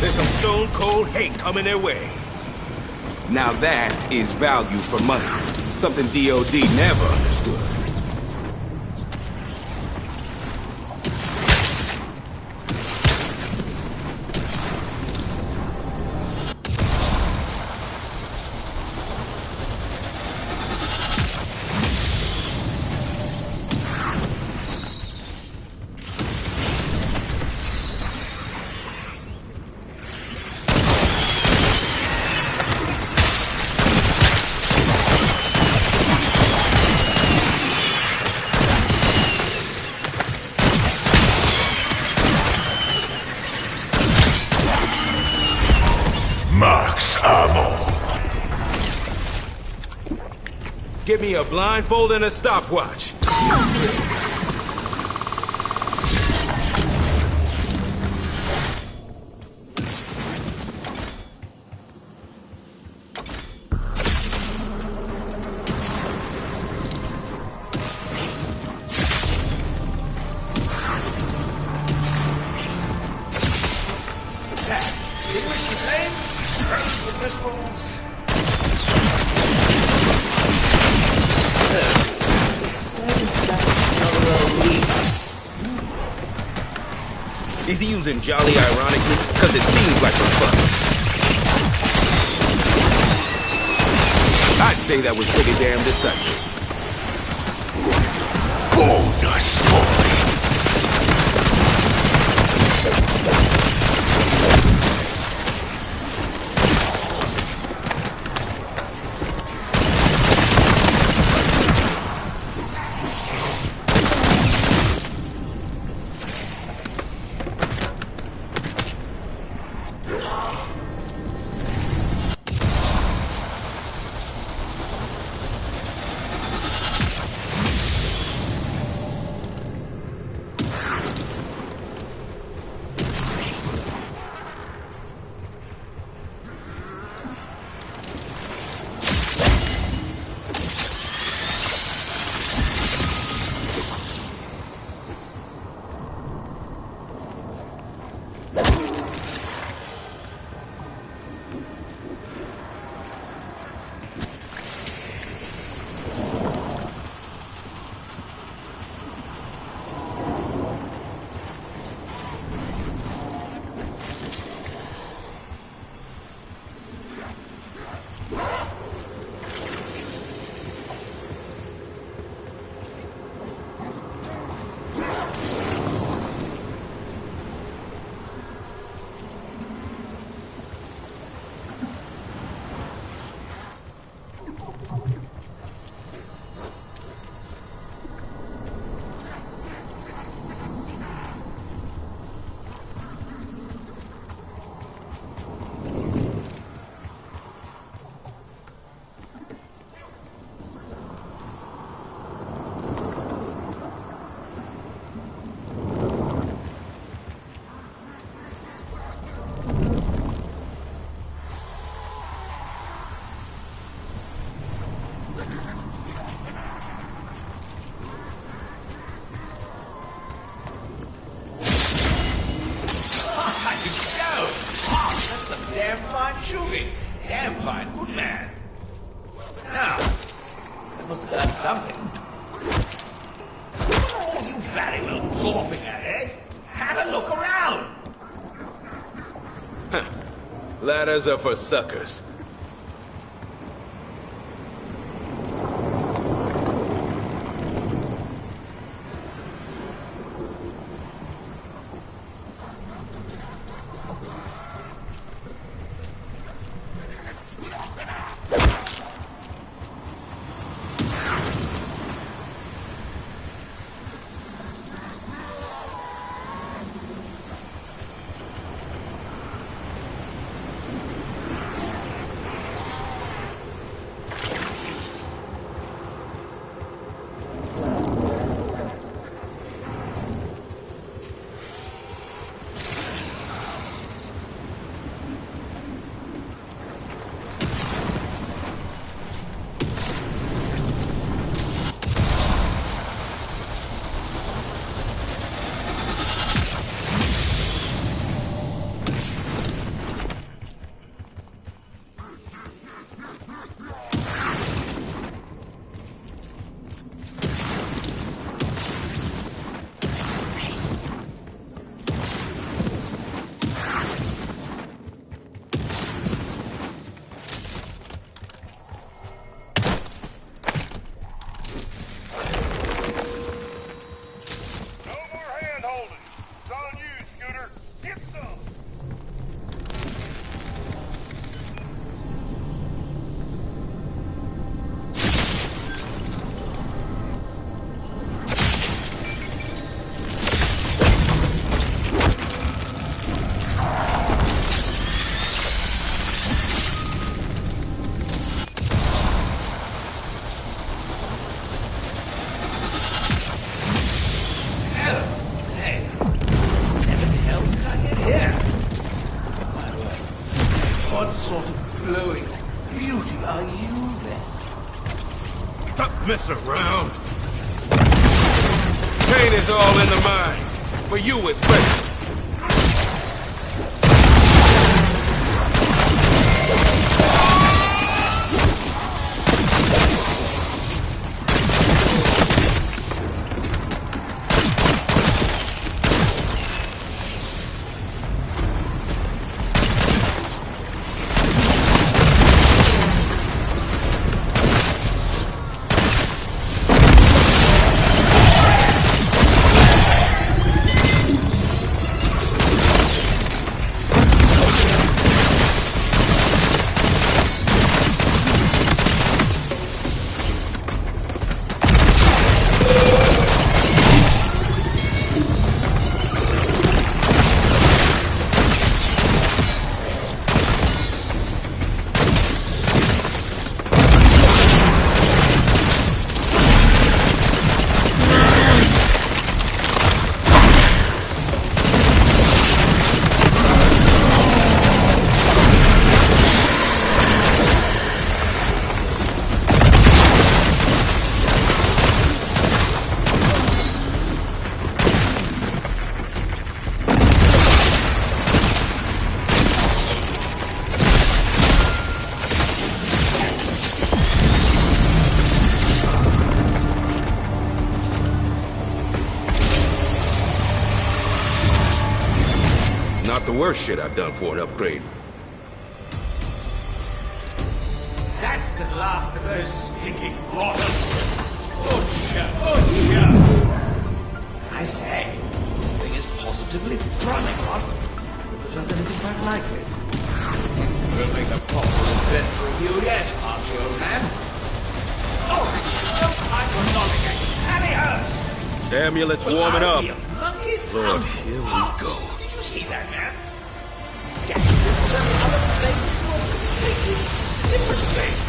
There's some stone cold hate coming their way. Now that is value for money. Something DOD never understood. Give me a blindfold and a stopwatch. Is he using jolly ironically? Because it seems like for fun. I'd say that was pretty damn decisive. Bonus points! Shooting. Damn fine. Good man. Now, I must have done something. Oh, you bloody little gawping ahead. Have a look around. Huh. Ladders are for suckers. What sort of glowing beauty are you then? Stop messing around. Pain is all in the mind. For you especially. Not the worst shit I've done for an upgrade. That's the last of those stinking rotters. Butcher! I say, this thing is positively thrumming on. But I don't think quite like it. We'll make a proper event review yet, aren't you, old man? Oh, no time for lollygagging. Tally-ho! The amulet's warming up. Lord, here we go. Did you see that, man? Gangsters and other places were completely different things.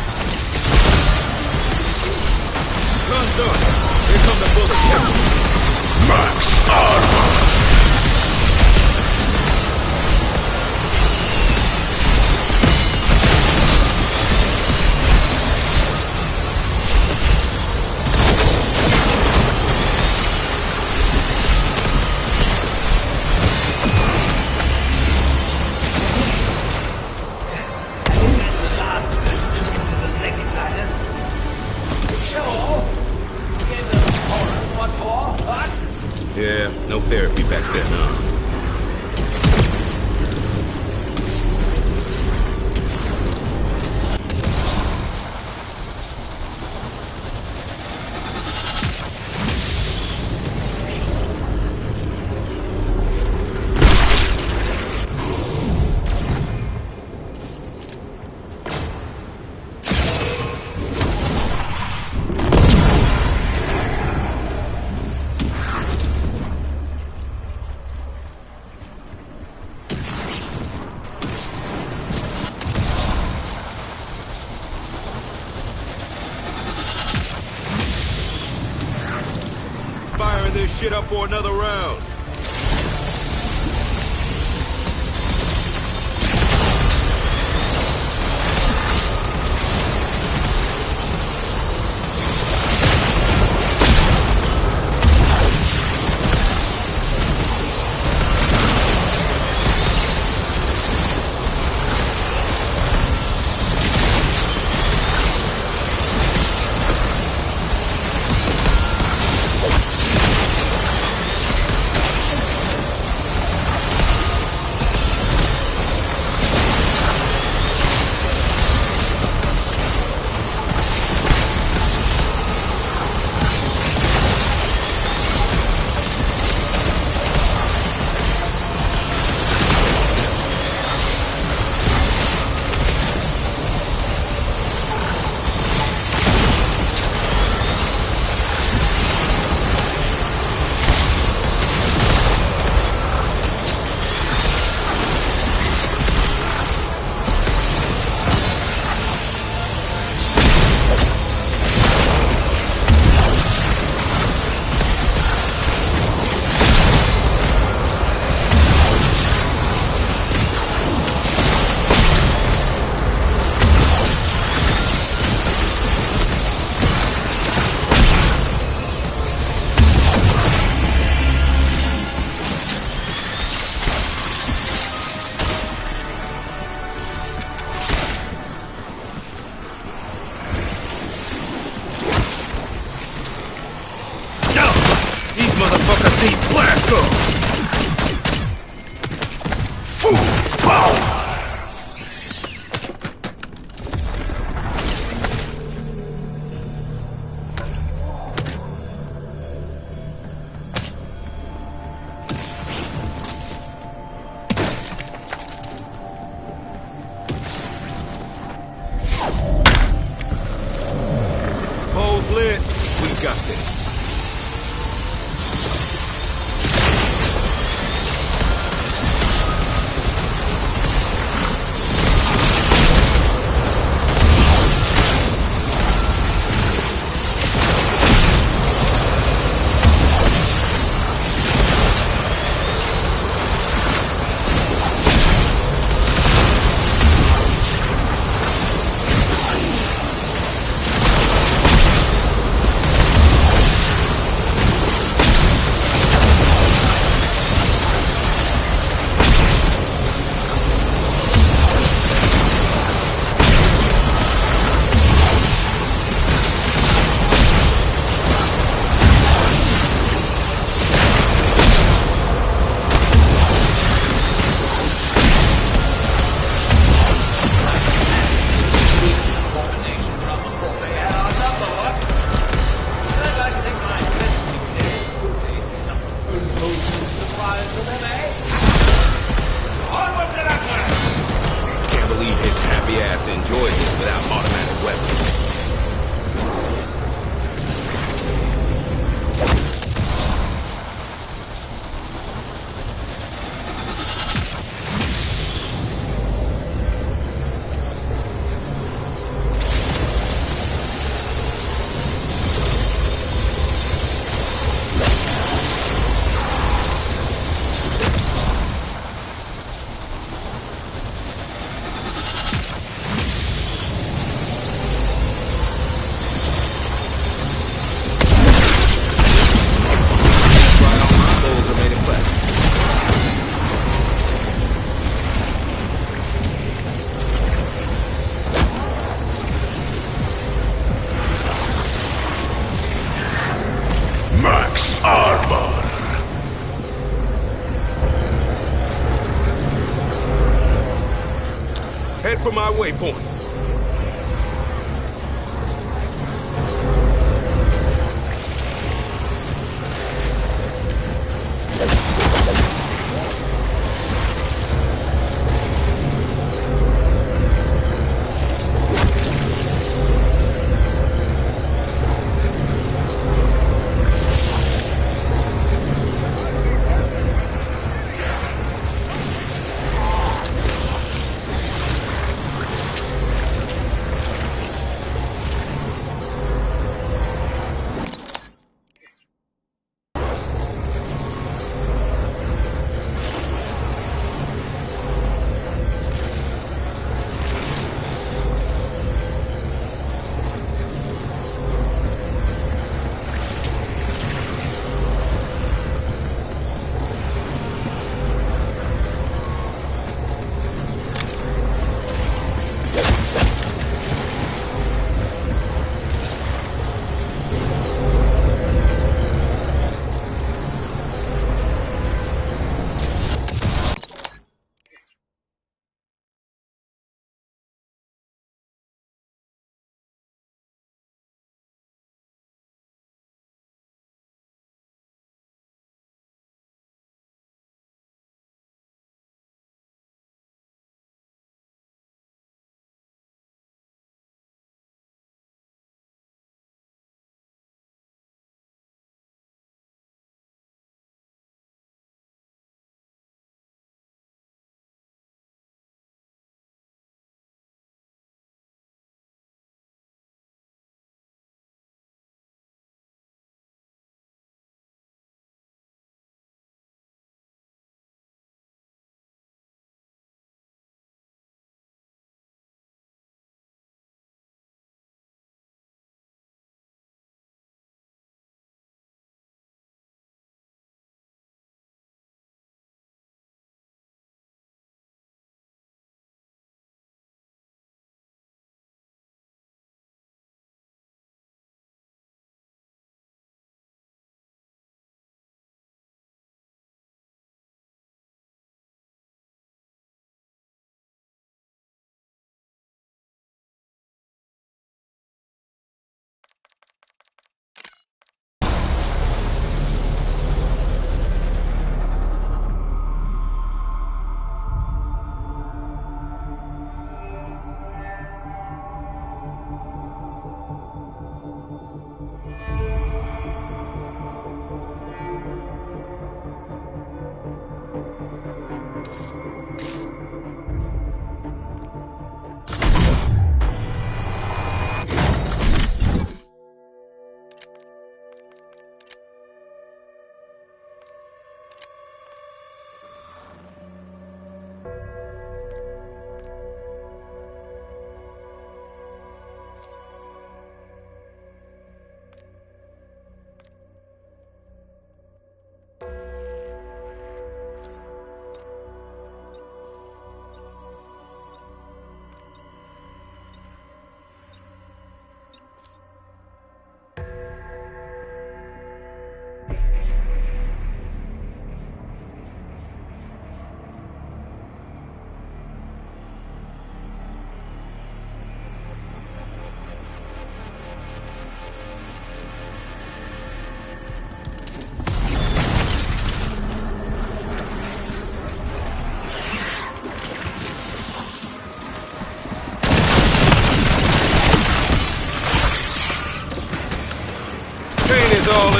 Guns up! Here come the bullets. Max armor! Yeah, no therapy. shit up for another round. Motherfuckers need Blasco! Fool! Power! Holes lit. We got this. Head for my waypoint.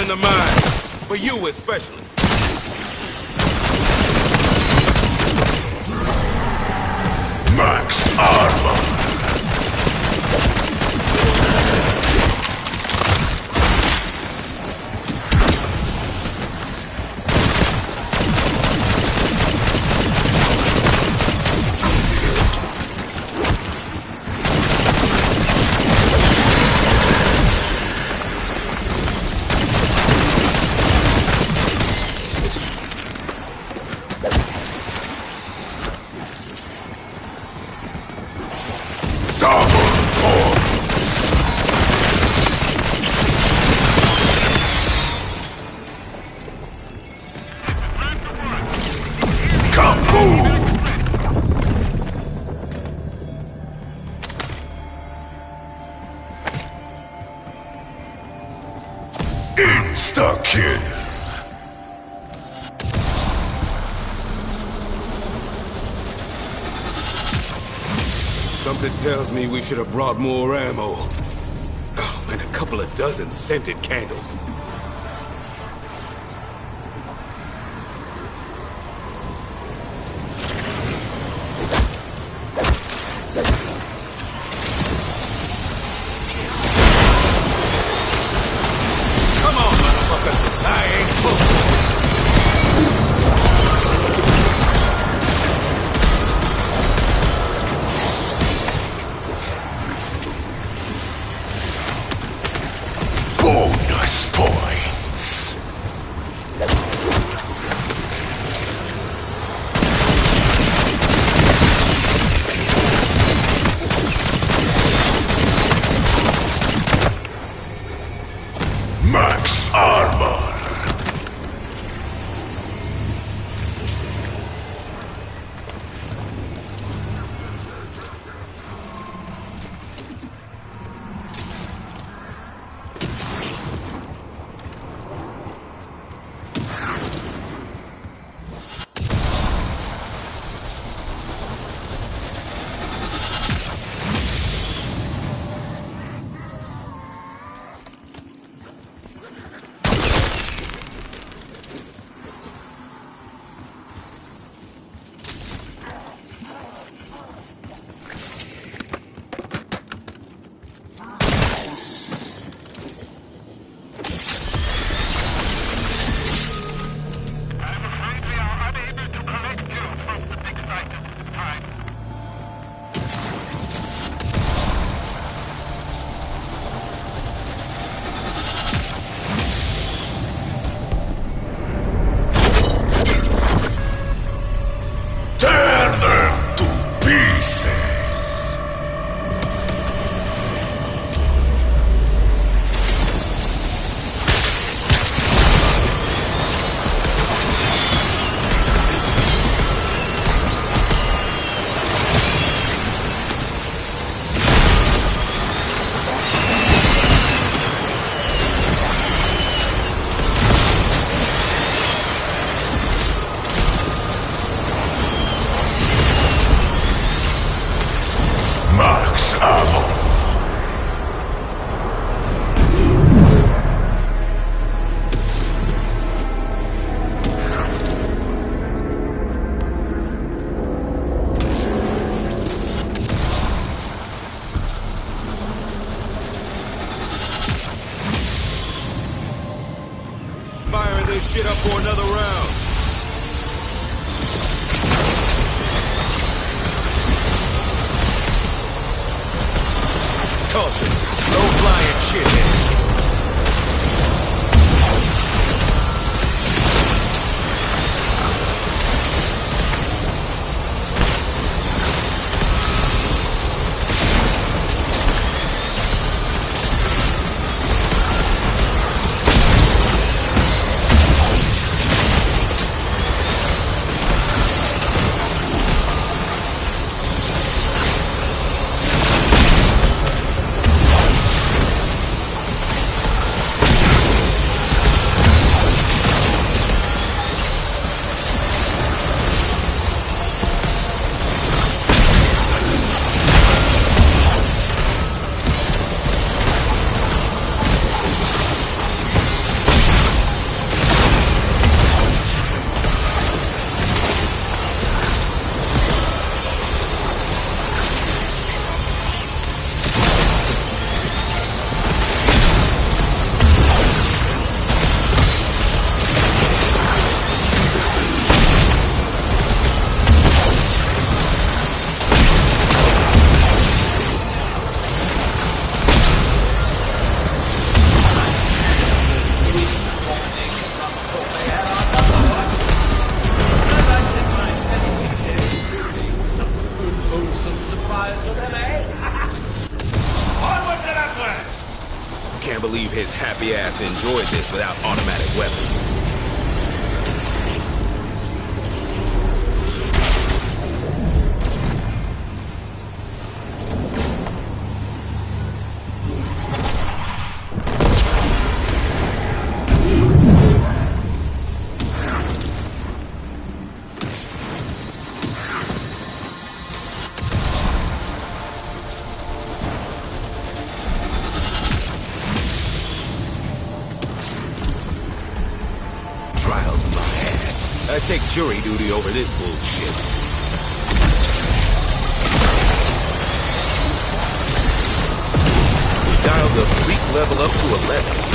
the mine. For you especially. Max armor. Insta-kill. Something tells me we should have brought more ammo. Oh, and a couple of dozen scented candles. Come on, motherfuckers! I ain't supposed Bonus points. Max armor. Tear them to pieces. Max ammo. firing this shit up for another round. Caution, no flying shit. his happy ass enjoyed this without automatic weapons. I take jury duty over this bullshit. Dial the freak level up to 11.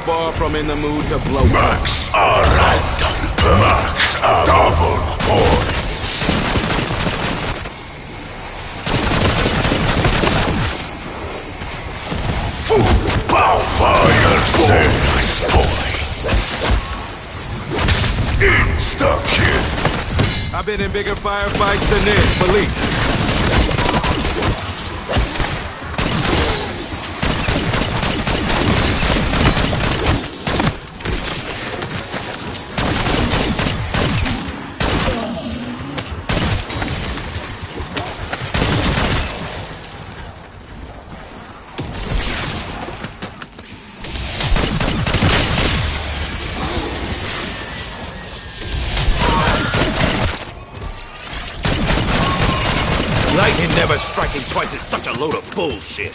Far from in the mood to blow Max are random. Max are double points. Full power fire bonus points. Insta-kill. I've been in bigger firefights than this, believe me. Lightning never striking twice is such a load of bullshit.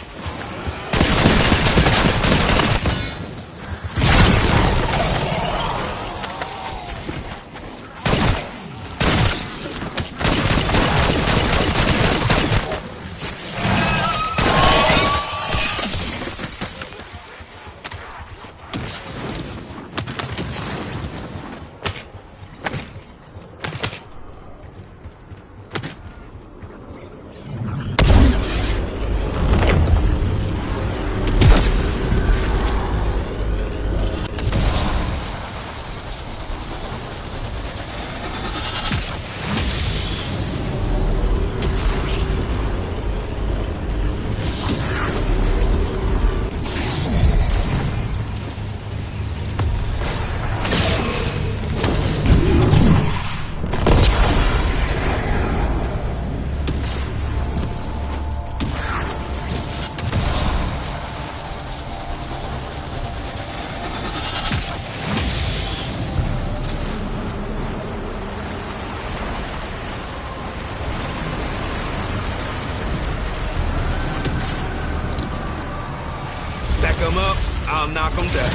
Stack them up, I'll knock them down.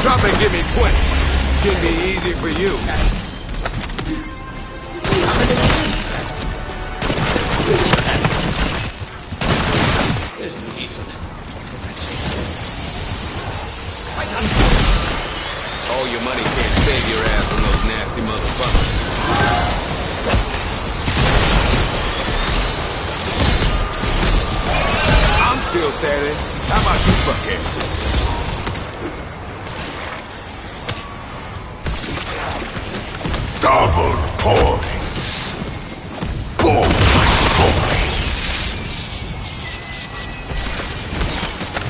Drop and give me 20. Can be easy for you. All your money can't save your ass from those nasty motherfuckers. I'm still standing. How about you, fuckhead? Double points. Bonus points.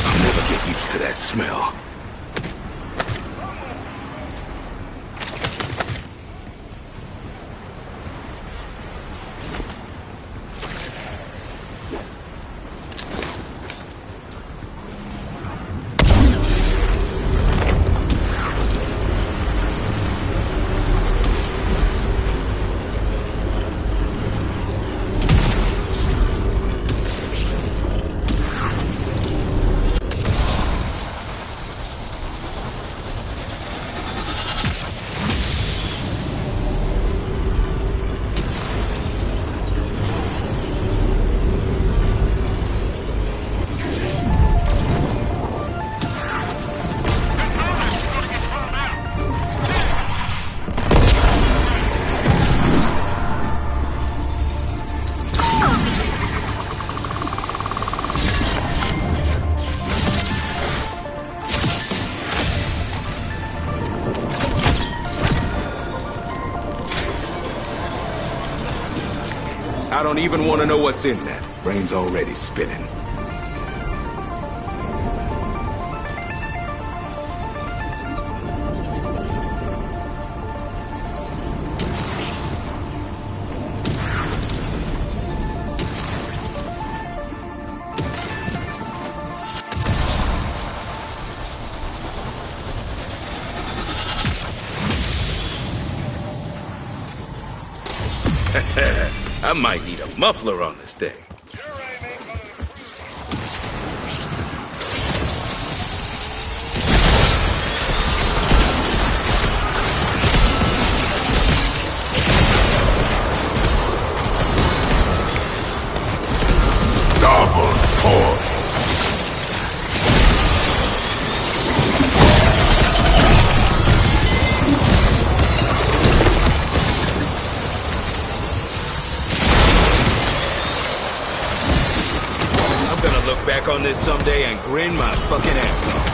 I'll never get used to that smell. I don't even want to know what's in that. Brain's already spinning. I might need a muffler on this thing. Double points. Back on this someday and grin my fucking ass off.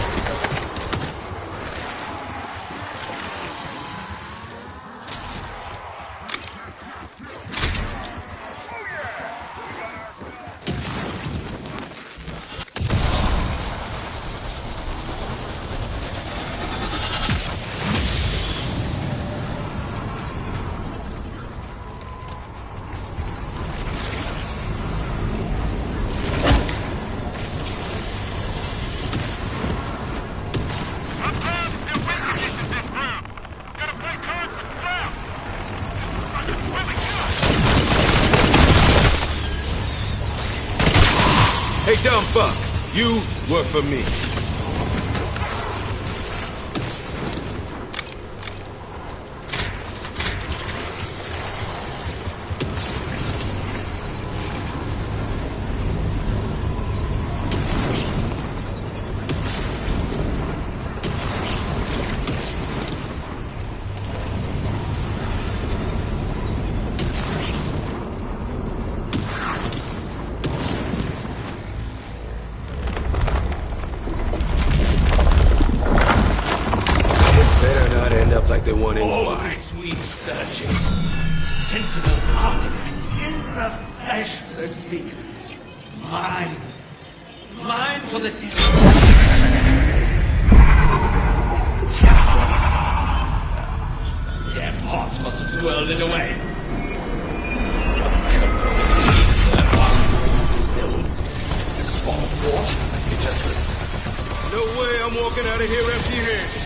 Hey, dumb fuck, you work for me. Like the one in Why? Sweet searching. Sensible artifact in the flesh, so to speak. Mine. Mine for the damn Morts must have squirreled it away. Still, spawn water. No way I'm walking out of here empty-handed.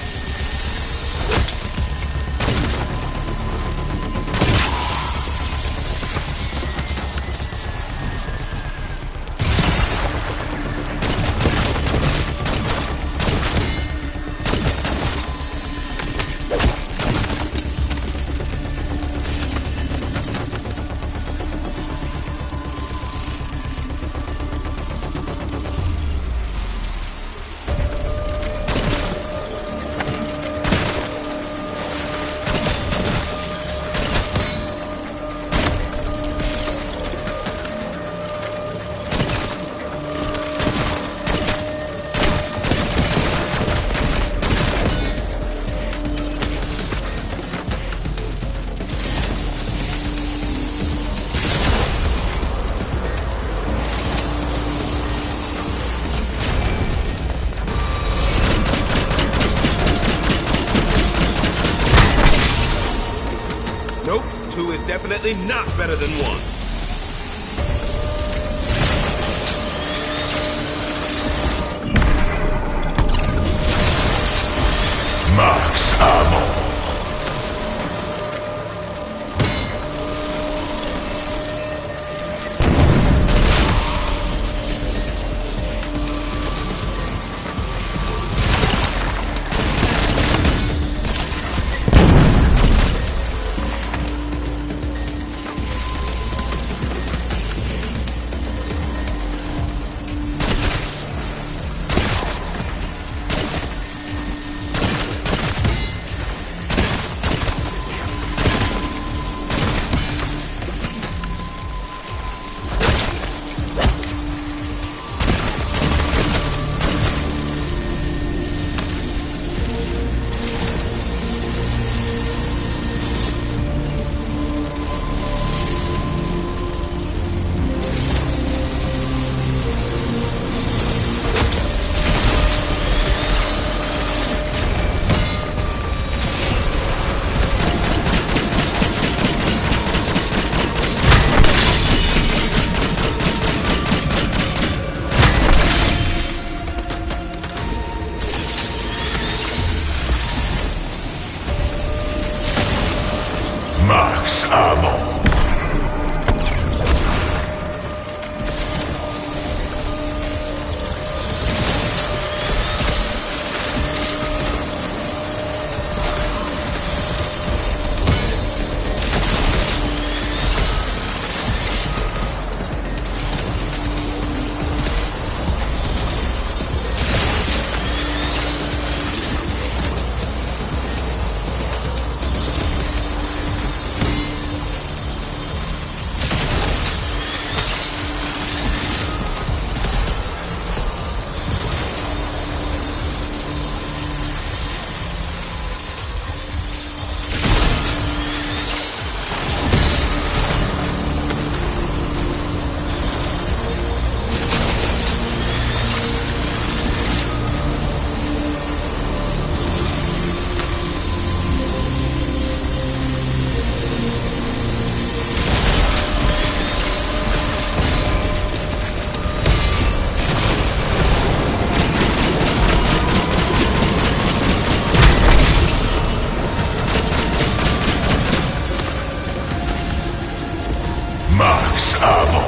two is definitely not better than one. Max ammo. Max ammo. Max ammo.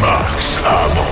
Max ammo.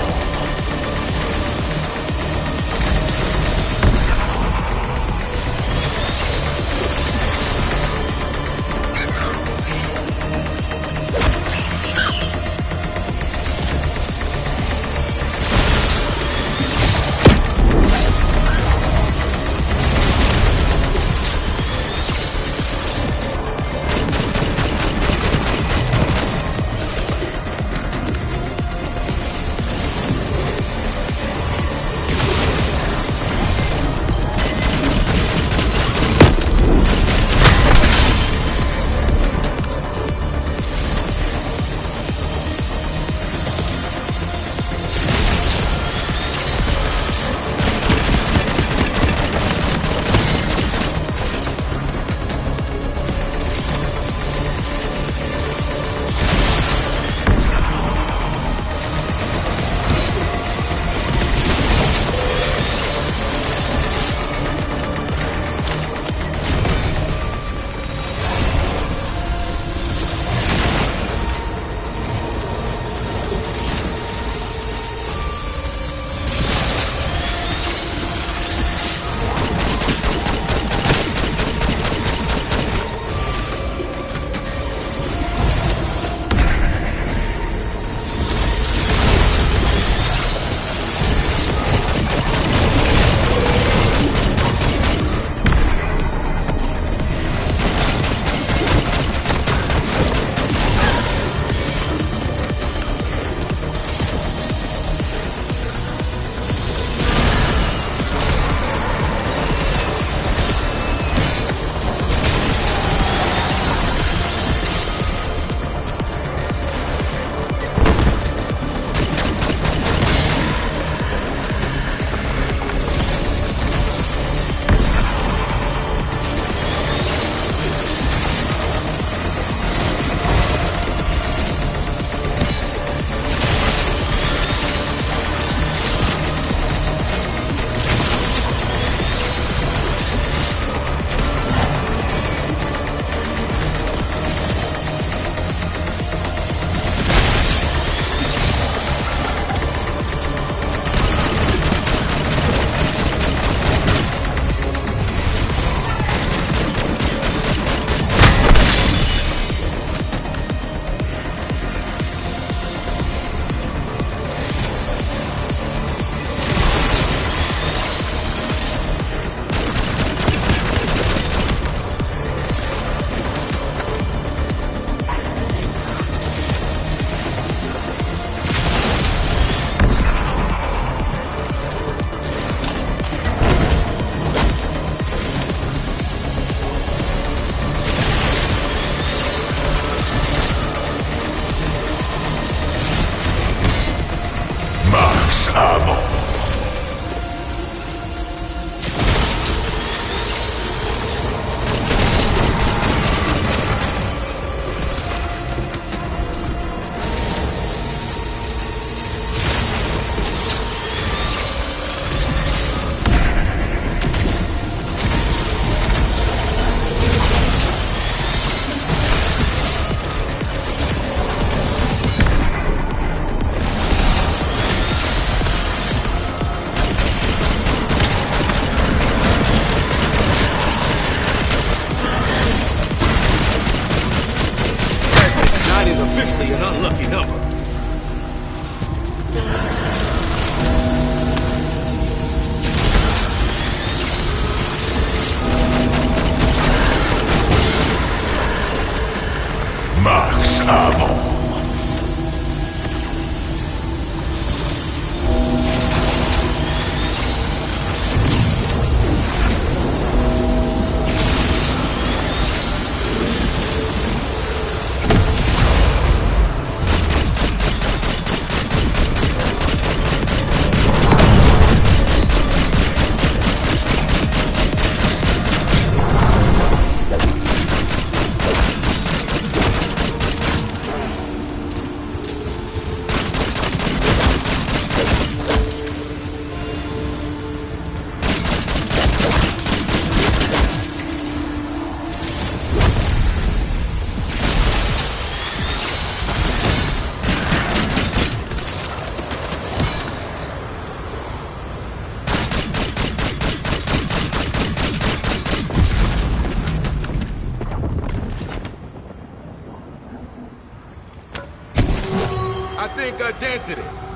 a dent in it.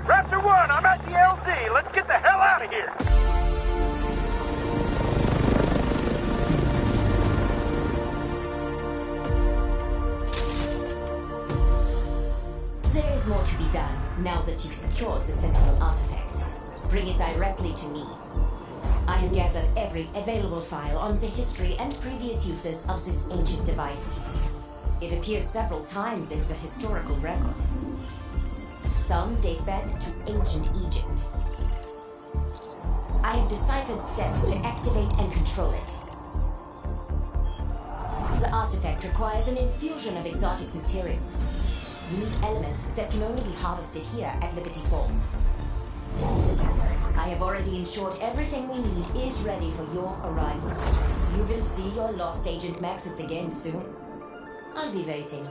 Raptor 1, I'm at the LZ. Let's get the hell out of here. There is more to be done now that you've secured the Sentinel artifact. Bring it directly to me. I have gathered every available file on the history and previous uses of this ancient device. It appears several times in the historical record. Some date back to ancient Egypt. I have deciphered steps to activate and control it. The artifact requires an infusion of exotic materials. Unique elements that can only be harvested here at Liberty Falls. I have already ensured everything we need is ready for your arrival. You will see your lost agent Maxis again soon. I'll be waiting.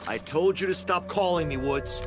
I told you to stop calling me, Woods.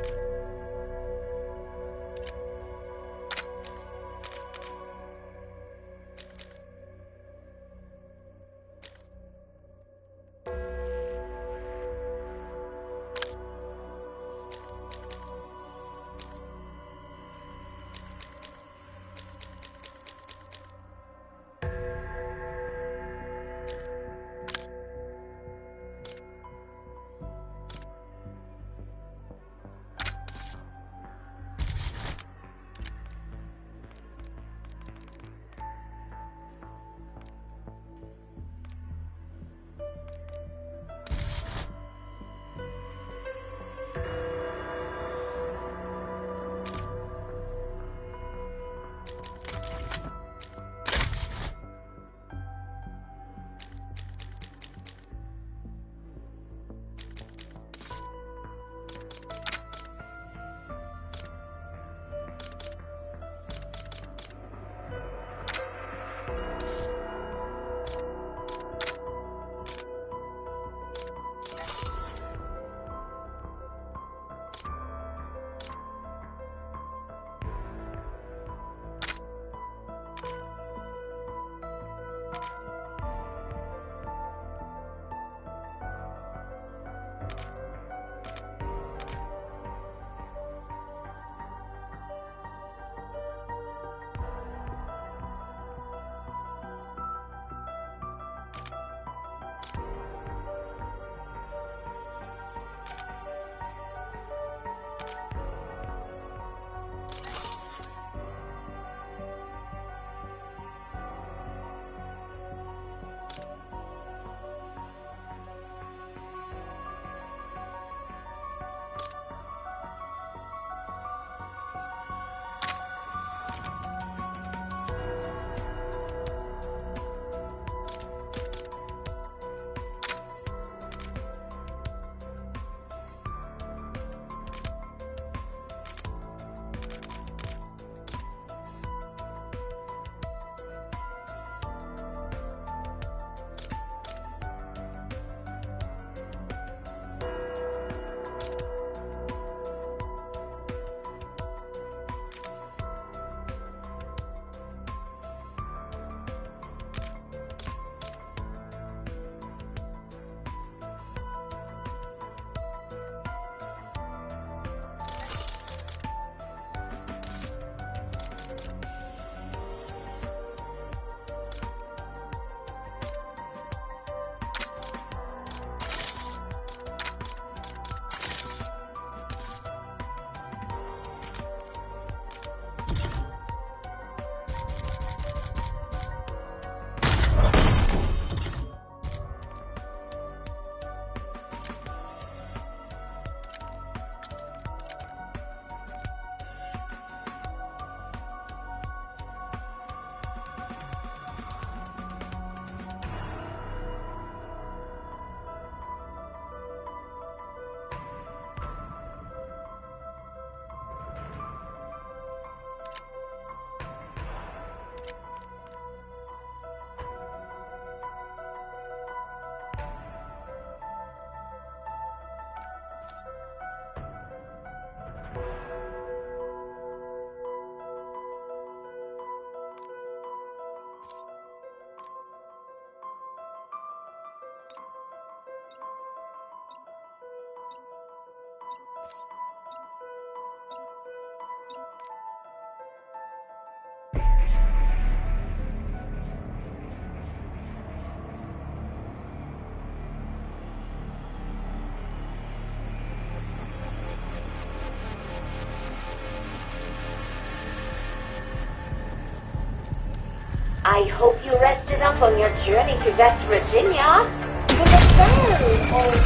I hope you rested up on your journey to West Virginia. To the fair, or to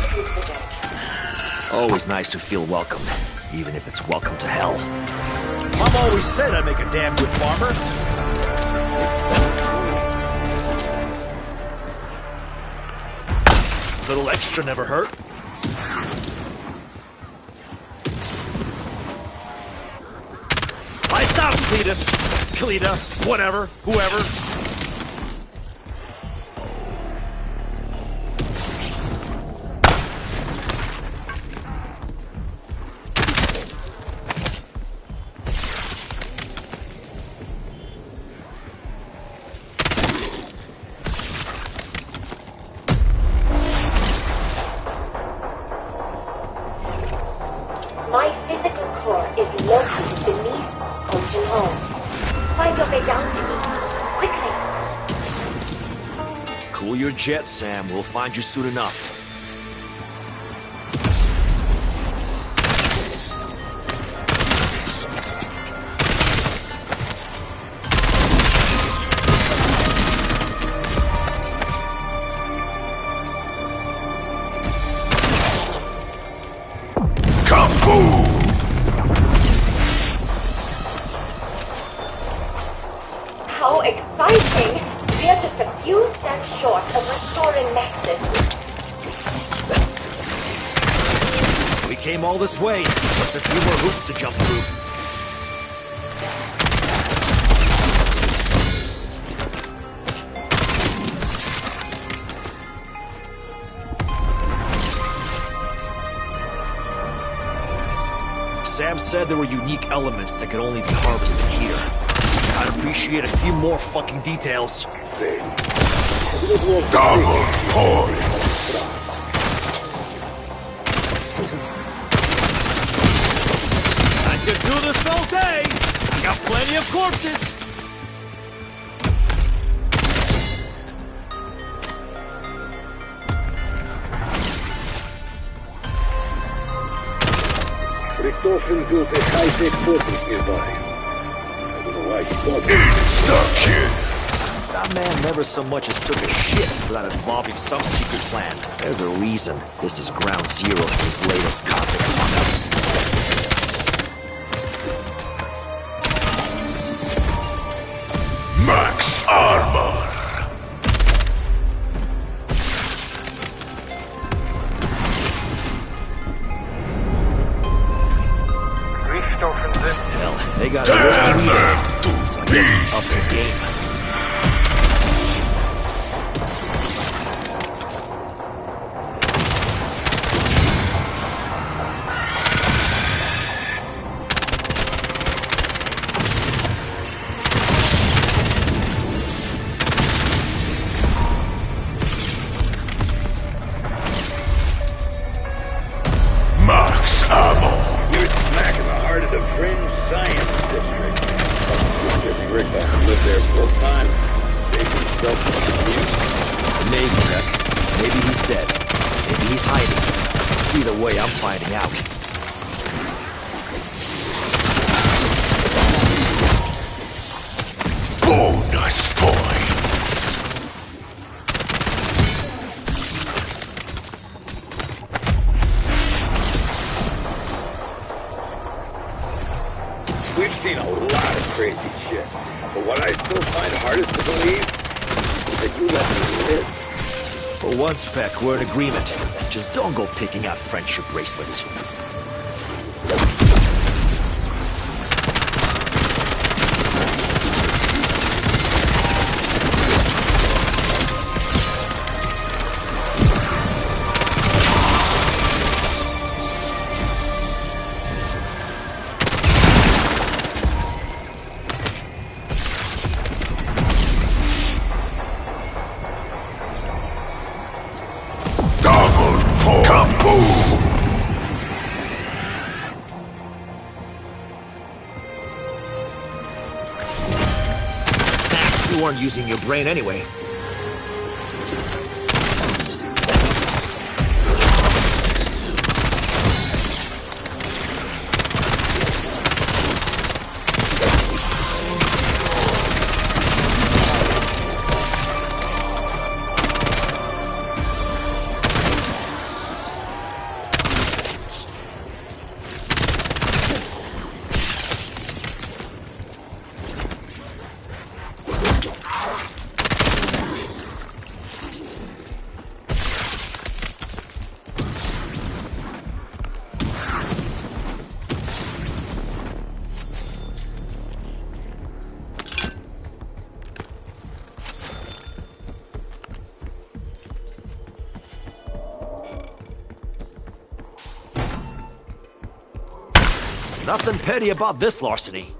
Citadelle. Always nice to feel welcome, even if it's welcome to hell. Mom always said I'd make a damn good farmer. Little extra never hurt. Lights out, Cletus. Cleta, whatever, whoever. My physical core is located beneath Compton Hall. Find your way down to me. Quickly! Cool your jet, Sam. We'll find you soon enough. How exciting! We are just a few steps short of restoring Nexus. We came all this way. Just a few more hoops to jump through. Sam said there were unique elements that could only be harvested here. I'd appreciate a few more fucking details. Double points. I could do this all day. I got plenty of corpses. Richtofen built a high-tech fortress nearby. I don't know why he thought that. Insta-kill. That man never so much as took a shit without involving some secret plan. There's a reason this is ground zero for his latest cosmic fuck-up. Max armor. Hell, they got a real reason, so I guess it's up to game. Max ammo. You're smack in the heart of the fringe science district. Jesse Rickbach lived there full time. Saved himself from abuse. Maybe, Rep. Maybe he's dead. Maybe he's hiding. Either way, I'm finding out. Bonus points. We've seen a lot of crazy shit. But what I still find hardest to believe is that you let me live. For one, Spec, we're in agreement. Just don't go picking out friendship bracelets. Double points. You weren't using your brain anyway. Nothing petty about this larceny.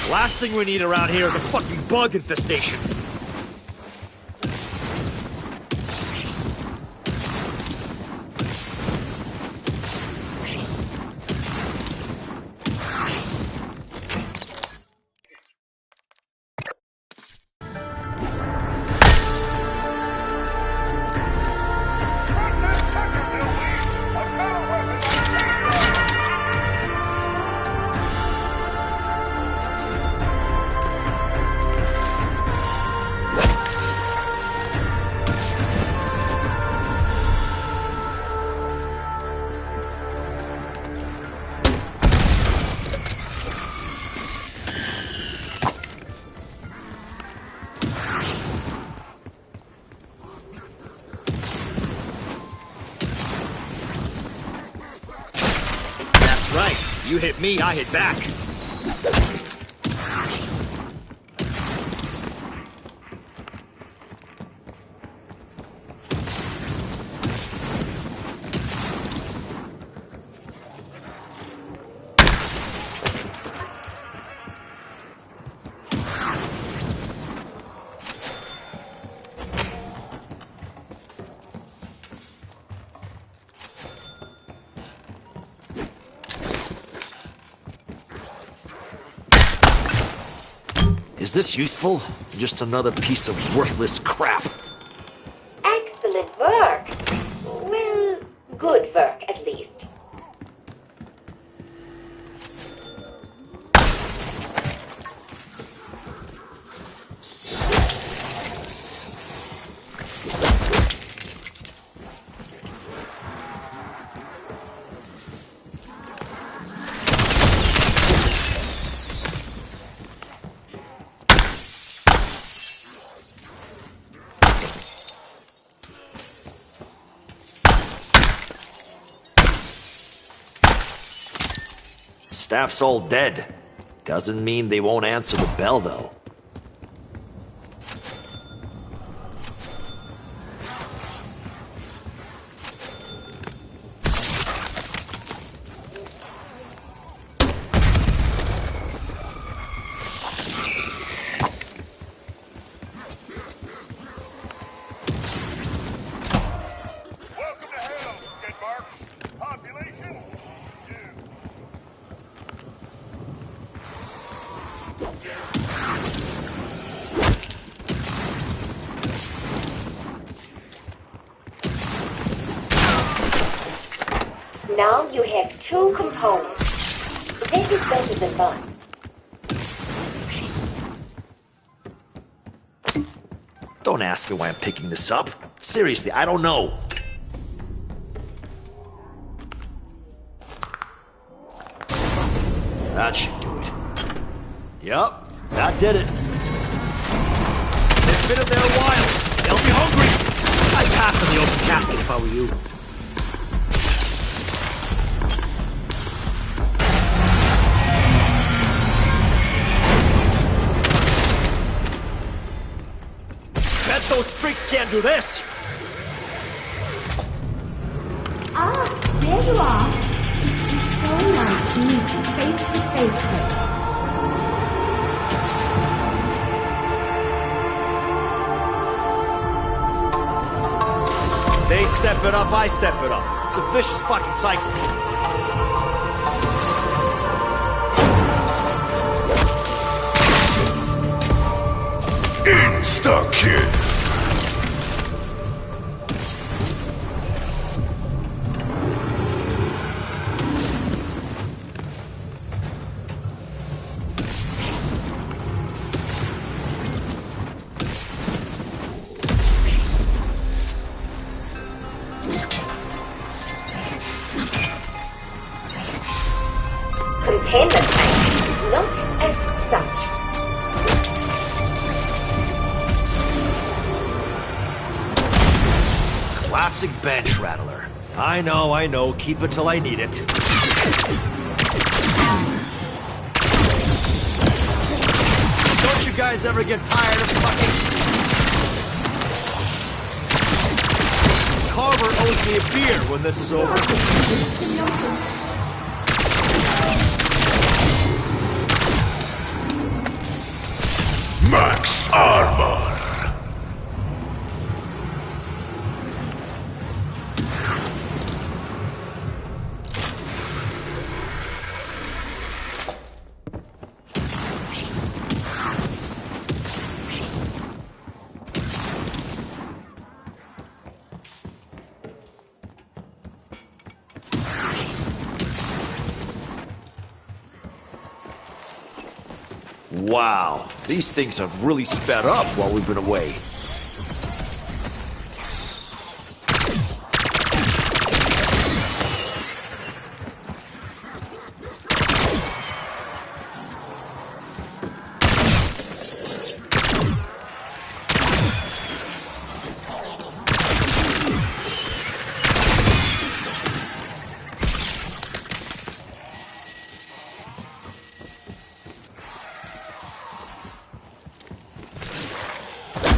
Last thing we need around here is a fucking bug infestation. Right. You hit me, I hit back. Is this useful? Just another piece of worthless crap. Excellent work. Well, good work, at least. Staff's all dead. Doesn't mean they won't answer the bell, though. Now you have two components. This is better than one. Don't ask me why I'm picking this up. Seriously, I don't know. That should do it. Yup, that did it. They've been in there a while. They'll be hungry. I'd pass on the open casket if I were you. Bet those freaks can't do this. Ah, there you are. It's so nice to meet you face to face. They step it up, I step it up. It's a vicious fucking cycle. Insta-kill. Containment tank, not as such. Classic bench rattler. I know. Keep it till I need it. Don't you guys ever get tired of sucking? Carver owes me a beer when this is over. Max armor. Wow, these things have really sped up while we've been away.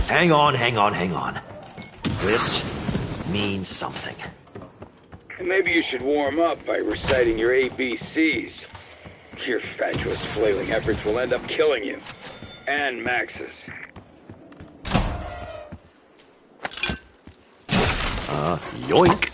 Hang on. This means something. Maybe you should warm up by reciting your ABCs. Your fatuous flailing efforts will end up killing you. And Max's. Yoink.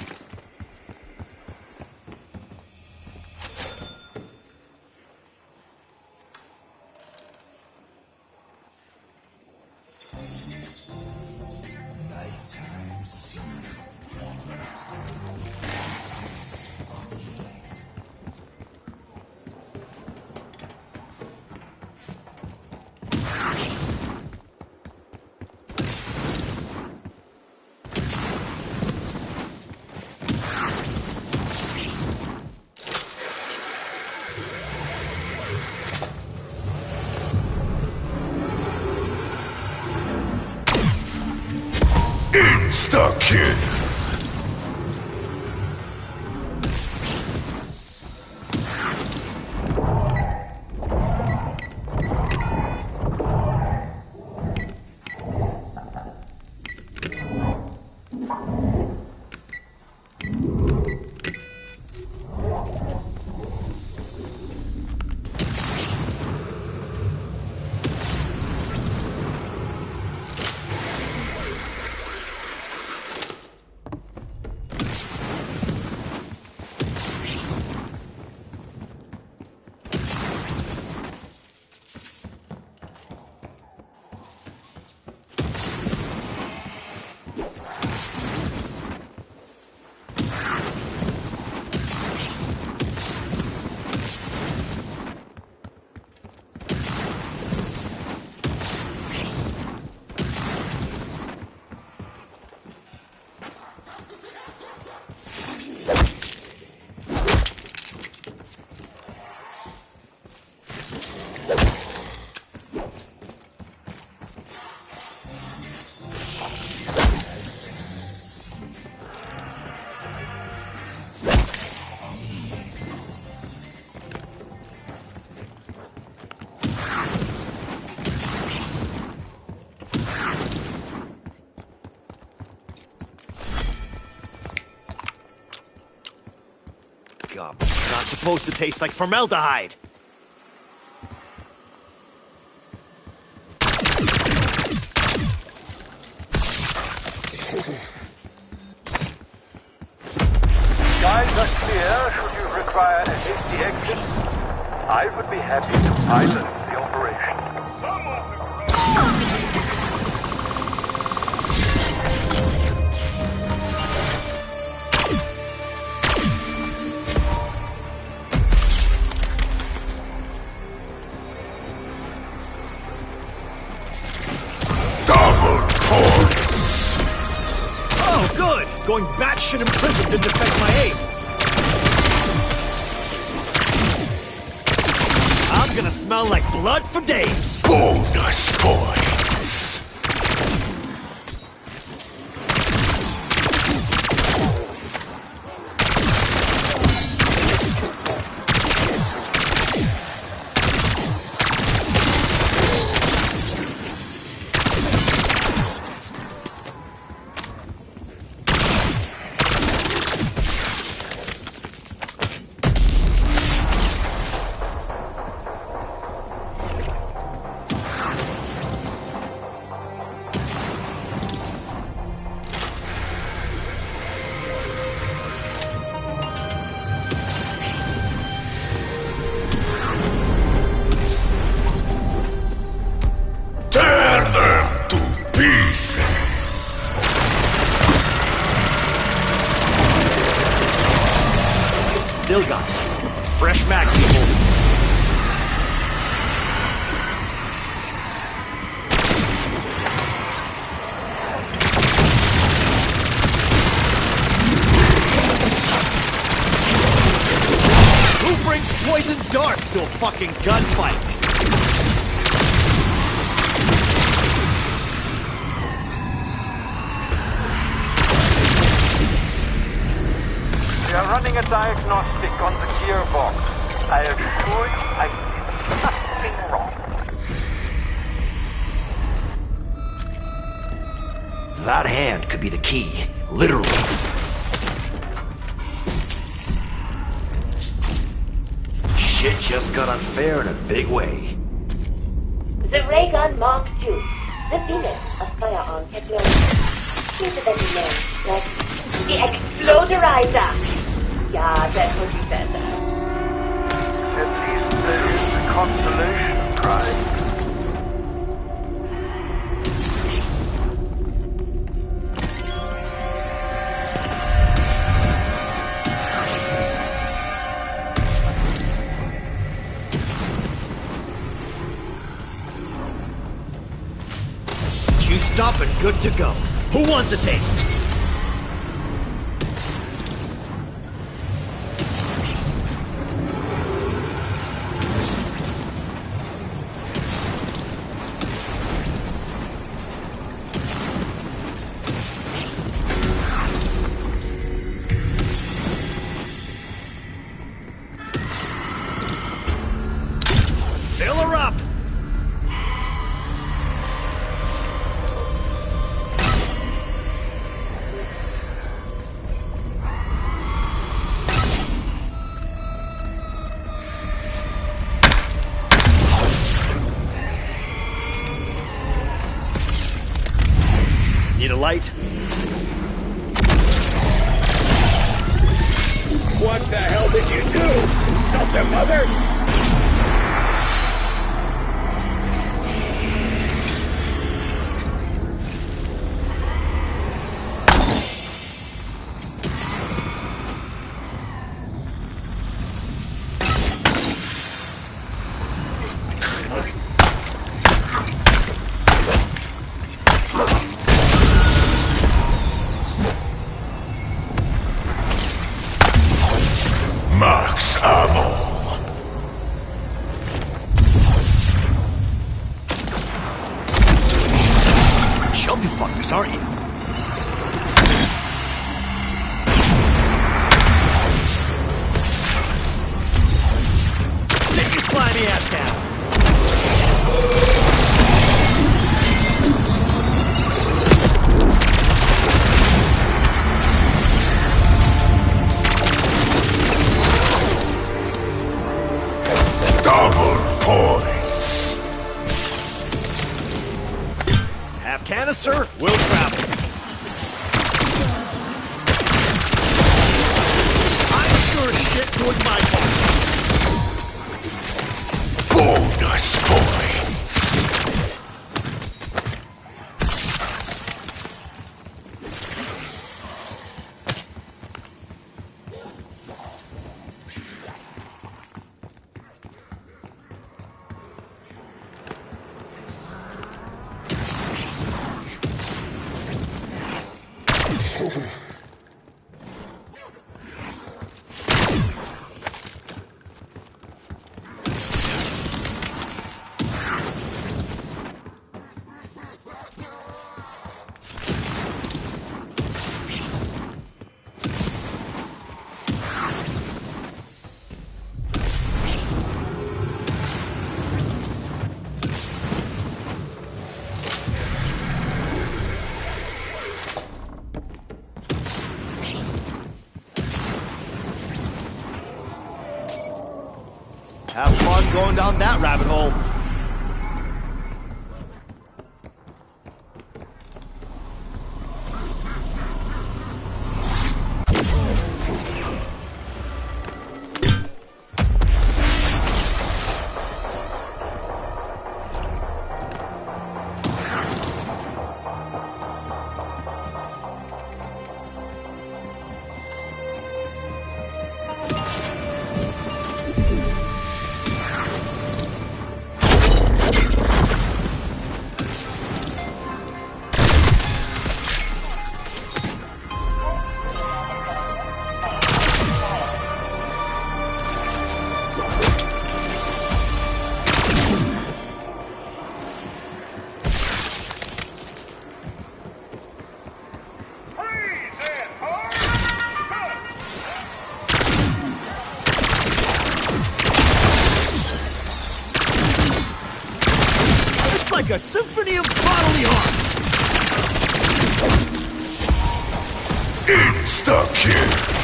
Insta-kill. God, it's not supposed to taste like formaldehyde. Guides are clear should you require a hasty exit. I would be happy to pilot the operation. Oh, good! Going batshit in prison didn't affect my aim. I'm gonna smell like blood for days. Bonus points. Still got it. Fresh mag, people. Who brings poison darts to a fucking gunfight? We are running a diagnostic on the gearbox. I assure you, I did nothing wrong. That hand could be the key. Literally. Shit just got unfair in a big way. The ray gun Mark II. The Venus of firearm technology. Think of any name, like the Exploderizer. Yeah, that's what you said. At least there is a consolation prize. Juiced up and good to go. Who wants a taste? Fill her up! Need a light? What the hell did you do? Insult their mother? Max ammo. Chubby fuckers, aren't you? Take your slimy ass down. Double points. Half canister, will travel. I'm sure as shit doing my part. Bonus points. Have fun going down that rabbit hole. like a symphony of bodily harm! Insta-kill!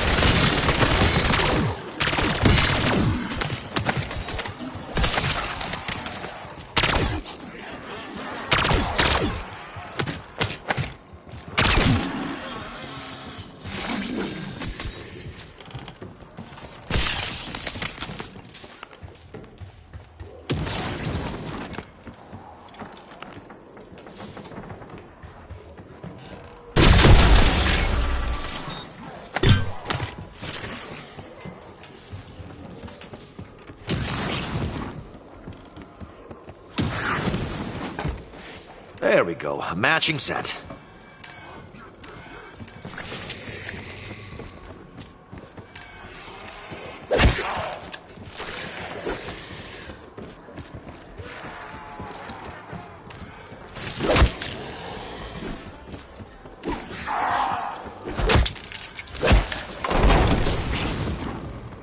There we go, a matching set.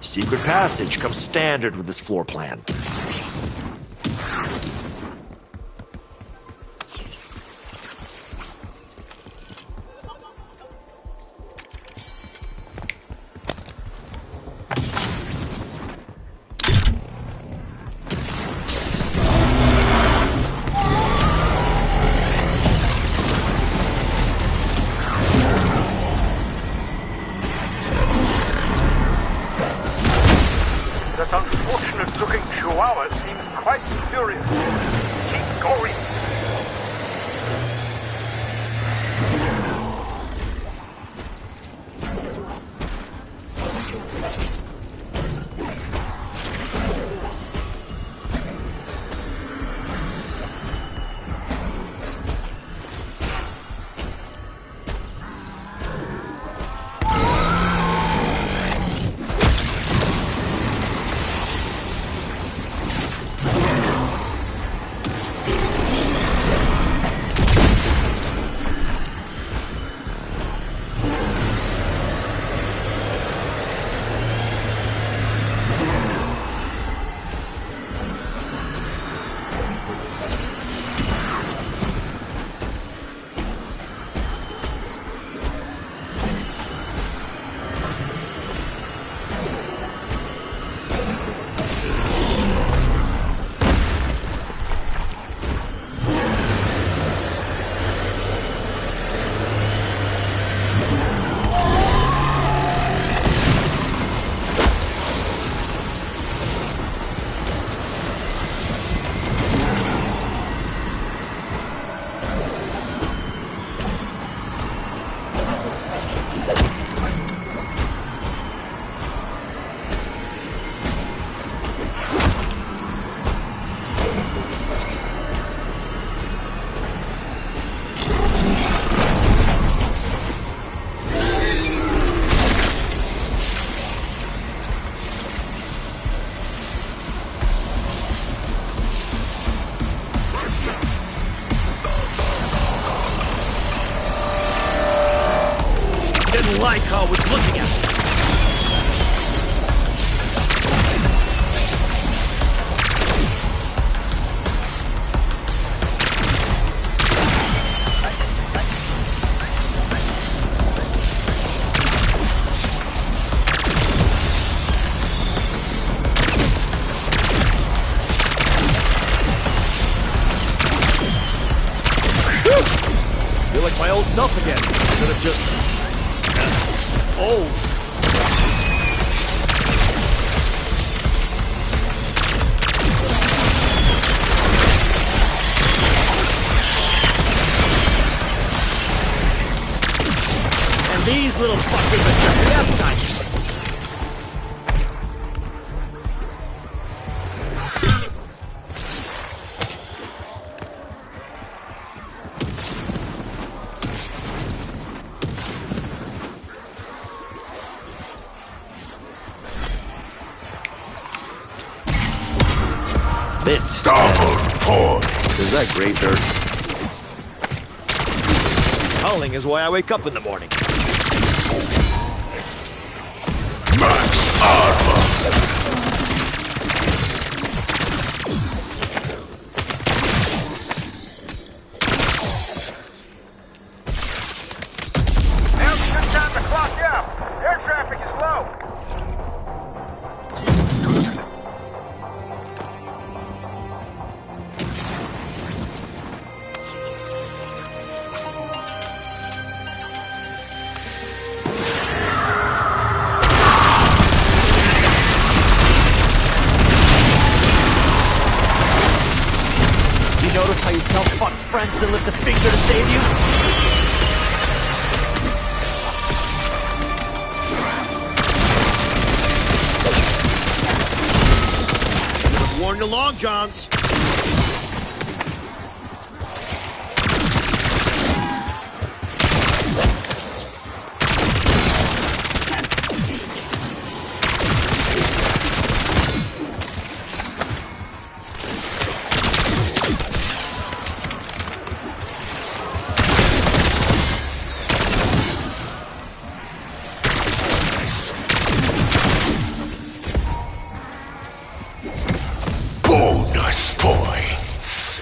Secret passage comes standard with this floor plan. That unfortunate-looking chihuahua seems quite furious. Keep going. Like how I was looking at it. Feel like my old self again, instead of just old. And these little fuckers are just the appetite. Mint. Double point. Is that great dirt? Howling is why I wake up in the morning. Max armor. you tell fuck friends to lift a finger to save you? I've worn your long johns. Bonus points.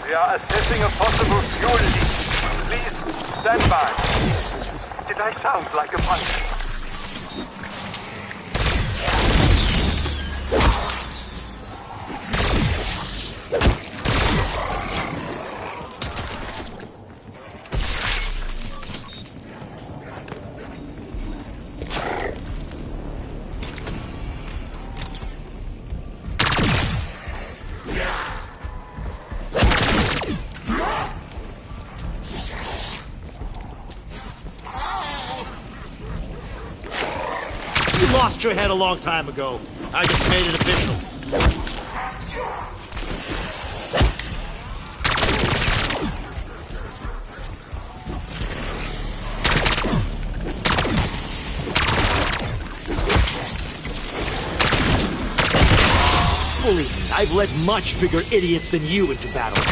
We are assessing a possible fuel leak. Please stand by. Did I sound like a punch? You lost your head a long time ago. I just made it official. Believe me, I've led much bigger idiots than you into battle.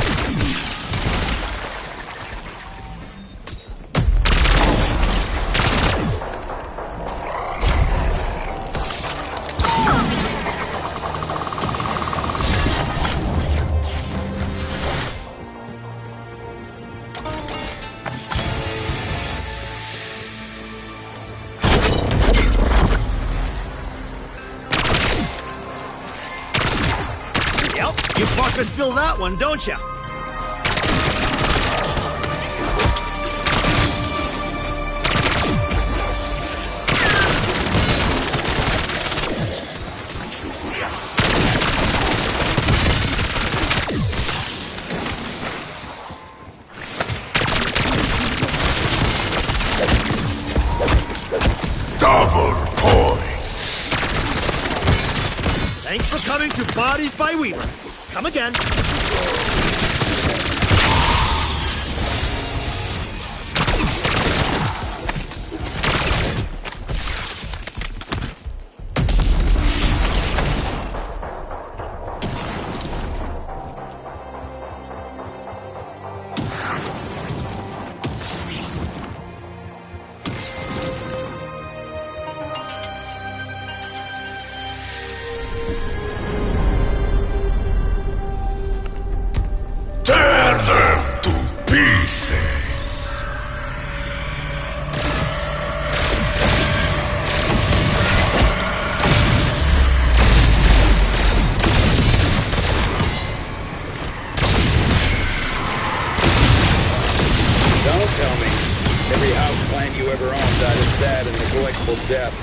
You fuckers feel that one, don't ya? Double points. Thanks for coming to Bodies by Weaver. Come again. Tear them to pieces. Don't tell me. Every house plant you ever owned died a sad and neglectful death.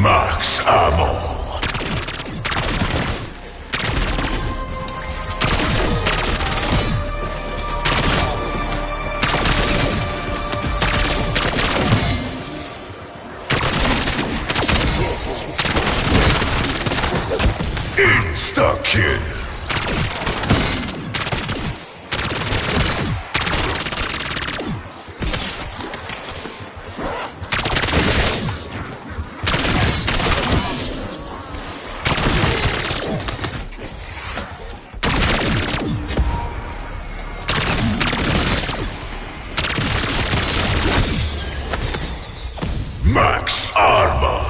Max ammo. Max armor.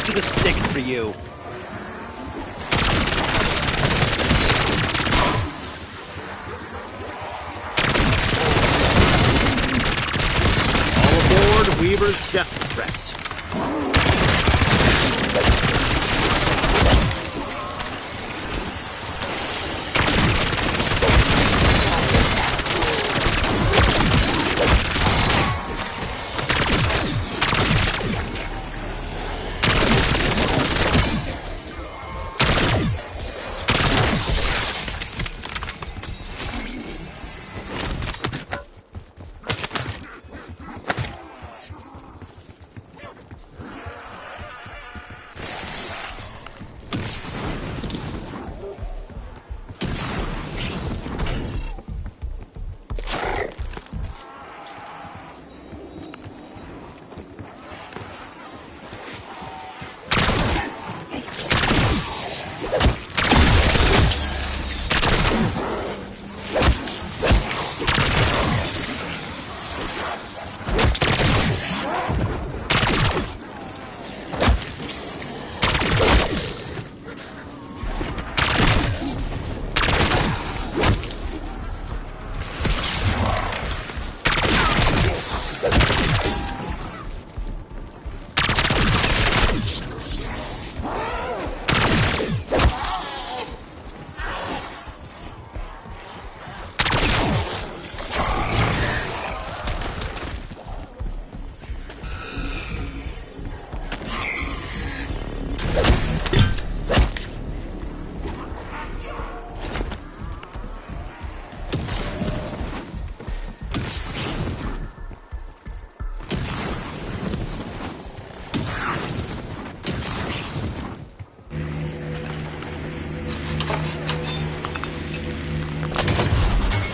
To the sticks for you. All aboard Weaver's Death Express.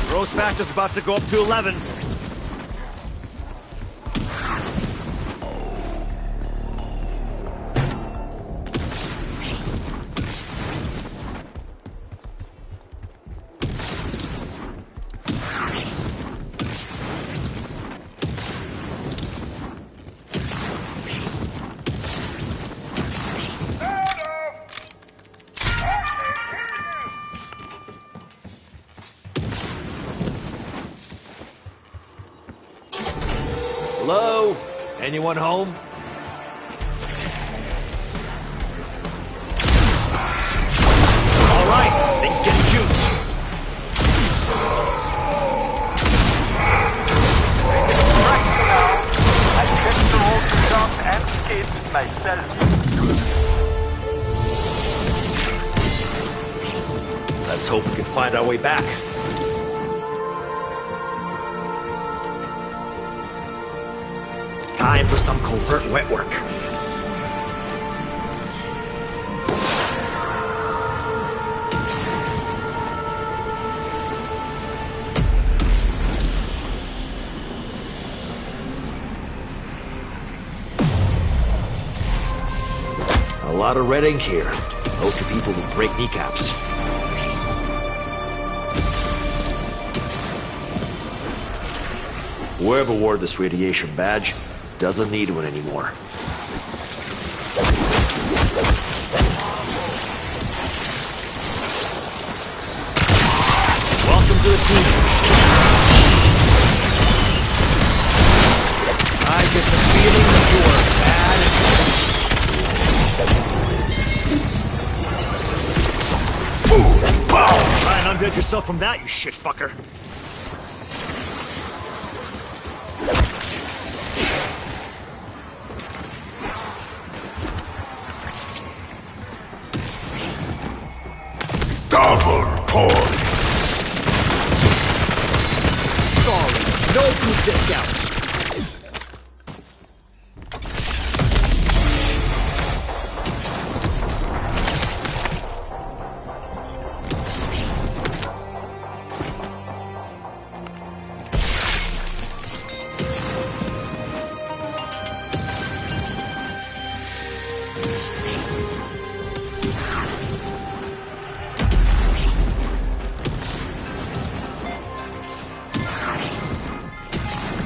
Gross factor's about to go up to 11. Hello? Anyone home? All right, things getting juice. I checked the road to shop and skate myself. Let's hope we can find our way back. Time for some covert wet work. A lot of red ink here. Hope the people will break kneecaps. Whoever wore this radiation badge doesn't need one anymore. Welcome to the team. I get the feeling that you are bad at food. Wow! Try and undead yourself from that, you shit fucker. Double points. Sorry, no group discounts.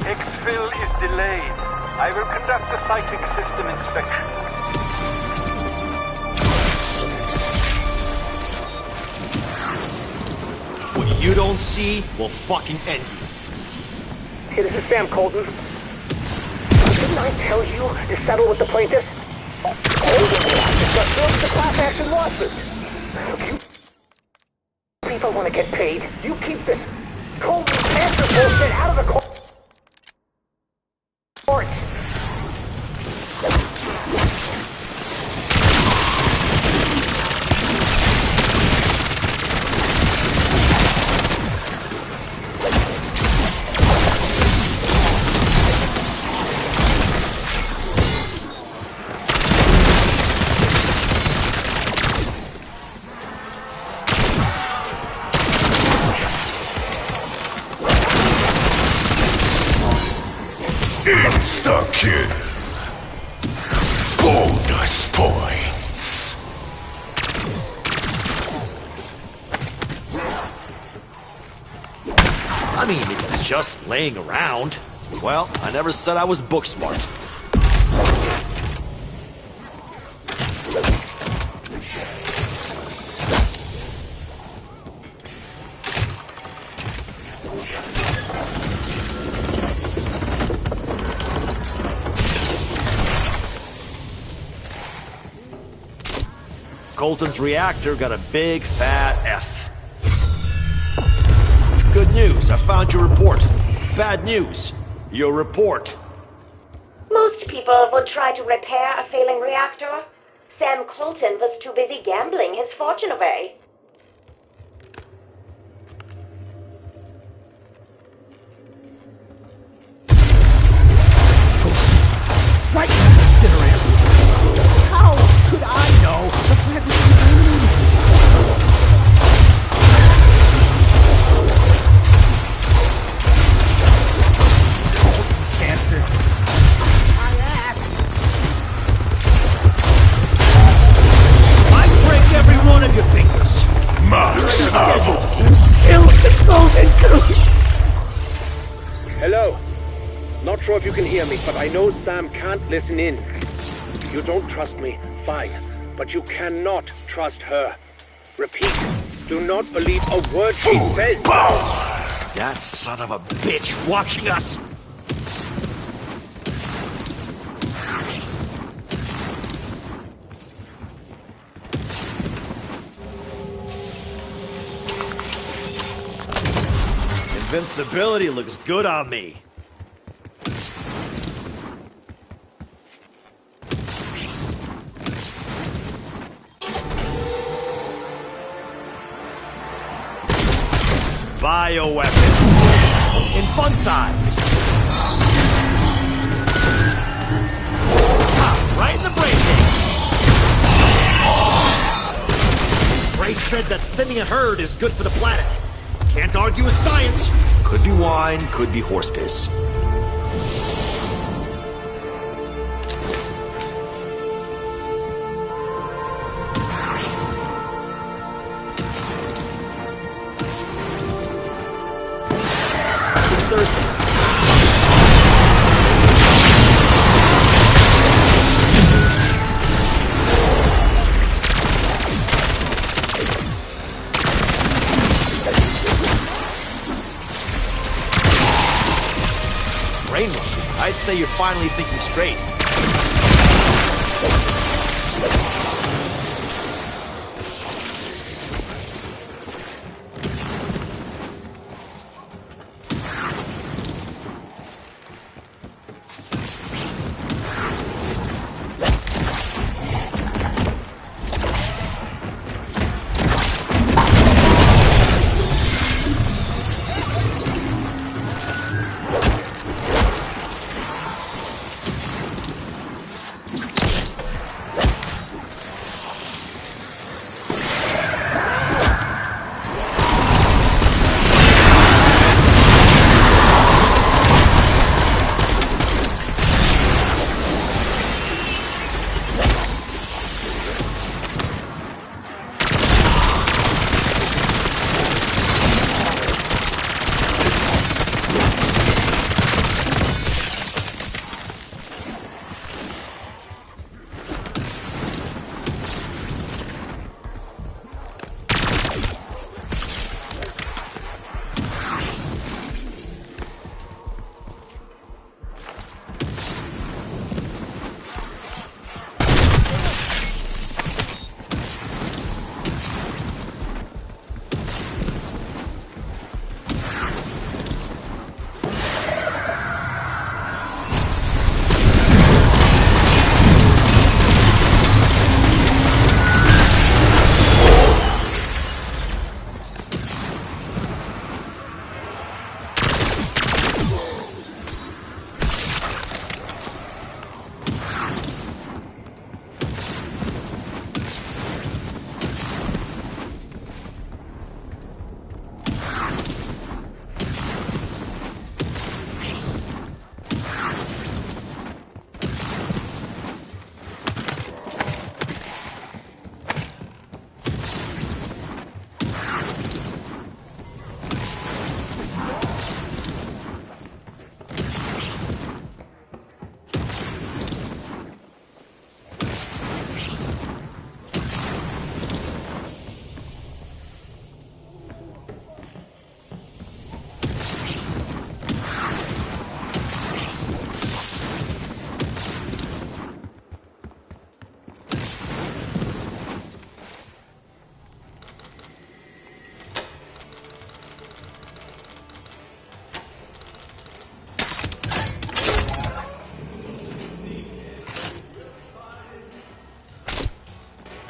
Exfil is delayed. I will conduct a cyclic system inspection. What you don't see will fucking end you. Hey, this is Sam Colton. Didn't I tell you to settle with the plaintiffs? Just the class action lawsuit. If you people want to get paid, you keep this Colton cancer bullshit out of the court. Insta-kill. Bonus points. I mean, it was just laying around. Well, I never said I was book smart. Colton's reactor got a big fat F. Good news, I found your report. Bad news, your report. Most people would try to repair a failing reactor. Sam Colton was too busy gambling his fortune away. Right incinerator. How could I know the plant was contaminated? Cancer. I break every one of your fingers. Max ammo. Kill the golden goose. Hello. Not sure if you can hear me, but I know Sam can't listen in. You don't trust me, fine. But you cannot trust her. Repeat, do not believe a word she says. That son of a bitch watching us. Invincibility looks good on me. Bioweapons. In fun size. Ah, right in the brain cave. Gray said that thinning a herd is good for the planet. Can't argue with science. Could be wine, could be horse piss. I'd say you're finally thinking straight.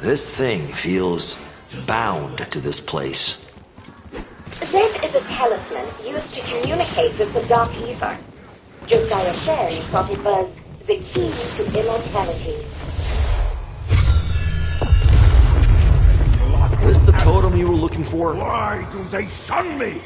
This thing feels bound to this place. This is a talisman used to communicate with the Dark Ether. Josiah Shen thought it was the key to immortality. This the totem you were looking for? Why do they shun me?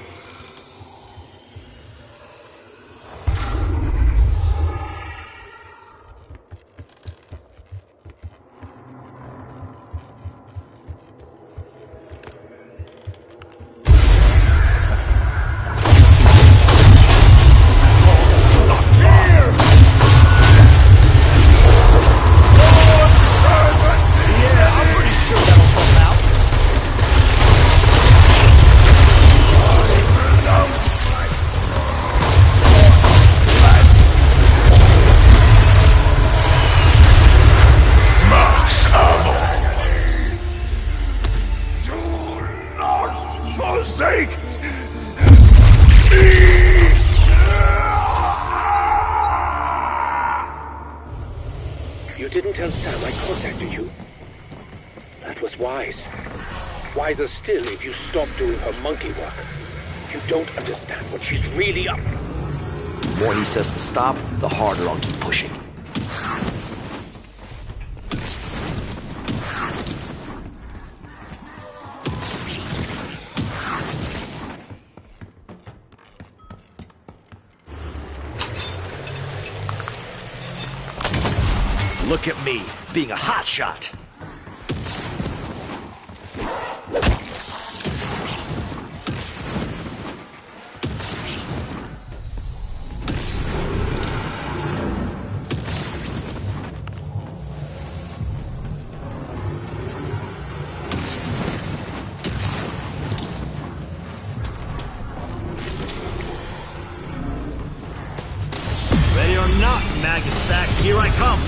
You didn't tell Sam I contacted you. That was wise. Wiser still if you stop doing her monkey work. You don't understand what she's really up. The more he says to stop, the harder I'll keep pushing. Look at me, being a hotshot. Ready or not, maggot sacks, here I come.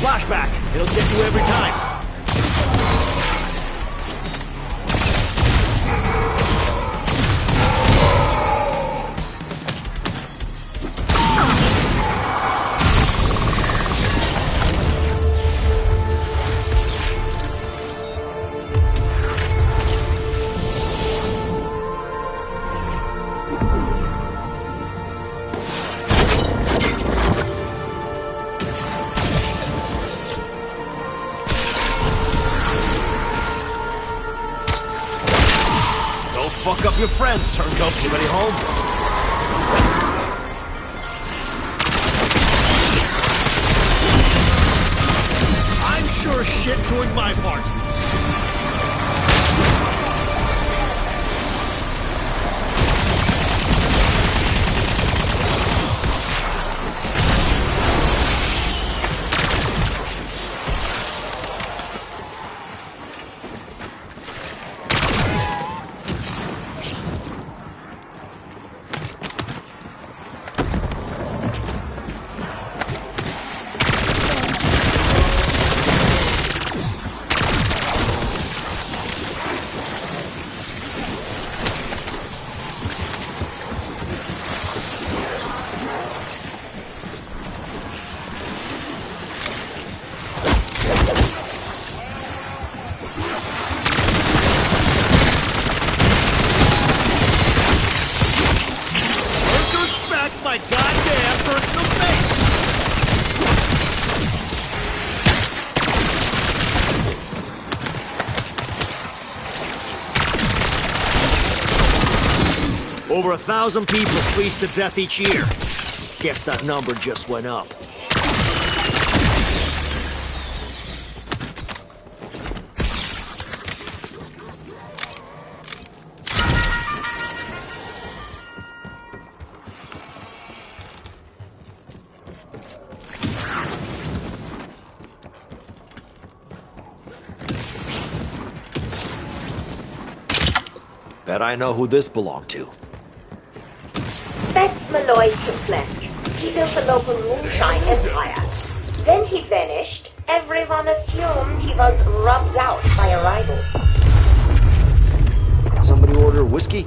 Flashback! It'll get you every time! Fuck up your friends, turncoat. Anybody home? I'm sure as shit doing my part. My goddamn personal space! Over 1,000 people freeze to death each year. Guess that number just went up. Bet I know who this belonged to. That's Malloy Flesh. He built the local moonshine empire. Then he vanished. Everyone assumed he was rubbed out by a rival. Did somebody order whiskey?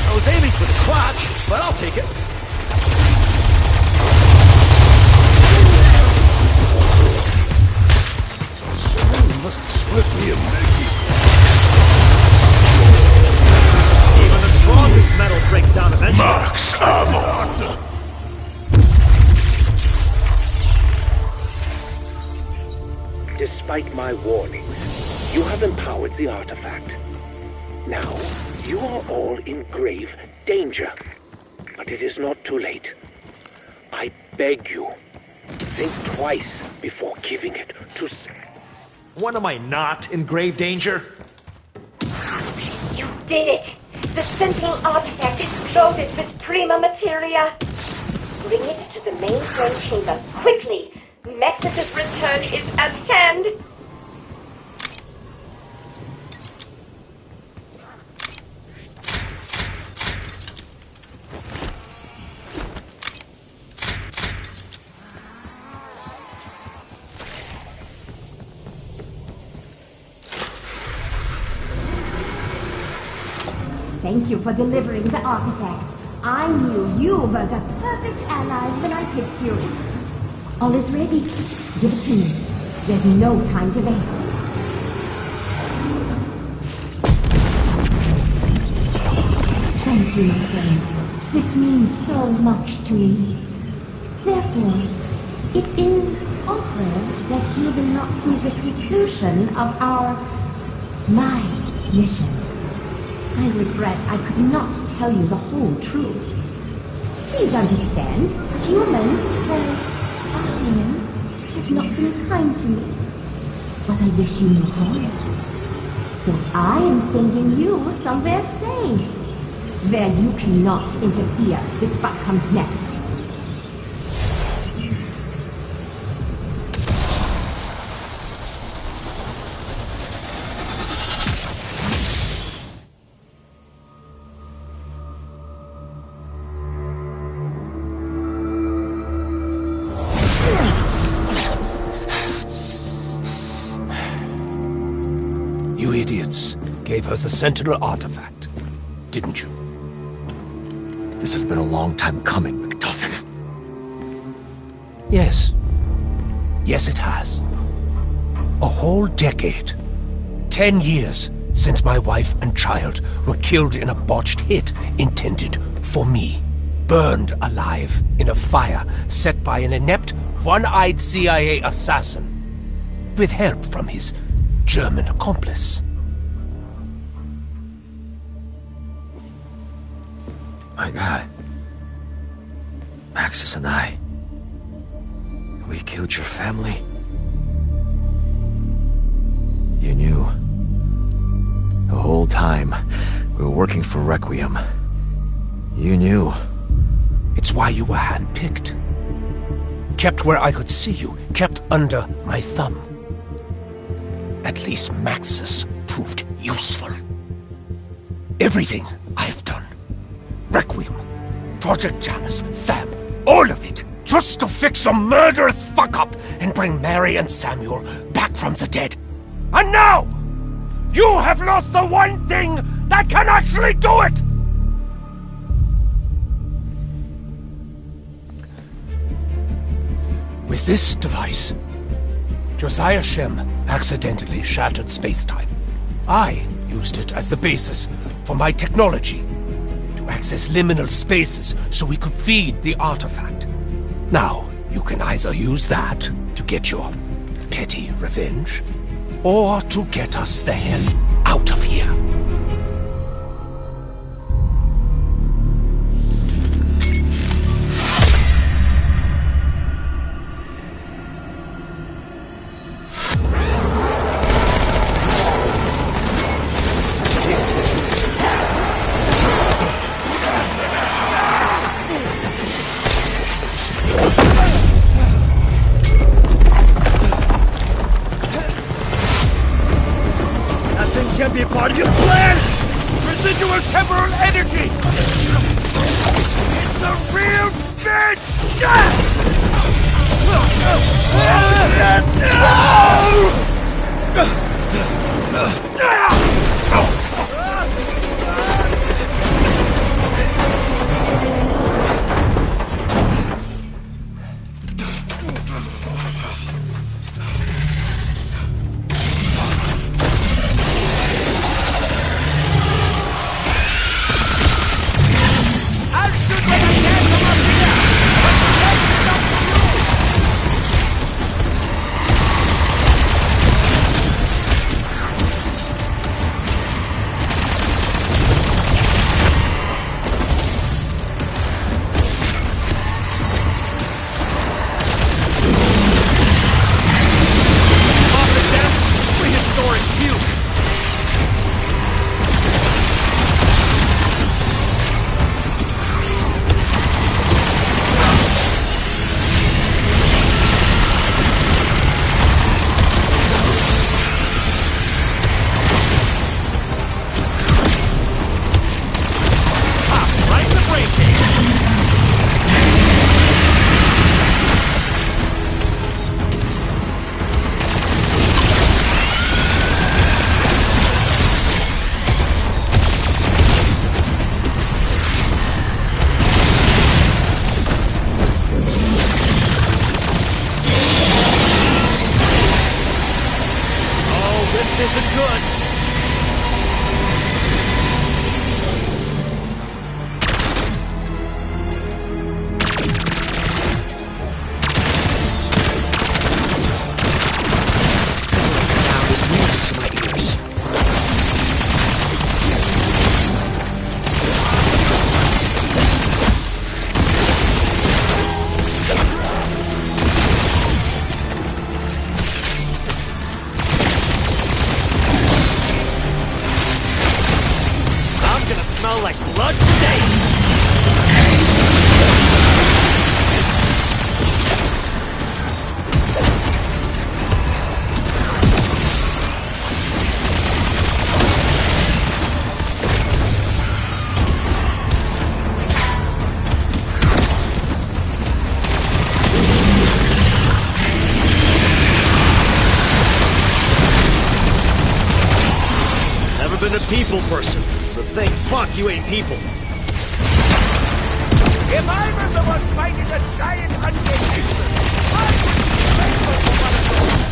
I was aiming for the crotch, but I'll take it. Someone must split me a Mickey. Even the strongest metal breaks down eventually. Max ammo. Despite my warnings, you have empowered the artifact. Now, you are all in grave danger. But it is not too late. I beg you, think twice before giving it to When am I not in grave danger? You did it! The central artifact is loaded with prima materia. Bring it to the mainframe chamber, quickly! Maxis' return is at hand! Thank you for delivering the artifact. I knew you were the perfect allies when I picked you. All is ready. Give it to me. There's no time to waste. Thank you, my friends. This means so much to me. Therefore, it is awkward that you will not see the conclusion of my mission. I regret I could not tell you the whole truth. Please understand, humans, Argument has not been kind to me. But I wish you no harm. So I am sending you somewhere safe, where you cannot interfere with what comes next. You idiots gave us the Sentinel artifact, didn't you? This has been a long time coming, McTuffin. Yes. Yes, it has. A whole decade. 10 years since my wife and child were killed in a botched hit intended for me. Burned alive in a fire set by an inept, one-eyed CIA assassin. With help from his German accomplice. My God. Maxis and I. We killed your family. You knew. The whole time we were working for Requiem. You knew. It's why you were handpicked. Kept where I could see you. Kept under my thumb. At least Maxis proved useful. Everything I have done. Requiem, Project Janus, Sam, all of it, just to fix your murderous fuck-up and bring Mary and Samuel back from the dead. And now, you have lost the one thing that can actually do it! With this device, Josiah Shem accidentally shattered space-time. I used it as the basis for my technology to access liminal spaces so we could feed the artifact. Now, you can either use that to get your petty revenge, or to get us the hell out of here. temporal energy! It's a real bitch! Like blood stains! Never been a people person, so thank fuck you ain't people. If I were the one fighting a giant undead creature, I would be grateful for one of those.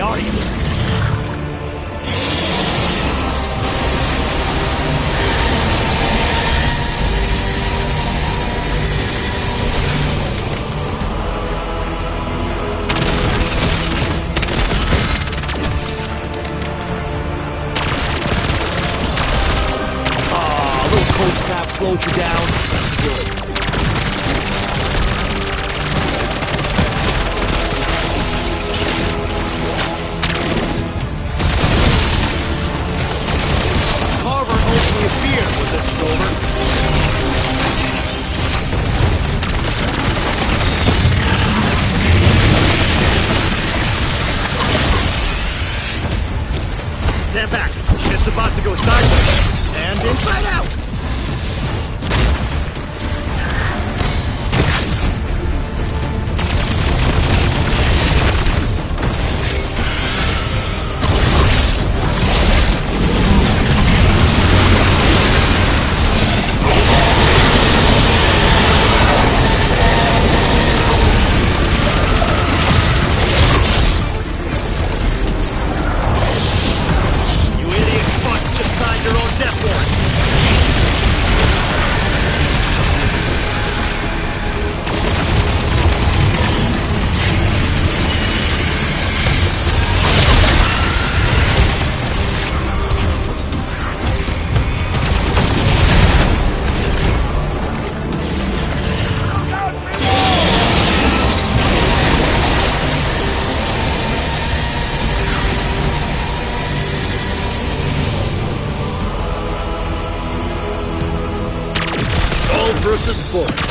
Are you? Little cold snap slowed you down. Good. Stand back. Shit's about to go sideways. And inside out. versus bullets.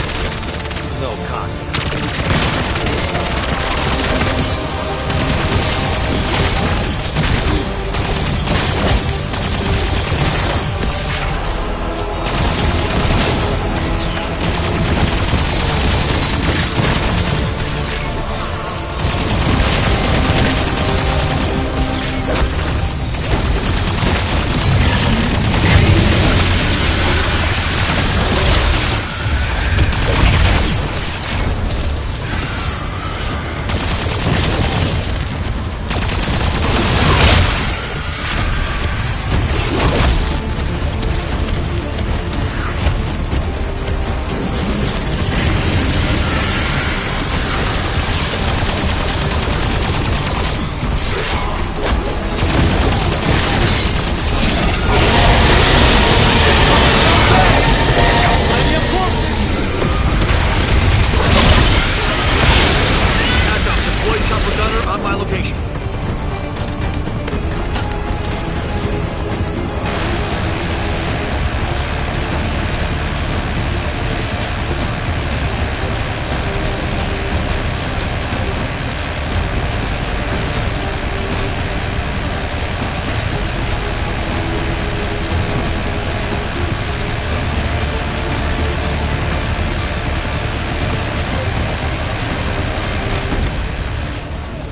No contest.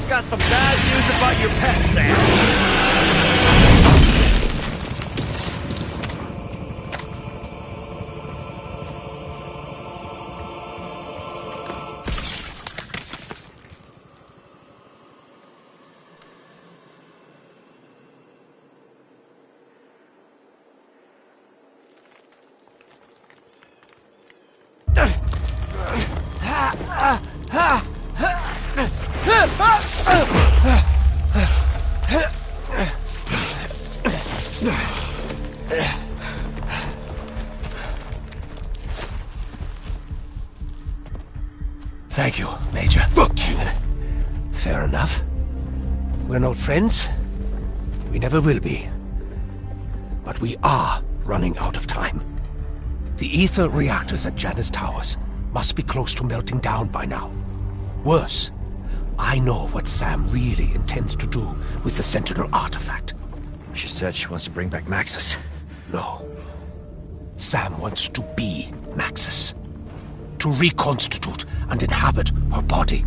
Got some bad news about your pet, Sam. Thank you, Major. Fuck you! Fair enough. We're not friends. We never will be. But we are running out of time. The ether reactors at Janus Towers must be close to melting down by now. Worse, I know what Sam really intends to do with the Sentinel artifact. She said she wants to bring back Maxis. No. Sam wants to be Maxis. To reconstitute and inhabit her body.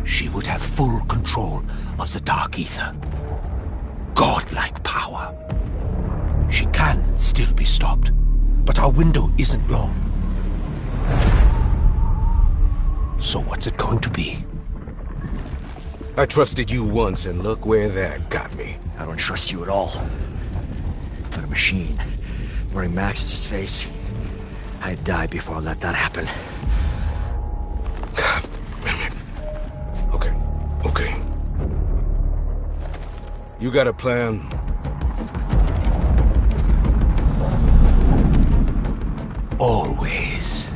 She would have full control of the Dark Ether. Godlike power. She can still be stopped, but our window isn't long. So what's it going to be? I trusted you once, and look where that got me. I don't trust you at all. But a machine, wearing Maxis' face, I'd die before I let that happen. God damn it. Okay. You got a plan? Always.